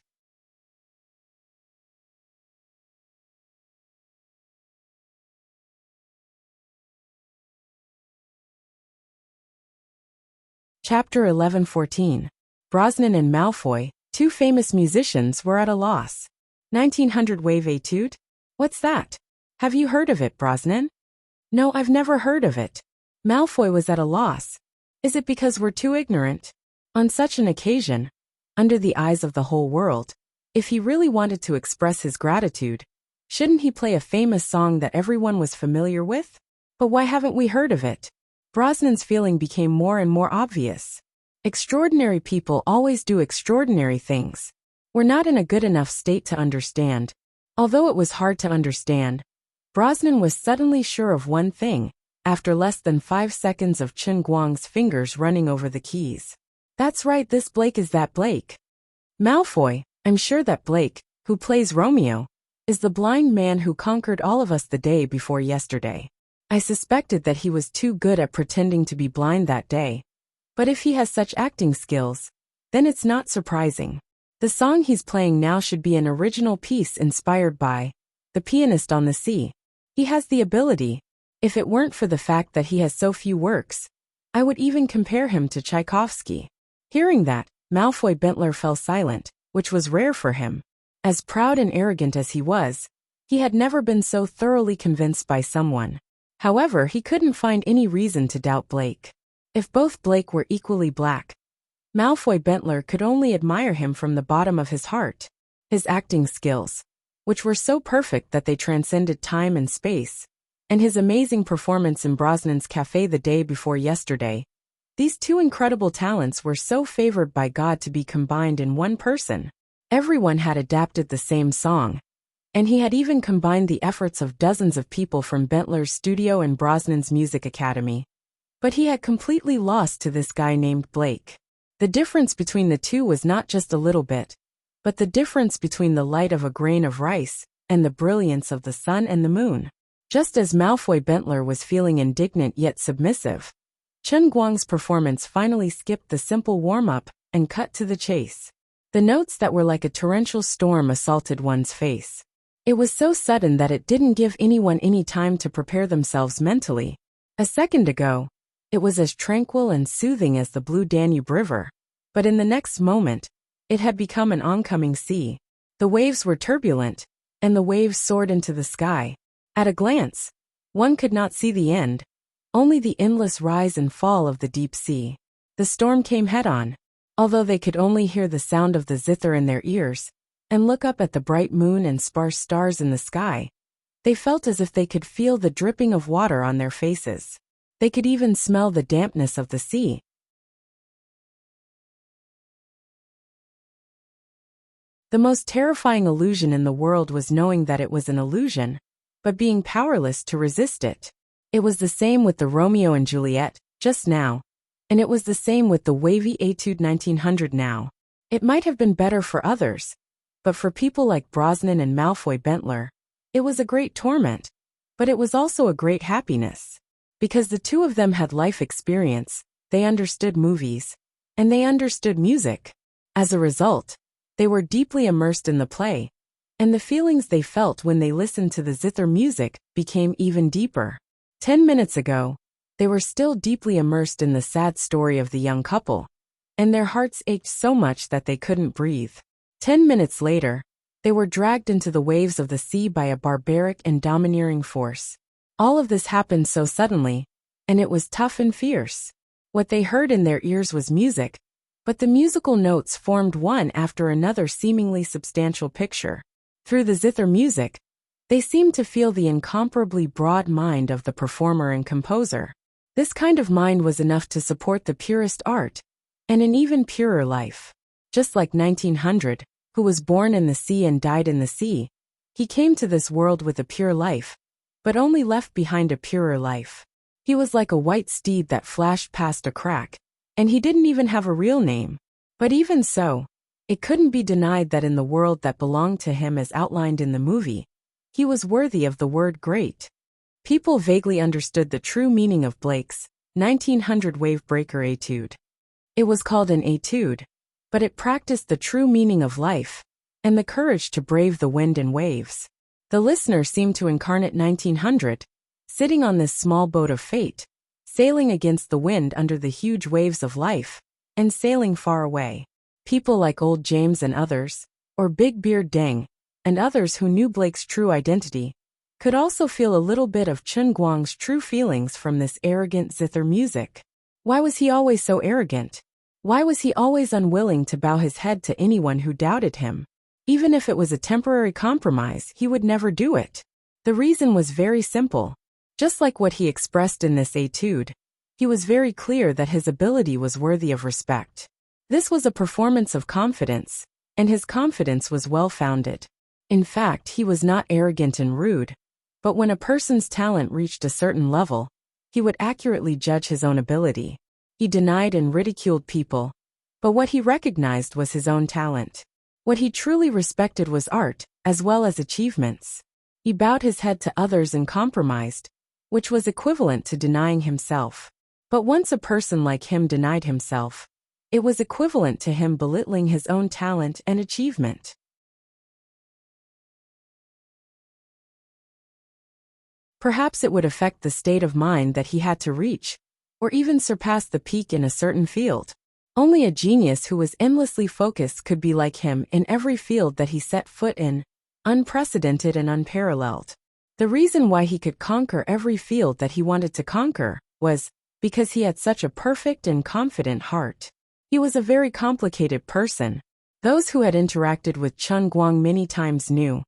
Chapter 11:14. Brosnan and Malfoy, two famous musicians, were at a loss. 1900 Wave Etude? What's that? Have you heard of it, Brosnan? No, I've never heard of it. Malfoy was at a loss. Is it because we're too ignorant? On such an occasion, under the eyes of the whole world, if he really wanted to express his gratitude, shouldn't he play a famous song that everyone was familiar with? But why haven't we heard of it? Brosnan's feeling became more and more obvious. Extraordinary people always do extraordinary things. We're not in a good enough state to understand. Although it was hard to understand, Brosnan was suddenly sure of one thing, after less than 5 seconds of Chen Guang's fingers running over the keys. That's right, this Blake is that Blake. Malfoy, I'm sure that Blake, who plays Romeo, is the blind man who conquered all of us the day before yesterday. I suspected that he was too good at pretending to be blind that day. But if he has such acting skills, then it's not surprising. The song he's playing now should be an original piece inspired by The Pianist on the Sea. He has the ability. If it weren't for the fact that he has so few works, I would even compare him to Tchaikovsky. Hearing that, Malfoy Bentler fell silent, which was rare for him. As proud and arrogant as he was, he had never been so thoroughly convinced by someone. However, he couldn't find any reason to doubt Blake. If both Blake were equally black, Malfoy Bentler could only admire him from the bottom of his heart. His acting skills, which were so perfect that they transcended time and space, and his amazing performance in Brosnan's cafe the day before yesterday. These two incredible talents were so favored by God to be combined in one person. Everyone had adapted the same song, and he had even combined the efforts of dozens of people from Bentler's studio and Brosnan's music academy. But he had completely lost to this guy named Blake. The difference between the two was not just a little bit, but the difference between the light of a grain of rice and the brilliance of the sun and the moon. Just as Malfoy Bentler was feeling indignant yet submissive, Chen Guang's performance finally skipped the simple warm-up and cut to the chase. The notes that were like a torrential storm assaulted one's face. It was so sudden that it didn't give anyone any time to prepare themselves mentally. A second ago, it was as tranquil and soothing as the blue Danube River. But in the next moment, it had become an oncoming sea. The waves were turbulent, and the waves soared into the sky. At a glance, one could not see the end, only the endless rise and fall of the deep sea. The storm came head-on. Although they could only hear the sound of the zither in their ears, and look up at the bright moon and sparse stars in the sky, they felt as if they could feel the dripping of water on their faces. They could even smell the dampness of the sea. The most terrifying illusion in the world was knowing that it was an illusion, but being powerless to resist it. It was the same with the Romeo and Juliet, just now, and it was the same with the Wavy Etude 1900 now. It might have been better for others, but for people like Brosnan and Malfoy Bentler, it was a great torment, but it was also a great happiness. Because the two of them had life experience, they understood movies, and they understood music. As a result, they were deeply immersed in the play, and the feelings they felt when they listened to the zither music became even deeper. 10 minutes ago, they were still deeply immersed in the sad story of the young couple, and their hearts ached so much that they couldn't breathe. 10 minutes later, they were dragged into the waves of the sea by a barbaric and domineering force. All of this happened so suddenly, and it was tough and fierce. What they heard in their ears was music, but the musical notes formed one after another seemingly substantial picture. Through the zither music, they seemed to feel the incomparably broad mind of the performer and composer. This kind of mind was enough to support the purest art, and an even purer life. Just like 1900, who was born in the sea and died in the sea, He came to this world with a pure life, but only left behind a purer life. He was like a white steed that flashed past a crack, and he didn't even have a real name. But even so, it couldn't be denied that in the world that belonged to him as outlined in the movie, he was worthy of the word great. People vaguely understood the true meaning of Blake's 1900 wave-breaker etude. It was called an etude, but it practiced the true meaning of life and the courage to brave the wind and waves. The listener seemed to incarnate 1900, sitting on this small boat of fate, sailing against the wind under the huge waves of life, and sailing far away. People like old James and others, or Big Beard Deng, and others who knew Blake's true identity, could also feel a little bit of Chen Guang's true feelings from this arrogant zither music. Why was he always so arrogant? Why was he always unwilling to bow his head to anyone who doubted him? Even if it was a temporary compromise, he would never do it. The reason was very simple. Just like what he expressed in this etude, he was very clear that his ability was worthy of respect. This was a performance of confidence, and his confidence was well-founded. In fact, he was not arrogant and rude, but when a person's talent reached a certain level, he would accurately judge his own ability. He denied and ridiculed people, but what he recognized was his own talent. What he truly respected was art, as well as achievements. He bowed his head to others and compromised, which was equivalent to denying himself. But once a person like him denied himself, it was equivalent to him belittling his own talent and achievement. Perhaps it would affect the state of mind that he had to reach, or even surpass the peak in a certain field. Only a genius who was endlessly focused could be like him in every field that he set foot in, unprecedented and unparalleled. The reason why he could conquer every field that he wanted to conquer was because he had such a perfect and confident heart. He was a very complicated person. Those who had interacted with Chen Guang many times knew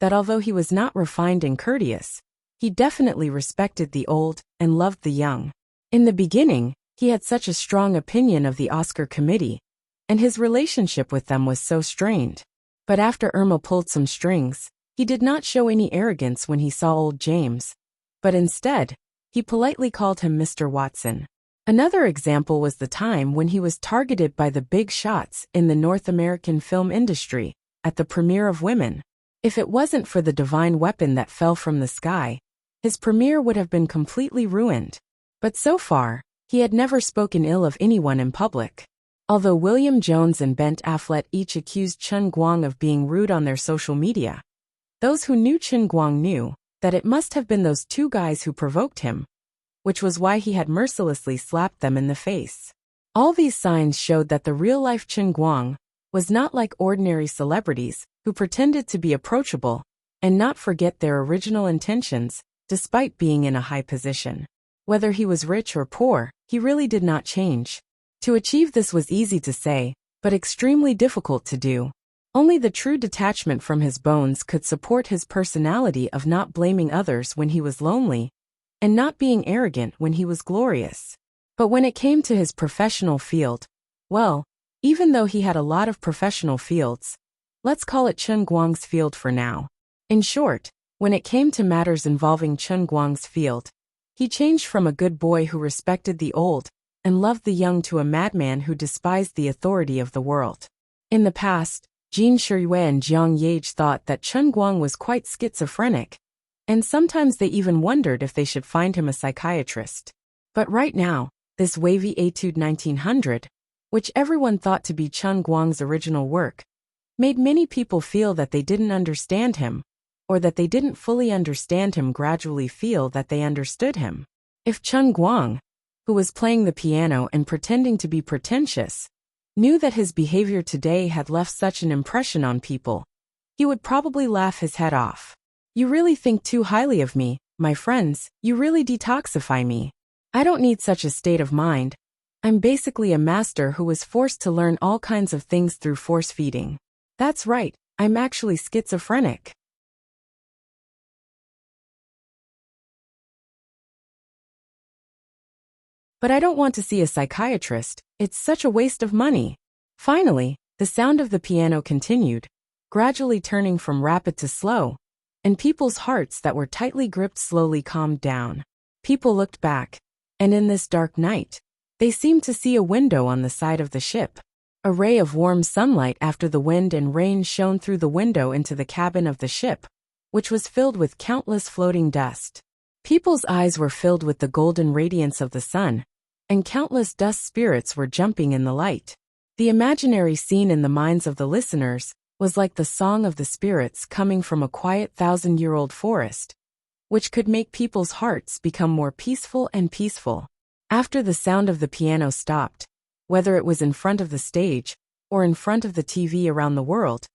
that although he was not refined and courteous, he definitely respected the old and loved the young. In the beginning, he had such a strong opinion of the Oscar committee, and his relationship with them was so strained. But after Irma pulled some strings, he did not show any arrogance when he saw old James, but instead, he politely called him Mr. Watson. Another example was the time when he was targeted by the big shots in the North American film industry, at the premiere of Women. If it wasn't for the divine weapon that fell from the sky, his premiere would have been completely ruined. But so far, he had never spoken ill of anyone in public. Although William Jones and Ben Affleck each accused Chen Guang of being rude on their social media, those who knew Chen Guang knew that it must have been those two guys who provoked him, which was why he had mercilessly slapped them in the face. All these signs showed that the real-life Chen Guang was not like ordinary celebrities who pretended to be approachable and not forget their original intentions despite being in a high position. Whether he was rich or poor, he really did not change. To achieve this was easy to say, but extremely difficult to do. Only the true detachment from his bones could support his personality of not blaming others when he was lonely, and not being arrogant when he was glorious. But when it came to his professional field, well, even though he had a lot of professional fields, let's call it Chen Guang's field for now. In short, when it came to matters involving Chen Guang's field, he changed from a good boy who respected the old and loved the young to a madman who despised the authority of the world. In the past, Jin Shiyue and Jiang Yage thought that Chen Guang was quite schizophrenic, and sometimes they even wondered if they should find him a psychiatrist. But right now, this wavy Etude 1900, which everyone thought to be Chen Guang's original work, made many people feel that they didn't understand him, or that they didn't fully understand him gradually feel that they understood him. If Chen Guang, who was playing the piano and pretending to be pretentious, knew that his behavior today had left such an impression on people, he would probably laugh his head off. You really think too highly of me, my friends, you really detoxify me. I don't need such a state of mind. I'm basically a master who was forced to learn all kinds of things through force feeding. That's right, I'm actually schizophrenic. But I don't want to see a psychiatrist, it's such a waste of money. Finally, the sound of the piano continued, gradually turning from rapid to slow, and people's hearts that were tightly gripped slowly calmed down. People looked back, and in this dark night, they seemed to see a window on the side of the ship. A ray of warm sunlight after the wind and rain shone through the window into the cabin of the ship, which was filled with countless floating dust. People's eyes were filled with the golden radiance of the sun, and countless dust spirits were jumping in the light. The imaginary scene in the minds of the listeners was like the song of the spirits coming from a quiet 1,000-year-old forest, which could make people's hearts become more peaceful and peaceful. After the sound of the piano stopped, whether it was in front of the stage or in front of the TV around the world,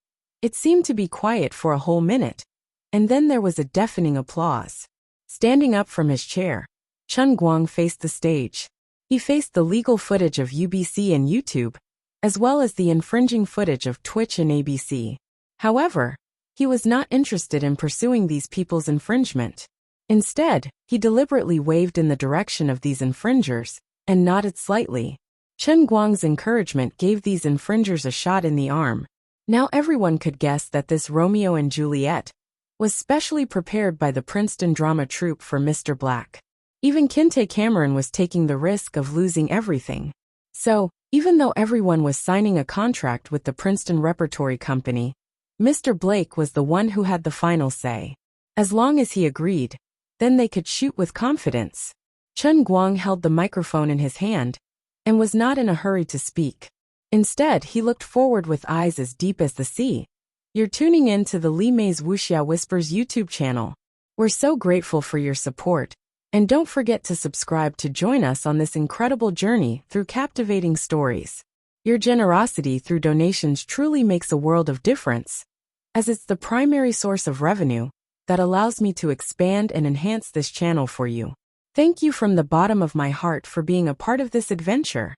it seemed to be quiet for a whole minute, and then there was a deafening applause. Standing up from his chair, Chen Guang faced the stage. He faced the legal footage of UBC and YouTube, as well as the infringing footage of Twitch and ABC. However, he was not interested in pursuing these people's infringement. Instead, he deliberately waved in the direction of these infringers and nodded slightly. Chen Guang's encouragement gave these infringers a shot in the arm. Now everyone could guess that this Romeo and Juliet was specially prepared by the Princeton drama troupe for Mr. Black. Even Kinte Cameron was taking the risk of losing everything. So, even though everyone was signing a contract with the Princeton Repertory Company, Mr. Blake was the one who had the final say. As long as he agreed, then they could shoot with confidence. Chen Guang held the microphone in his hand and was not in a hurry to speak. Instead, he looked forward with eyes as deep as the sea. You're tuning in to the Li Mei's Wuxia Whispers YouTube channel. We're so grateful for your support, and don't forget to subscribe to join us on this incredible journey through captivating stories. Your generosity through donations truly makes a world of difference, as it's the primary source of revenue that allows me to expand and enhance this channel for you. Thank you from the bottom of my heart for being a part of this adventure.